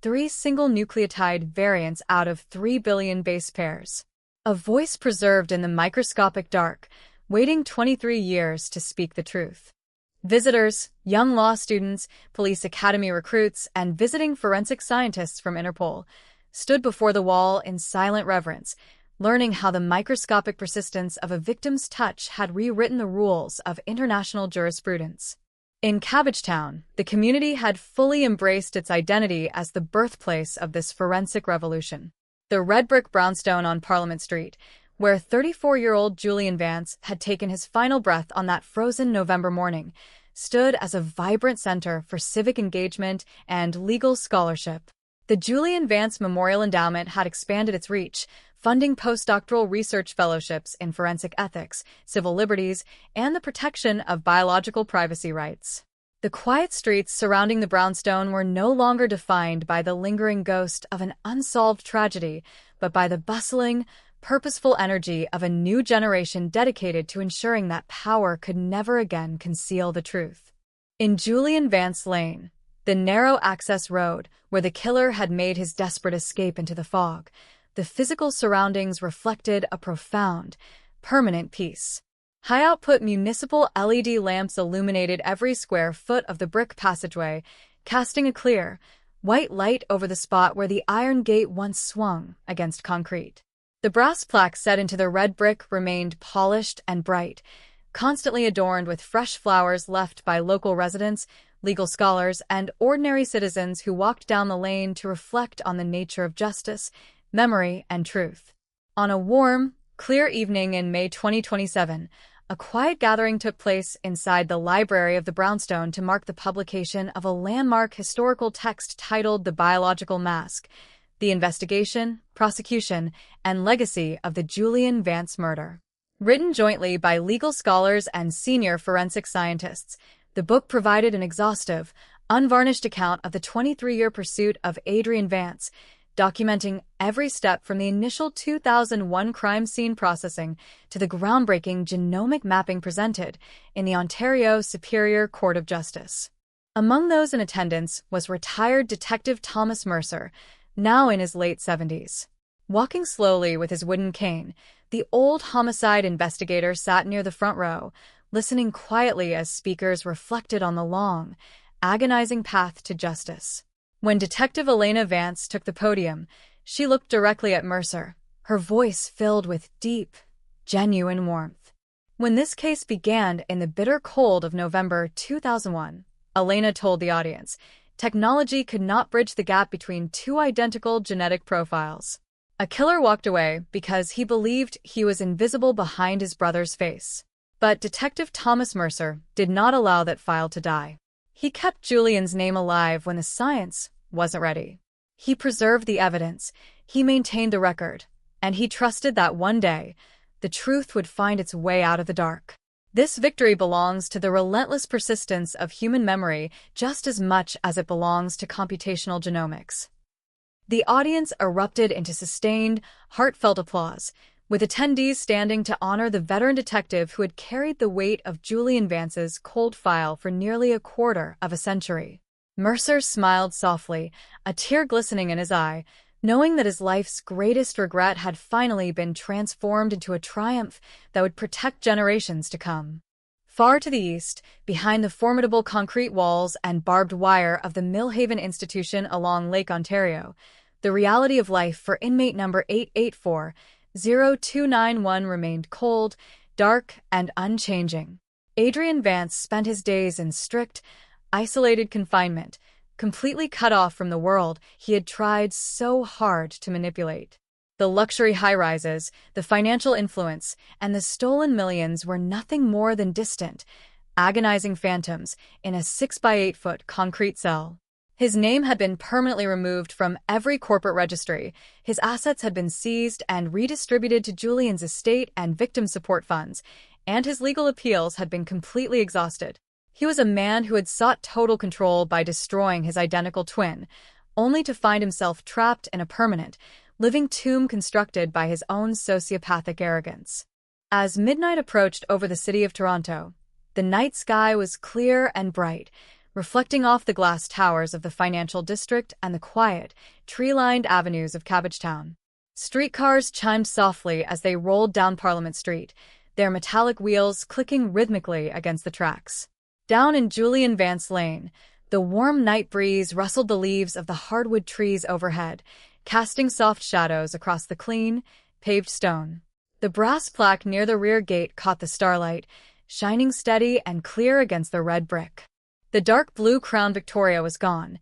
3 single nucleotide variants out of 3 billion base pairs. A voice preserved in the microscopic dark, waiting 23 years to speak the truth. Visitors, young law students, police academy recruits, and visiting forensic scientists from Interpol stood before the wall in silent reverence, learning how the microscopic persistence of a victim's touch had rewritten the rules of international jurisprudence. In Cabbagetown, the community had fully embraced its identity as the birthplace of this forensic revolution. The red brick brownstone on Parliament Street, where 34-year-old Julian Vance had taken his final breath on that frozen November morning, stood as a vibrant center for civic engagement and legal scholarship. The Julian Vance Memorial Endowment had expanded its reach, funding postdoctoral research fellowships in forensic ethics, civil liberties, and the protection of biological privacy rights. The quiet streets surrounding the brownstone were no longer defined by the lingering ghost of an unsolved tragedy, but by the bustling, purposeful energy of a new generation dedicated to ensuring that power could never again conceal the truth. In Julian Vance Lane, the narrow access road where the killer had made his desperate escape into the fog, the physical surroundings reflected a profound, permanent peace. High-output municipal LED lamps illuminated every square foot of the brick passageway, casting a clear, white light over the spot where the iron gate once swung against concrete. The brass plaque set into the red brick remained polished and bright, constantly adorned with fresh flowers left by local residents, legal scholars, and ordinary citizens who walked down the lane to reflect on the nature of justice, memory, and truth. On a warm, clear evening in May 2027, a quiet gathering took place inside the library of the brownstone to mark the publication of a landmark historical text titled The Biological Mask: The Investigation, Prosecution, and Legacy of the Julian Vance Murder. Written jointly by legal scholars and senior forensic scientists, the book provided an exhaustive, unvarnished account of the 23-year pursuit of Adrian Vance, documenting every step from the initial 2001 crime scene processing to the groundbreaking genomic mapping presented in the Ontario Superior Court of Justice. Among those in attendance was retired Detective Thomas Mercer, now in his late 70s. Walking slowly with his wooden cane, the old homicide investigator sat near the front row, listening quietly as speakers reflected on the long, agonizing path to justice. When Detective Elena Vance took the podium, she looked directly at Mercer, her voice filled with deep, genuine warmth. When this case began in the bitter cold of November 2001, Elena told the audience, technology could not bridge the gap between two identical genetic profiles. A killer walked away because he believed he was invisible behind his brother's face. But Detective Thomas Mercer did not allow that file to die. He kept Julian's name alive when the science wasn't ready. He preserved the evidence, he maintained the record, and he trusted that one day, the truth would find its way out of the dark. This victory belongs to the relentless persistence of human memory just as much as it belongs to computational genomics. The audience erupted into sustained, heartfelt applause, with attendees standing to honor the veteran detective who had carried the weight of Julian Vance's cold file for nearly a quarter of a century. Mercer smiled softly, a tear glistening in his eye, knowing that his life's greatest regret had finally been transformed into a triumph that would protect generations to come. Far to the east, behind the formidable concrete walls and barbed wire of the Millhaven Institution along Lake Ontario, the reality of life for inmate number 884-0291 remained cold, dark, and unchanging. Adrian Vance spent his days in strict, isolated confinement, completely cut off from the world he had tried so hard to manipulate. The luxury high-rises, the financial influence, and the stolen millions were nothing more than distant, agonizing phantoms in a 6-by-8-foot concrete cell. His name had been permanently removed from every corporate registry, his assets had been seized and redistributed to Julian's estate and victim support funds, and his legal appeals had been completely exhausted. He was a man who had sought total control by destroying his identical twin, only to find himself trapped in a permanent, living tomb constructed by his own sociopathic arrogance. As midnight approached over the city of Toronto, the night sky was clear and bright, reflecting off the glass towers of the financial district and the quiet, tree-lined avenues of Cabbagetown. Streetcars chimed softly as they rolled down Parliament Street, their metallic wheels clicking rhythmically against the tracks. Down in Julian Vance Lane, the warm night breeze rustled the leaves of the hardwood trees overhead, casting soft shadows across the clean, paved stone. The brass plaque near the rear gate caught the starlight, shining steady and clear against the red brick. The dark blue Crown Victoria was gone.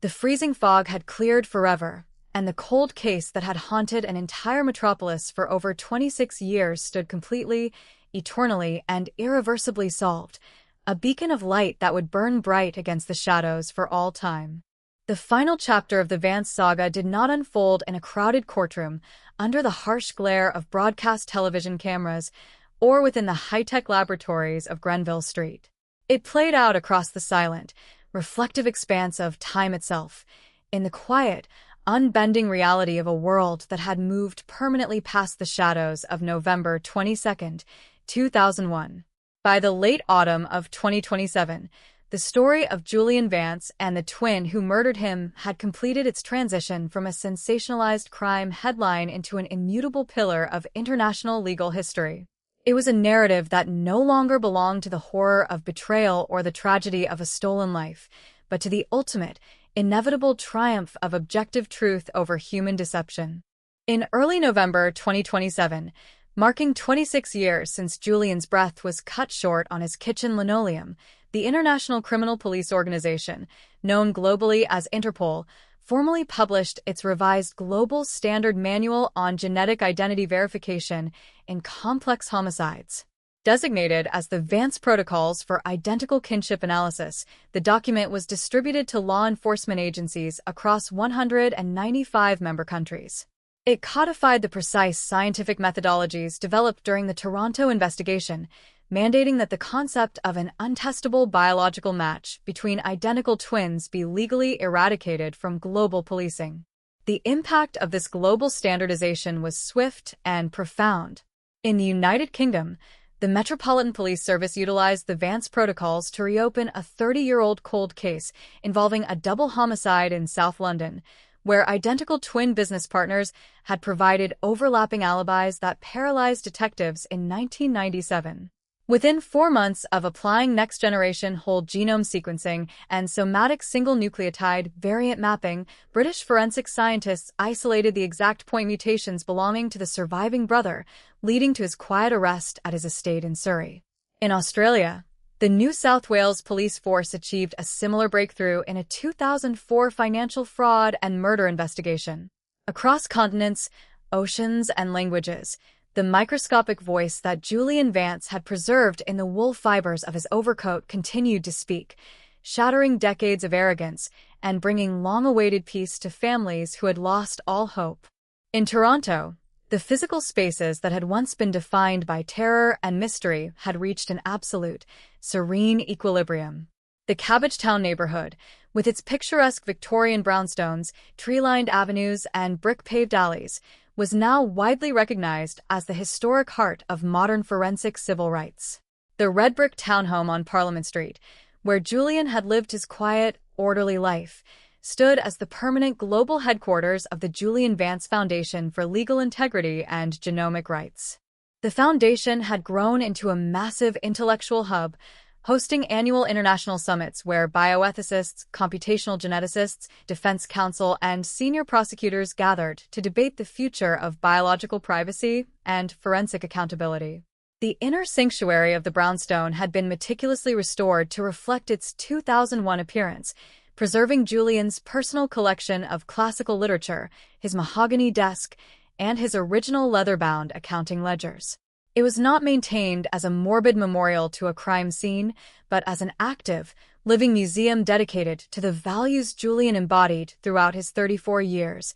The freezing fog had cleared forever, and the cold case that had haunted an entire metropolis for over 26 years stood completely, eternally, and irreversibly solved, a beacon of light that would burn bright against the shadows for all time. The final chapter of the Vance saga did not unfold in a crowded courtroom under the harsh glare of broadcast television cameras or within the high-tech laboratories of Grenville Street. It played out across the silent, reflective expanse of time itself, in the quiet, unbending reality of a world that had moved permanently past the shadows of November 22, 2001. By the late autumn of 2027, the story of Julian Vance and the twin who murdered him had completed its transition from a sensationalized crime headline into an immutable pillar of international legal history. It was a narrative that no longer belonged to the horror of betrayal or the tragedy of a stolen life, but to the ultimate, inevitable triumph of objective truth over human deception. In early November 2027, marking 26 years since Julian's breath was cut short on his kitchen linoleum, the International Criminal Police Organization, known globally as Interpol, formally published its revised Global Standard Manual on Genetic Identity Verification in Complex Homicides. Designated as the Vance Protocols for Identical Kinship Analysis, the document was distributed to law enforcement agencies across 195 member countries. It codified the precise scientific methodologies developed during the Toronto investigation, mandating that the concept of an untestable biological match between identical twins be legally eradicated from global policing. The impact of this global standardization was swift and profound. In the United Kingdom, the Metropolitan Police Service utilized the Vance Protocols to reopen a 30-year-old cold case involving a double homicide in South London, where identical twin business partners had provided overlapping alibis that paralyzed detectives in 1997. Within 4 months of applying next-generation whole genome sequencing and somatic single nucleotide variant mapping, British forensic scientists isolated the exact point mutations belonging to the surviving brother, leading to his quiet arrest at his estate in Surrey. In Australia, the New South Wales Police Force achieved a similar breakthrough in a 2004 financial fraud and murder investigation. Across continents, oceans, and languages, the microscopic voice that Julian Vance had preserved in the wool fibers of his overcoat continued to speak, shattering decades of arrogance and bringing long-awaited peace to families who had lost all hope. In Toronto, the physical spaces that had once been defined by terror and mystery had reached an absolute, serene equilibrium. The Cabbagetown neighborhood, with its picturesque Victorian brownstones, tree-lined avenues, and brick-paved alleys, was now widely recognized as the historic heart of modern forensic civil rights. The red brick townhome on Parliament Street, where Julian had lived his quiet, orderly life, stood as the permanent global headquarters of the Julian Vance Foundation for Legal Integrity and Genomic Rights. The foundation had grown into a massive intellectual hub, hosting annual international summits where bioethicists, computational geneticists, defense counsel, and senior prosecutors gathered to debate the future of biological privacy and forensic accountability. The inner sanctuary of the brownstone had been meticulously restored to reflect its 2001 appearance, preserving Julian's personal collection of classical literature, his mahogany desk, and his original leather-bound accounting ledgers. It was not maintained as a morbid memorial to a crime scene, but as an active, living museum dedicated to the values Julian embodied throughout his 34 years: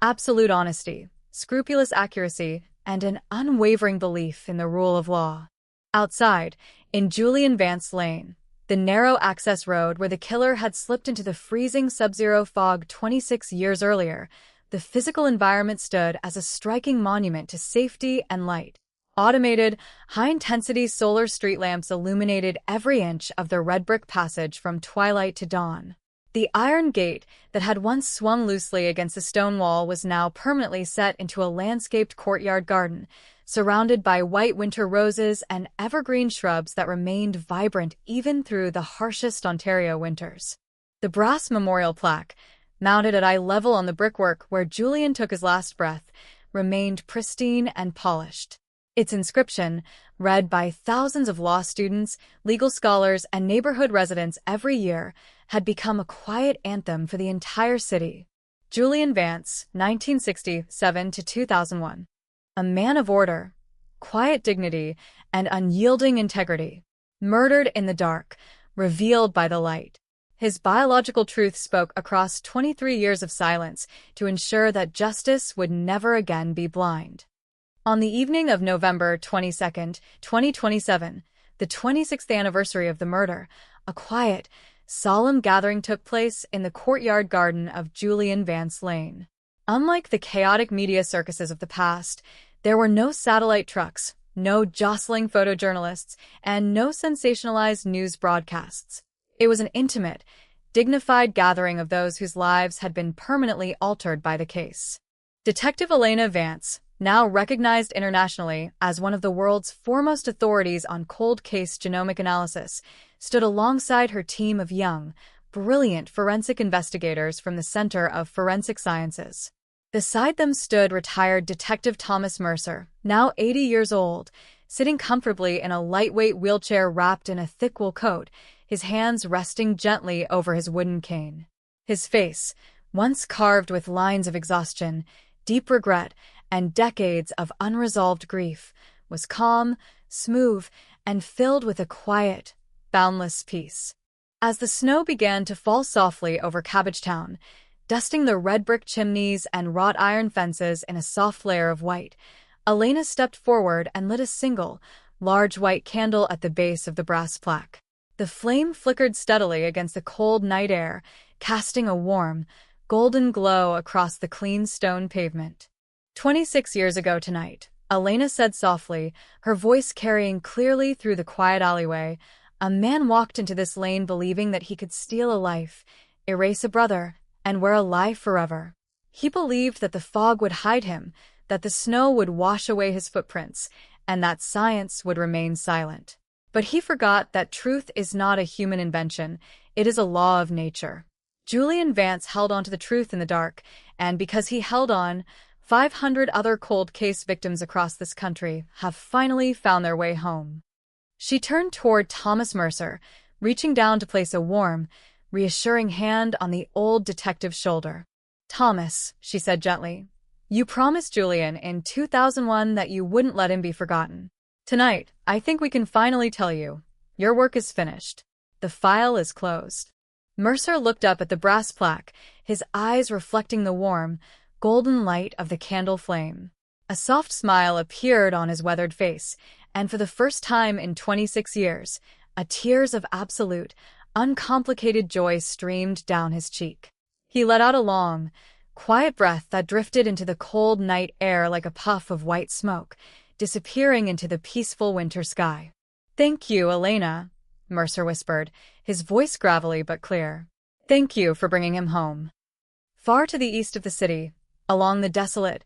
absolute honesty, scrupulous accuracy, and an unwavering belief in the rule of law. Outside, in Julian Vance Lane, the narrow access road where the killer had slipped into the freezing sub-zero fog 26 years earlier, the physical environment stood as a striking monument to safety and light. Automated, high-intensity solar street lamps illuminated every inch of the red brick passage from twilight to dawn. The iron gate that had once swung loosely against a stone wall was now permanently set into a landscaped courtyard garden, surrounded by white winter roses and evergreen shrubs that remained vibrant even through the harshest Ontario winters. The brass memorial plaque, mounted at eye level on the brickwork where Julian took his last breath, remained pristine and polished. Its inscription, read by thousands of law students, legal scholars, and neighborhood residents every year, had become a quiet anthem for the entire city. Julian Vance, 1967 to 2001. A man of order, quiet dignity, and unyielding integrity. Murdered in the dark, revealed by the light. His biological truth spoke across 23 years of silence to ensure that justice would never again be blind. On the evening of November 22, 2027, the 26th anniversary of the murder, a quiet, solemn gathering took place in the courtyard garden of Julian Vance Lane. Unlike the chaotic media circuses of the past, there were no satellite trucks, no jostling photojournalists, and no sensationalized news broadcasts. It was an intimate, dignified gathering of those whose lives had been permanently altered by the case. Detective Elena Vance, now recognized internationally as one of the world's foremost authorities on cold case genomic analysis, stood alongside her team of young, brilliant forensic investigators from the Center of Forensic Sciences. Beside them stood retired Detective Thomas Mercer, now 80 years old, sitting comfortably in a lightweight wheelchair wrapped in a thick wool coat, his hands resting gently over his wooden cane. His face, once carved with lines of exhaustion, deep regret, and decades of unresolved grief, was calm, smooth, and filled with a quiet, boundless peace. As the snow began to fall softly over Cabbagetown, dusting the red brick chimneys and wrought iron fences in a soft layer of white, Elena stepped forward and lit a single, large white candle at the base of the brass plaque. The flame flickered steadily against the cold night air, casting a warm, golden glow across the clean stone pavement. 26 years ago tonight, Elena said softly, her voice carrying clearly through the quiet alleyway, a man walked into this lane believing that he could steal a life, erase a brother, and wear a lie forever. He believed that the fog would hide him, that the snow would wash away his footprints, and that science would remain silent. But he forgot that truth is not a human invention, it is a law of nature. Julian Vance held on to the truth in the dark, and because he held on, 500 other cold case victims across this country have finally found their way home. She turned toward Thomas Mercer, reaching down to place a warm, reassuring hand on the old detective's shoulder. "Thomas," she said gently, "you promised Julian in 2001 that you wouldn't let him be forgotten. Tonight, I think we can finally tell you, your work is finished. The file is closed." Mercer looked up at the brass plaque, his eyes reflecting the warm, golden light of the candle flame. A soft smile appeared on his weathered face, and for the first time in 26 years, a tears of absolute, uncomplicated joy streamed down his cheek. He let out a long, quiet breath that drifted into the cold night air like a puff of white smoke, disappearing into the peaceful winter sky. "Thank you, Elena," Mercer whispered, his voice gravelly but clear. "Thank you for bringing him home." Far to the east of the city, along the desolate,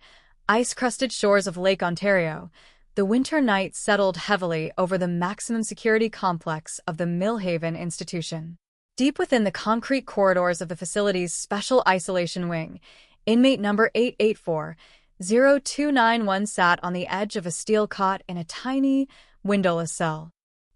ice-crusted shores of Lake Ontario, the winter night settled heavily over the maximum security complex of the Millhaven Institution. Deep within the concrete corridors of the facility's Special Isolation Wing, inmate number 884-0291 sat on the edge of a steel cot in a tiny, windowless cell.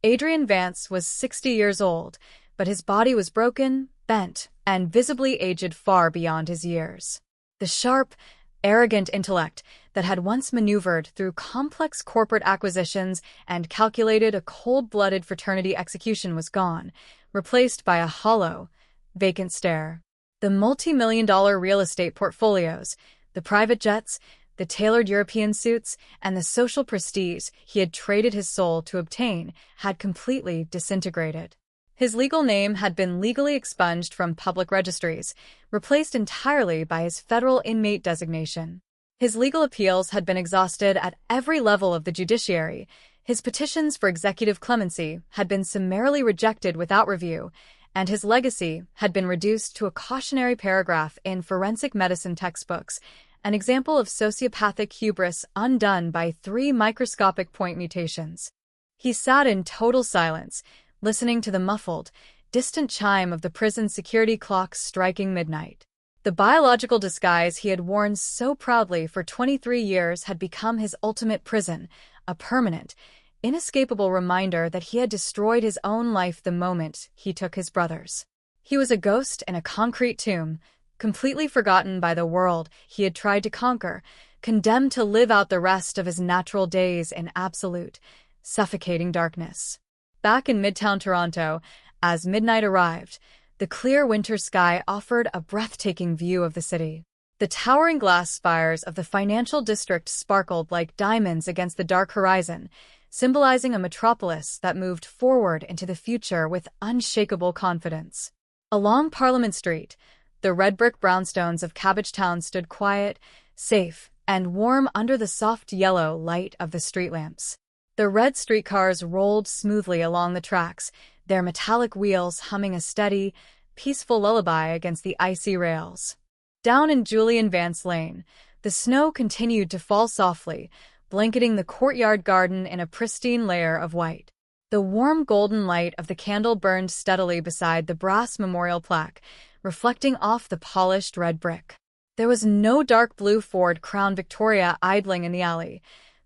Adrian Vance was 60 years old, but his body was broken, bent, and visibly aged far beyond his years. The sharp, arrogant intellect that had once maneuvered through complex corporate acquisitions and calculated a cold-blooded fraternity execution was gone, replaced by a hollow, vacant stare. The multi-million-dollar real estate portfolios, the private jets, the tailored European suits, and the social prestige he had traded his soul to obtain had completely disintegrated. His legal name had been legally expunged from public registries, replaced entirely by his federal inmate designation. His legal appeals had been exhausted at every level of the judiciary. His petitions for executive clemency had been summarily rejected without review, and his legacy had been reduced to a cautionary paragraph in forensic medicine textbooks, an example of sociopathic hubris undone by 3 microscopic point mutations. He sat in total silence, listening to the muffled, distant chime of the prison security clock striking midnight. The biological disguise he had worn so proudly for 23 years had become his ultimate prison, a permanent, inescapable reminder that he had destroyed his own life the moment he took his brother's. He was a ghost in a concrete tomb, completely forgotten by the world he had tried to conquer, condemned to live out the rest of his natural days in absolute, suffocating darkness. Back in Midtown Toronto, as midnight arrived, the clear winter sky offered a breathtaking view of the city. The towering glass spires of the financial district sparkled like diamonds against the dark horizon, symbolizing a metropolis that moved forward into the future with unshakable confidence. Along Parliament Street, the red brick brownstones of Cabbagetown stood quiet, safe, and warm under the soft yellow light of the street lamps. The red streetcars rolled smoothly along the tracks, their metallic wheels humming a steady, peaceful lullaby against the icy rails. Down in Julian Vance Lane, the snow continued to fall softly, blanketing the courtyard garden in a pristine layer of white. The warm golden light of the candle burned steadily beside the brass memorial plaque, reflecting off the polished red brick. There was no dark blue Ford Crown Victoria idling in the alley.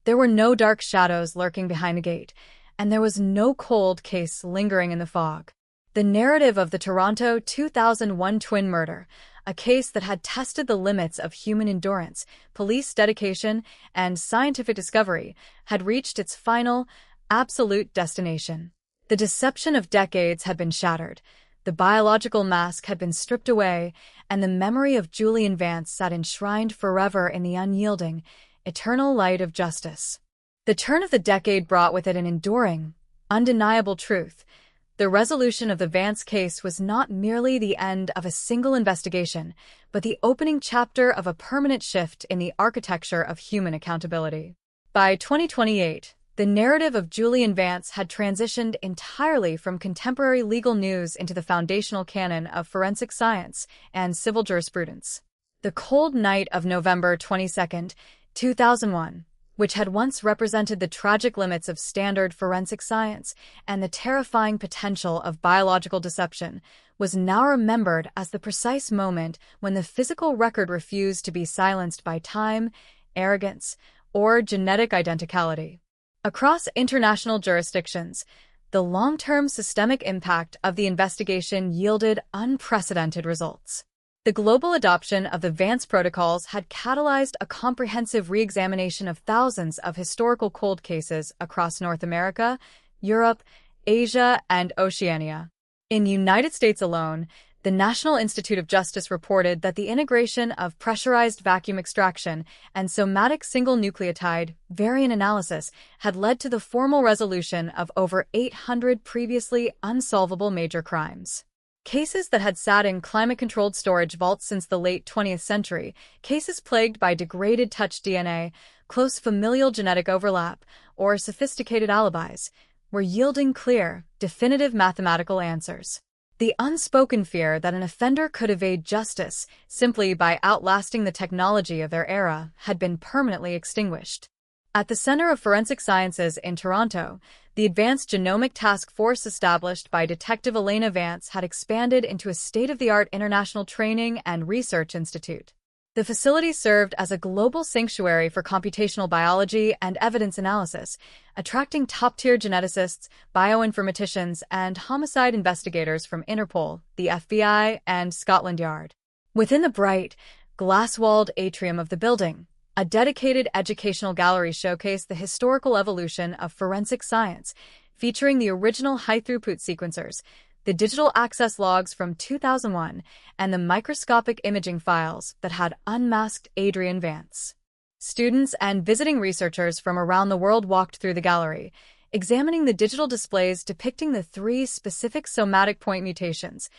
There were no dark shadows lurking behind the gate, and there was no cold case lingering in the fog. The narrative of the Toronto 2001 twin murder, a case that had tested the limits of human endurance, police dedication, and scientific discovery, had reached its final, absolute destination. The deception of decades had been shattered, the biological mask had been stripped away, and the memory of Julian Vance sat enshrined forever in the unyielding, eternal light of justice. The turn of the decade brought with it an enduring, undeniable truth. The resolution of the Vance case was not merely the end of a single investigation, but the opening chapter of a permanent shift in the architecture of human accountability. By 2028, the narrative of Julian Vance had transitioned entirely from contemporary legal news into the foundational canon of forensic science and civil jurisprudence. The cold night of November 22, 2001, which had once represented the tragic limits of standard forensic science and the terrifying potential of biological deception, was now remembered as the precise moment when the physical record refused to be silenced by time, arrogance, or genetic identicality. Across international jurisdictions, the long-term systemic impact of the investigation yielded unprecedented results. The global adoption of the Vance protocols had catalyzed a comprehensive re-examination of thousands of historical cold cases across North America, Europe, Asia, and Oceania. In the United States alone, the National Institute of Justice reported that the integration of pressurized vacuum extraction and somatic single nucleotide variant analysis had led to the formal resolution of over 800 previously unsolvable major crimes. Cases that had sat in climate-controlled storage vaults since the late 20th century, cases plagued by degraded touch DNA, close familial genetic overlap, or sophisticated alibis, were yielding clear, definitive mathematical answers. The unspoken fear that an offender could evade justice simply by outlasting the technology of their era had been permanently extinguished. At the Center of Forensic Sciences in Toronto, the Advanced Genomic Task Force established by Detective Elena Vance had expanded into a state-of-the-art international training and research institute. The facility served as a global sanctuary for computational biology and evidence analysis, attracting top-tier geneticists, bioinformaticians, and homicide investigators from Interpol, the FBI, and Scotland Yard. Within the bright, glass-walled atrium of the building, a dedicated educational gallery showcased the historical evolution of forensic science, featuring the original high-throughput sequencers, the digital access logs from 2001, and the microscopic imaging files that had unmasked Adrian Vance. Students and visiting researchers from around the world walked through the gallery, examining the digital displays depicting the 3 specific somatic point mutations,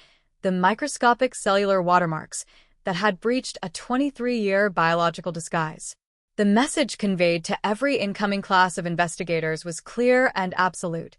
the microscopic cellular watermarks, that had breached a 23-year biological disguise. The message conveyed to every incoming class of investigators was clear and absolute.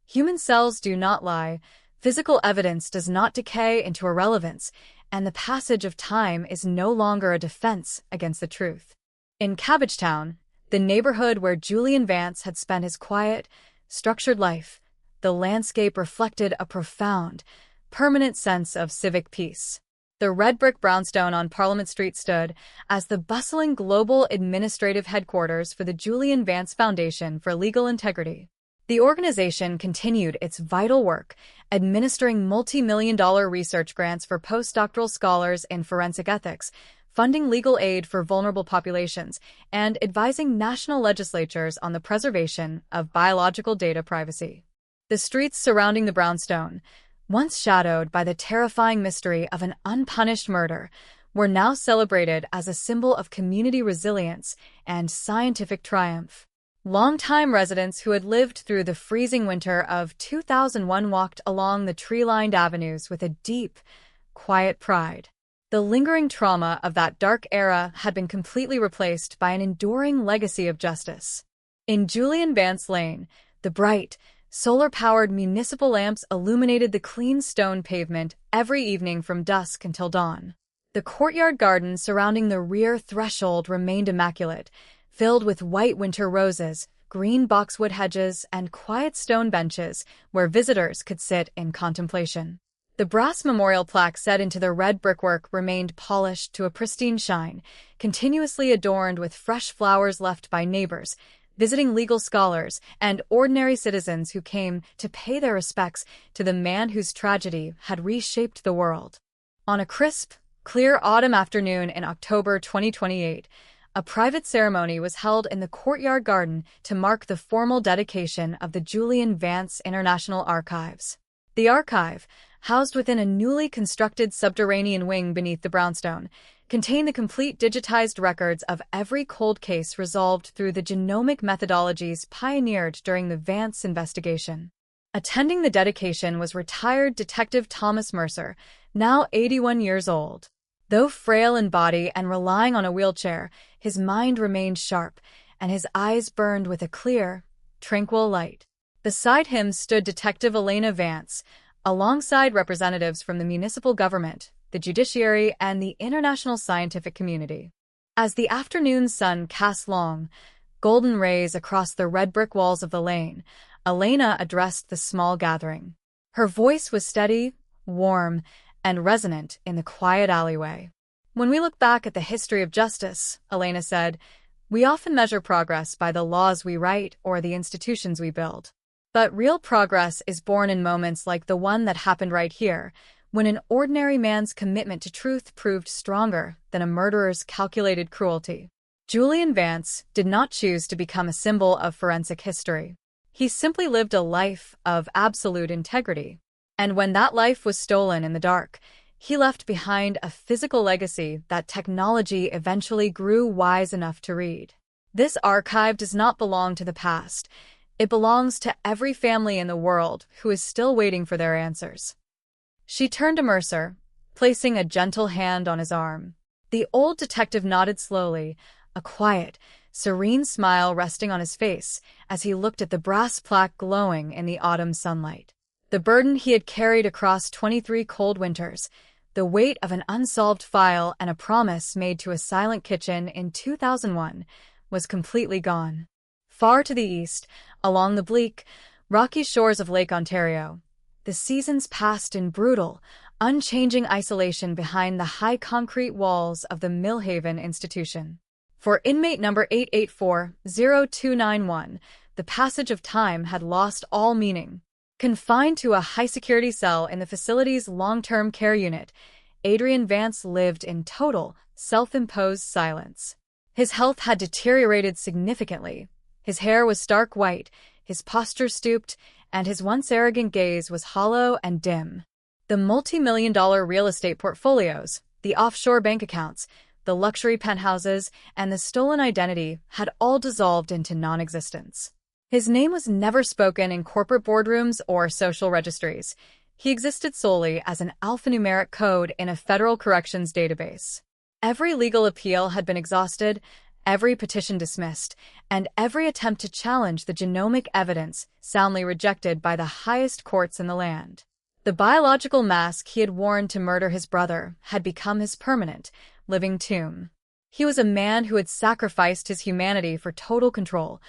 Human cells do not lie, physical evidence does not decay into irrelevance, and the passage of time is no longer a defense against the truth. In Cabbagetown, the neighborhood where Julian Vance had spent his quiet, structured life, the landscape reflected a profound, permanent sense of civic peace. The red brick brownstone on Parliament Street stood as the bustling global administrative headquarters for the Julian Vance Foundation for Legal Integrity. The organization continued its vital work, administering multi-million-dollar research grants for postdoctoral scholars in forensic ethics, funding legal aid for vulnerable populations, and advising national legislatures on the preservation of biological data privacy. The streets surrounding the brownstone, once shadowed by the terrifying mystery of an unpunished murder, were now celebrated as a symbol of community resilience and scientific triumph. Longtime residents who had lived through the freezing winter of 2001 walked along the tree-lined avenues with a deep, quiet pride. The lingering trauma of that dark era had been completely replaced by an enduring legacy of justice. In Julian Vance Lane, the bright, solar-powered municipal lamps illuminated the clean stone pavement every evening from dusk until dawn. The courtyard garden surrounding the rear threshold remained immaculate, filled with white winter roses, green boxwood hedges, and quiet stone benches where visitors could sit in contemplation. The brass memorial plaque set into the red brickwork remained polished to a pristine shine, continuously adorned with fresh flowers left by neighbors, visiting legal scholars, and ordinary citizens who came to pay their respects to the man whose tragedy had reshaped the world. On a crisp, clear autumn afternoon in October 2028, a private ceremony was held in the courtyard garden to mark the formal dedication of the Julian Vance International Archives. The archive, housed within a newly constructed subterranean wing beneath the brownstone, contained the complete digitized records of every cold case resolved through the genomic methodologies pioneered during the Vance investigation. Attending the dedication was retired Detective Thomas Mercer, now 81 years old. Though frail in body and relying on a wheelchair, his mind remained sharp, and his eyes burned with a clear, tranquil light. Beside him stood Detective Elena Vance, alongside representatives from the municipal government, the judiciary, and the international scientific community. As the afternoon sun cast long, golden rays across the red brick walls of the lane, Elena addressed the small gathering. Her voice was steady, warm, and resonant in the quiet alleyway. When we look back at the history of justice, Elena said, we often measure progress by the laws we write or the institutions we build. But real progress is born in moments like the one that happened right here, when an ordinary man's commitment to truth proved stronger than a murderer's calculated cruelty. Julian Vance did not choose to become a symbol of forensic history. He simply lived a life of absolute integrity. And when that life was stolen in the dark, he left behind a physical legacy that technology eventually grew wise enough to read. This archive does not belong to the past. It belongs to every family in the world who is still waiting for their answers. She turned to Mercer, placing a gentle hand on his arm. The old detective nodded slowly, a quiet, serene smile resting on his face as he looked at the brass plaque glowing in the autumn sunlight. The burden he had carried across 23 cold winters, the weight of an unsolved file and a promise made to a silent kitchen in 2001, was completely gone. Far to the east, along the bleak, rocky shores of Lake Ontario, the seasons passed in brutal, unchanging isolation behind the high concrete walls of the Millhaven Institution. For inmate number 884-0291, the passage of time had lost all meaning. Confined to a high-security cell in the facility's long-term care unit, Adrian Vance lived in total, self-imposed silence. His health had deteriorated significantly. His hair was stark white, his posture stooped, and his once arrogant gaze was hollow and dim. The multi-million-dollar real estate portfolios, the offshore bank accounts, the luxury penthouses, and the stolen identity had all dissolved into non-existence. His name was never spoken in corporate boardrooms or social registries. He existed solely as an alphanumeric code in a federal corrections database. Every legal appeal had been exhausted, every petition dismissed, and every attempt to challenge the genomic evidence soundly rejected by the highest courts in the land. The biological mask he had worn to murder his brother had become his permanent, living tomb. He was a man who had sacrificed his humanity for total control,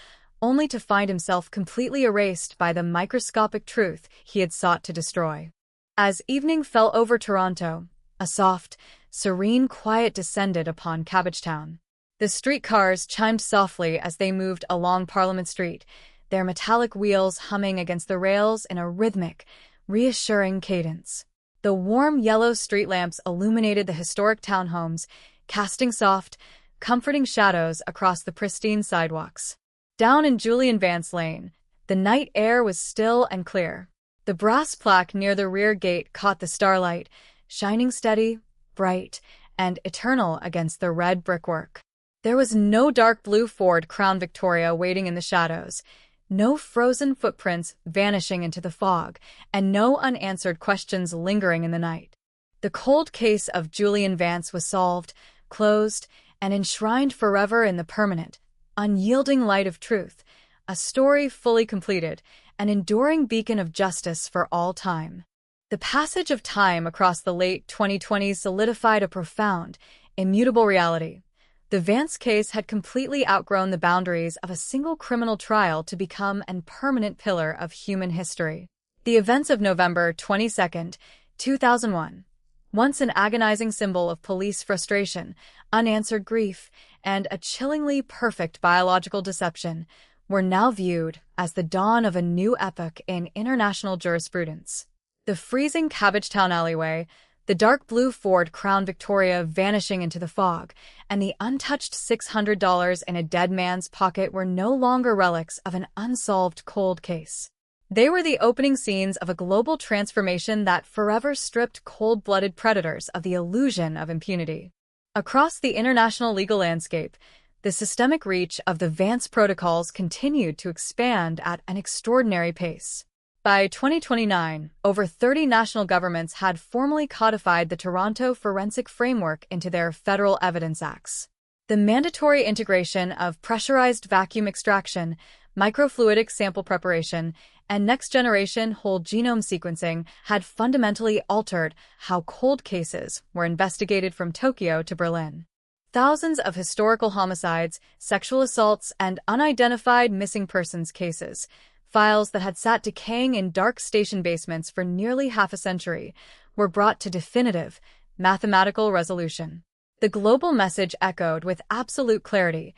only to find himself completely erased by the microscopic truth he had sought to destroy. As evening fell over Toronto, a soft, serene quiet descended upon Cabbagetown. The streetcars chimed softly as they moved along Parliament Street, their metallic wheels humming against the rails in a rhythmic, reassuring cadence. The warm yellow street lamps illuminated the historic townhomes, casting soft, comforting shadows across the pristine sidewalks. Down in Julian Vance Lane, the night air was still and clear. The brass plaque near the rear gate caught the starlight, shining steady, bright, and eternal against the red brickwork. There was no dark blue Ford Crown Victoria waiting in the shadows, no frozen footprints vanishing into the fog, and no unanswered questions lingering in the night. The cold case of Julian Vance was solved, closed, and enshrined forever in the permanent, unyielding light of truth, a story fully completed, an enduring beacon of justice for all time. The passage of time across the late 2020s solidified a profound, immutable reality. The Vance case had completely outgrown the boundaries of a single criminal trial to become a permanent pillar of human history. The events of November 22, 2001, once an agonizing symbol of police frustration, unanswered grief, and a chillingly perfect biological deception, were now viewed as the dawn of a new epoch in international jurisprudence. The freezing Cabbagetown alleyway, the dark blue Ford Crown Victoria vanishing into the fog, and the untouched $600 in a dead man's pocket were no longer relics of an unsolved cold case. They were the opening scenes of a global transformation that forever stripped cold-blooded predators of the illusion of impunity. Across the international legal landscape, the systemic reach of the Vance protocols continued to expand at an extraordinary pace. By 2029, over 30 national governments had formally codified the Toronto Forensic Framework into their federal evidence acts. The mandatory integration of pressurized vacuum extraction, microfluidic sample preparation, and next-generation whole genome sequencing had fundamentally altered how cold cases were investigated from Tokyo to Berlin. Thousands of historical homicides, sexual assaults, and unidentified missing persons cases, files that had sat decaying in dark station basements for nearly half a century, were brought to definitive, mathematical resolution. The global message echoed with absolute clarity: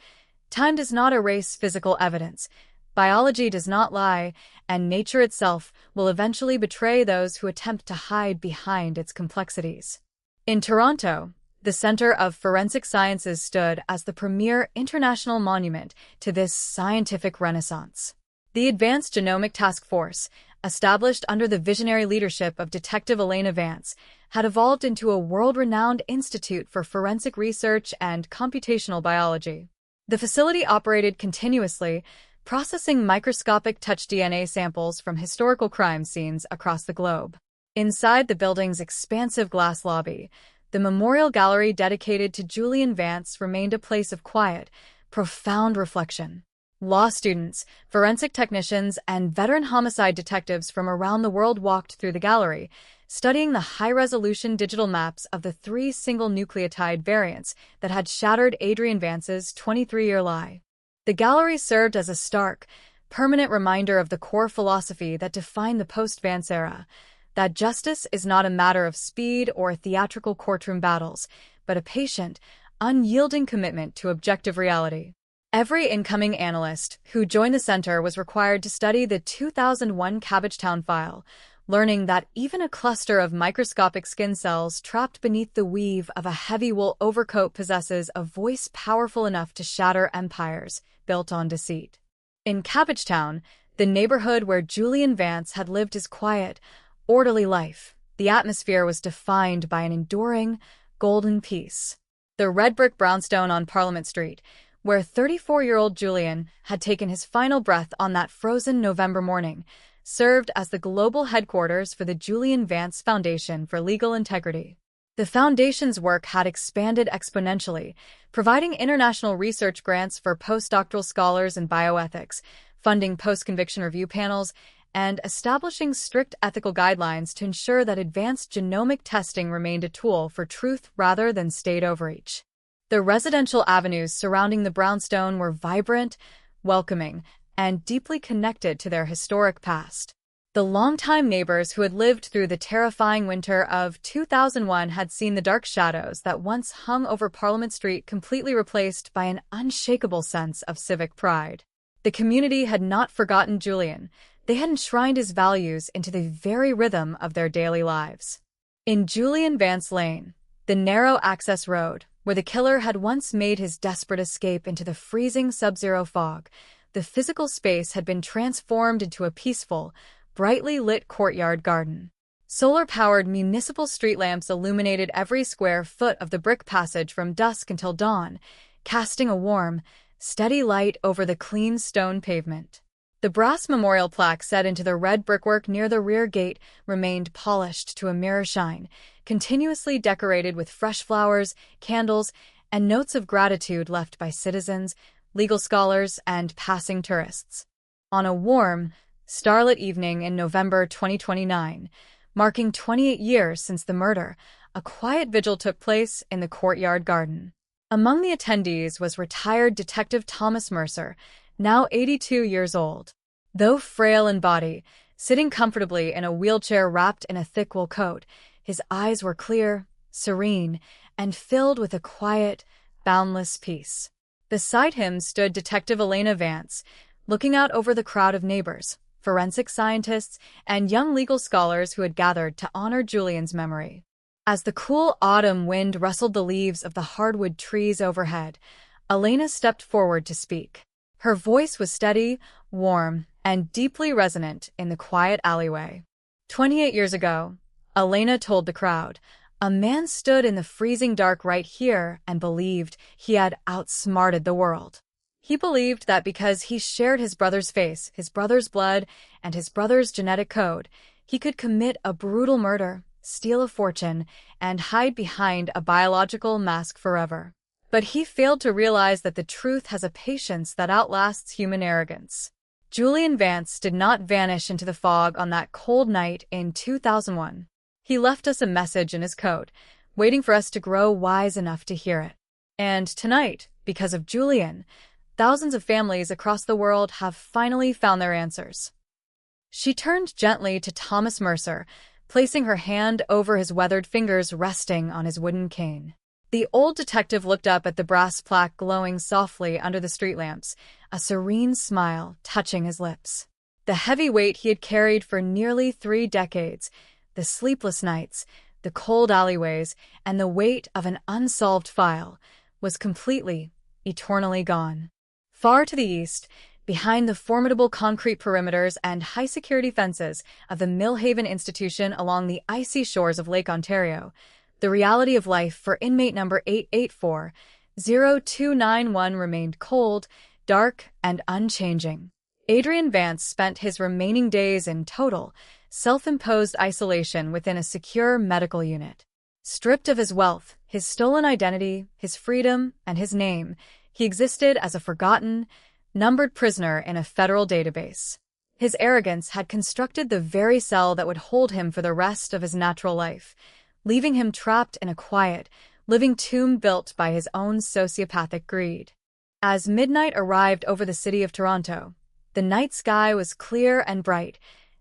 time does not erase physical evidence, biology does not lie, and nature itself will eventually betray those who attempt to hide behind its complexities. In Toronto, the Centre of Forensic Sciences stood as the premier international monument to this scientific renaissance. The Advanced Genomic Task Force, established under the visionary leadership of Detective Elena Vance, had evolved into a world-renowned institute for forensic research and computational biology. The facility operated continuously, processing microscopic touch DNA samples from historical crime scenes across the globe. Inside the building's expansive glass lobby, the memorial gallery dedicated to Julian Vance remained a place of quiet, profound reflection. Law students, forensic technicians, and veteran homicide detectives from around the world walked through the gallery, studying the high-resolution digital maps of the 3 single nucleotide variants that had shattered Adrian Vance's 23-year lie. The gallery served as a stark, permanent reminder of the core philosophy that defined the post-Vance era, that justice is not a matter of speed or theatrical courtroom battles, but a patient, unyielding commitment to objective reality. Every incoming analyst who joined the center was required to study the 2001 Cabbagetown file, learning that even a cluster of microscopic skin cells trapped beneath the weave of a heavy wool overcoat possesses a voice powerful enough to shatter empires built on deceit. In Cabbagetown, the neighborhood where Julian Vance had lived his quiet, orderly life, the atmosphere was defined by an enduring, golden peace. The red brick brownstone on Parliament Street, where 34-year-old Julian had taken his final breath on that frozen November morning, served as the global headquarters for the Julian Vance Foundation for Legal Integrity. The foundation's work had expanded exponentially, providing international research grants for postdoctoral scholars in bioethics, funding post-conviction review panels, and establishing strict ethical guidelines to ensure that advanced genomic testing remained a tool for truth rather than state overreach. The residential avenues surrounding the brownstone were vibrant, welcoming, and deeply connected to their historic past. The longtime neighbors who had lived through the terrifying winter of 2001 had seen the dark shadows that once hung over Parliament Street completely replaced by an unshakable sense of civic pride. The community had not forgotten Julian. They had enshrined his values into the very rhythm of their daily lives. In Julian Vance Lane, the narrow access road, where the killer had once made his desperate escape into the freezing sub-zero fog, the physical space had been transformed into a peaceful, brightly lit courtyard garden. Solar-powered municipal street lamps illuminated every square foot of the brick passage from dusk until dawn, casting a warm, steady light over the clean stone pavement. The brass memorial plaque set into the red brickwork near the rear gate remained polished to a mirror shine, continuously decorated with fresh flowers, candles, and notes of gratitude left by citizens, legal scholars, and passing tourists. On a warm, starlit evening in November 2029, marking 28 years since the murder, a quiet vigil took place in the courtyard garden. Among the attendees was retired Detective Thomas Mercer, now 82 years old. Though frail in body, sitting comfortably in a wheelchair wrapped in a thick wool coat, his eyes were clear, serene, and filled with a quiet, boundless peace. Beside him stood Detective Elena Vance, looking out over the crowd of neighbors, forensic scientists, and young legal scholars who had gathered to honor Julian's memory. As the cool autumn wind rustled the leaves of the hardwood trees overhead, Elena stepped forward to speak. Her voice was steady, warm, and deeply resonant in the quiet alleyway. 28 years ago, Elena told the crowd, a man stood in the freezing dark right here and believed he had outsmarted the world. He believed that because he shared his brother's face, his brother's blood, and his brother's genetic code, he could commit a brutal murder, steal a fortune, and hide behind a biological mask forever. But he failed to realize that the truth has a patience that outlasts human arrogance. Julian Vance did not vanish into the fog on that cold night in 2001. He left us a message in his code, waiting for us to grow wise enough to hear it. And tonight, because of Julian, thousands of families across the world have finally found their answers. She turned gently to Thomas Mercer, placing her hand over his weathered fingers resting on his wooden cane. The old detective looked up at the brass plaque glowing softly under the street lamps, a serene smile touching his lips. The heavy weight he had carried for nearly 3 decades, the sleepless nights, the cold alleyways, and the weight of an unsolved file, was completely, eternally gone. Far to the east, behind the formidable concrete perimeters and high-security fences of the Millhaven Institution along the icy shores of Lake Ontario, the reality of life for inmate number 884-0291 remained cold, dark, and unchanging. Adrian Vance spent his remaining days in total, self-imposed isolation within a secure medical unit. Stripped of his wealth, his stolen identity, his freedom, and his name, he existed as a forgotten, numbered prisoner in a federal database. His arrogance had constructed the very cell that would hold him for the rest of his natural life, leaving him trapped in a quiet, living tomb built by his own sociopathic greed. As midnight arrived over the city of Toronto, the night sky was clear and bright,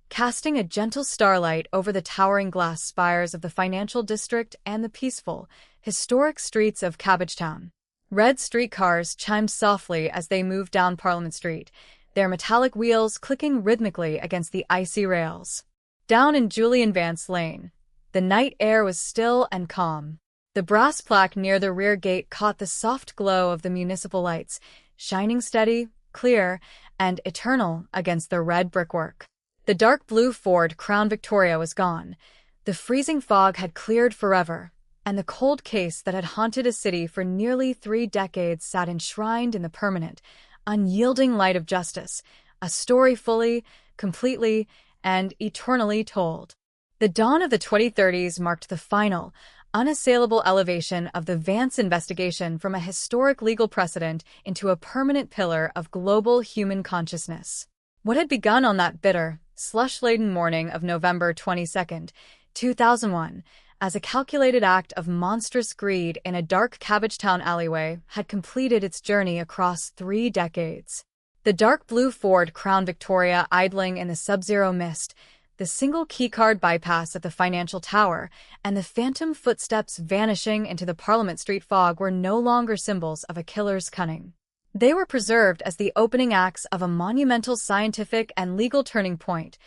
casting a gentle starlight over the towering glass spires of the financial district and the peaceful, historic streets of Cabbagetown. Red streetcars chimed softly as they moved down Parliament Street, their metallic wheels clicking rhythmically against the icy rails. Down in Julian Vance Lane, the night air was still and calm. The brass plaque near the rear gate caught the soft glow of the municipal lights, shining steady, clear, and eternal against the red brickwork. The dark blue Ford Crown Victoria was gone. The freezing fog had cleared forever, and the cold case that had haunted a city for nearly 3 decades sat enshrined in the permanent, unyielding light of justice, a story fully, completely, and eternally told. The dawn of the 2030s marked the final, unassailable elevation of the Vance investigation from a historic legal precedent into a permanent pillar of global human consciousness. What had begun on that bitter, slush-laden morning of November 22, 2001, as a calculated act of monstrous greed in a dark Cabbagetown alleyway, had completed its journey across 3 decades. The dark blue Ford Crown Victoria idling in the sub-zero mist, the single keycard bypass at the financial tower, and the phantom footsteps vanishing into the Parliament Street fog were no longer symbols of a killer's cunning. They were preserved as the opening acts of a monumental scientific and legal turning point,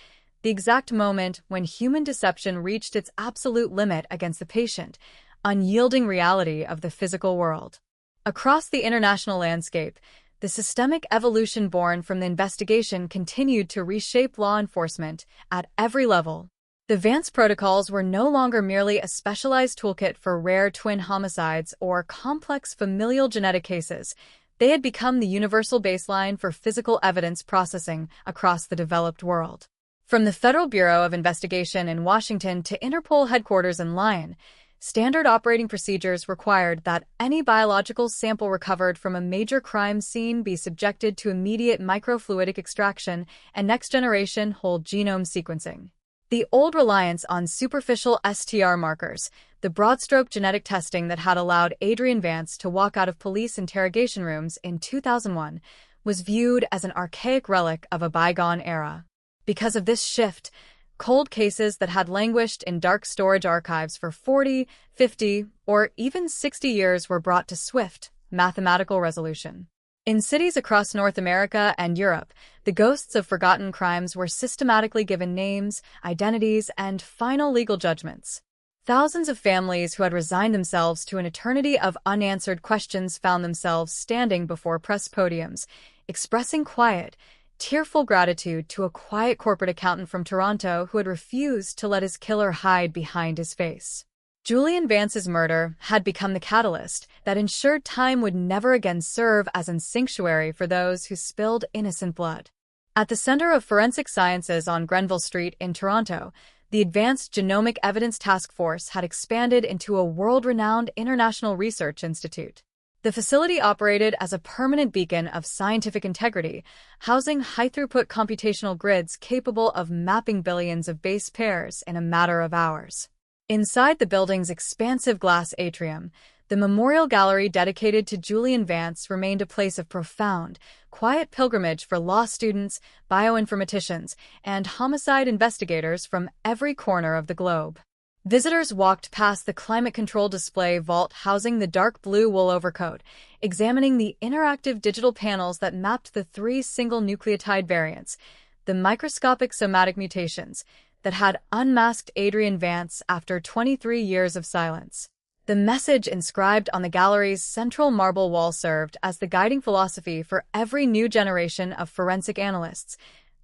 the exact moment when human deception reached its absolute limit against the patient, unyielding reality of the physical world. Across the international landscape, the systemic evolution born from the investigation continued to reshape law enforcement at every level. The Vance protocols were no longer merely a specialized toolkit for rare twin homicides or complex familial genetic cases. They had become the universal baseline for physical evidence processing across the developed world. From the Federal Bureau of Investigation in Washington to Interpol headquarters in Lyon, standard operating procedures required that any biological sample recovered from a major crime scene be subjected to immediate microfluidic extraction and next-generation whole genome sequencing. The old reliance on superficial STR markers, the broad-stroke genetic testing that had allowed Adrienne Vance to walk out of police interrogation rooms in 2001, was viewed as an archaic relic of a bygone era. Because of this shift, cold cases that had languished in dark storage archives for 40, 50, or even 60 years were brought to swift, mathematical resolution. In cities across North America and Europe, the ghosts of forgotten crimes were systematically given names, identities, and final legal judgments. Thousands of families who had resigned themselves to an eternity of unanswered questions found themselves standing before press podiums, expressing quiet, tearful gratitude to a quiet corporate accountant from Toronto who had refused to let his killer hide behind his face. Julian Vance's murder had become the catalyst that ensured time would never again serve as a sanctuary for those who spilled innocent blood. At the Center of Forensic Sciences on Grenville Street in Toronto, the Advanced Genomic Evidence Task Force had expanded into a world-renowned international research institute. The facility operated as a permanent beacon of scientific integrity, housing high-throughput computational grids capable of mapping billions of base pairs in a matter of hours. Inside the building's expansive glass atrium, the memorial gallery dedicated to Julian Vance remained a place of profound, quiet pilgrimage for law students, bioinformaticians, and homicide investigators from every corner of the globe. Visitors walked past the climate-control display vault housing the dark blue wool overcoat, examining the interactive digital panels that mapped the 3 single nucleotide variants, the microscopic somatic mutations, that had unmasked Adrienne Vance after 23 years of silence. The message inscribed on the gallery's central marble wall served as the guiding philosophy for every new generation of forensic analysts.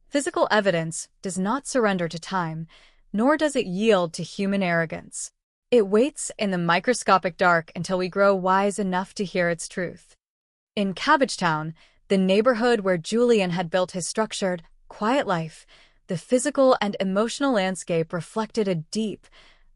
Physical evidence does not surrender to time, nor does it yield to human arrogance. It waits in the microscopic dark until we grow wise enough to hear its truth. In Cabbagetown, the neighborhood where Julian had built his structured, quiet life, the physical and emotional landscape reflected a deep,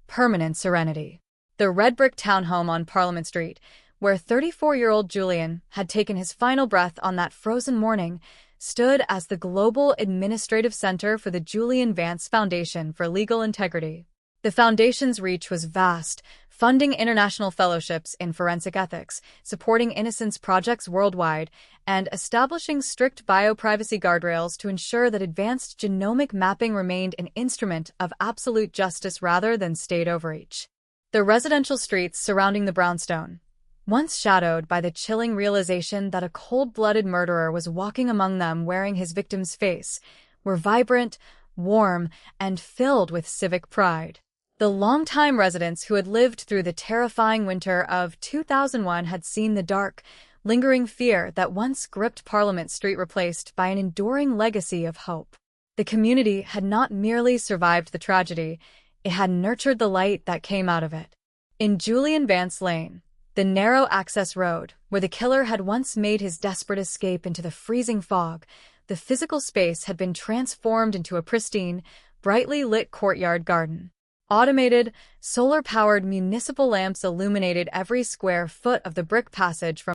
permanent serenity. The red brick townhome on Parliament Street, where 34-year-old Julian had taken his final breath on that frozen morning, stood as the global administrative center for the Julian Vance Foundation for Legal Integrity. The foundation's reach was vast, funding international fellowships in forensic ethics, supporting innocence projects worldwide, and establishing strict bioprivacy guardrails to ensure that advanced genomic mapping remained an instrument of absolute justice rather than state overreach. The residential streets surrounding the brownstone, once shadowed by the chilling realization that a cold-blooded murderer was walking among them wearing his victim's face, were vibrant, warm, and filled with civic pride. The longtime residents who had lived through the terrifying winter of 2001 had seen the dark, lingering fear that once gripped Parliament Street replaced by an enduring legacy of hope. The community had not merely survived the tragedy, it had nurtured the light that came out of it. In Julian Vance Lane, the narrow access road, where the killer had once made his desperate escape into the freezing fog, the physical space had been transformed into a pristine, brightly lit courtyard garden. Automated, solar-powered municipal lamps illuminated every square foot of the brick passage from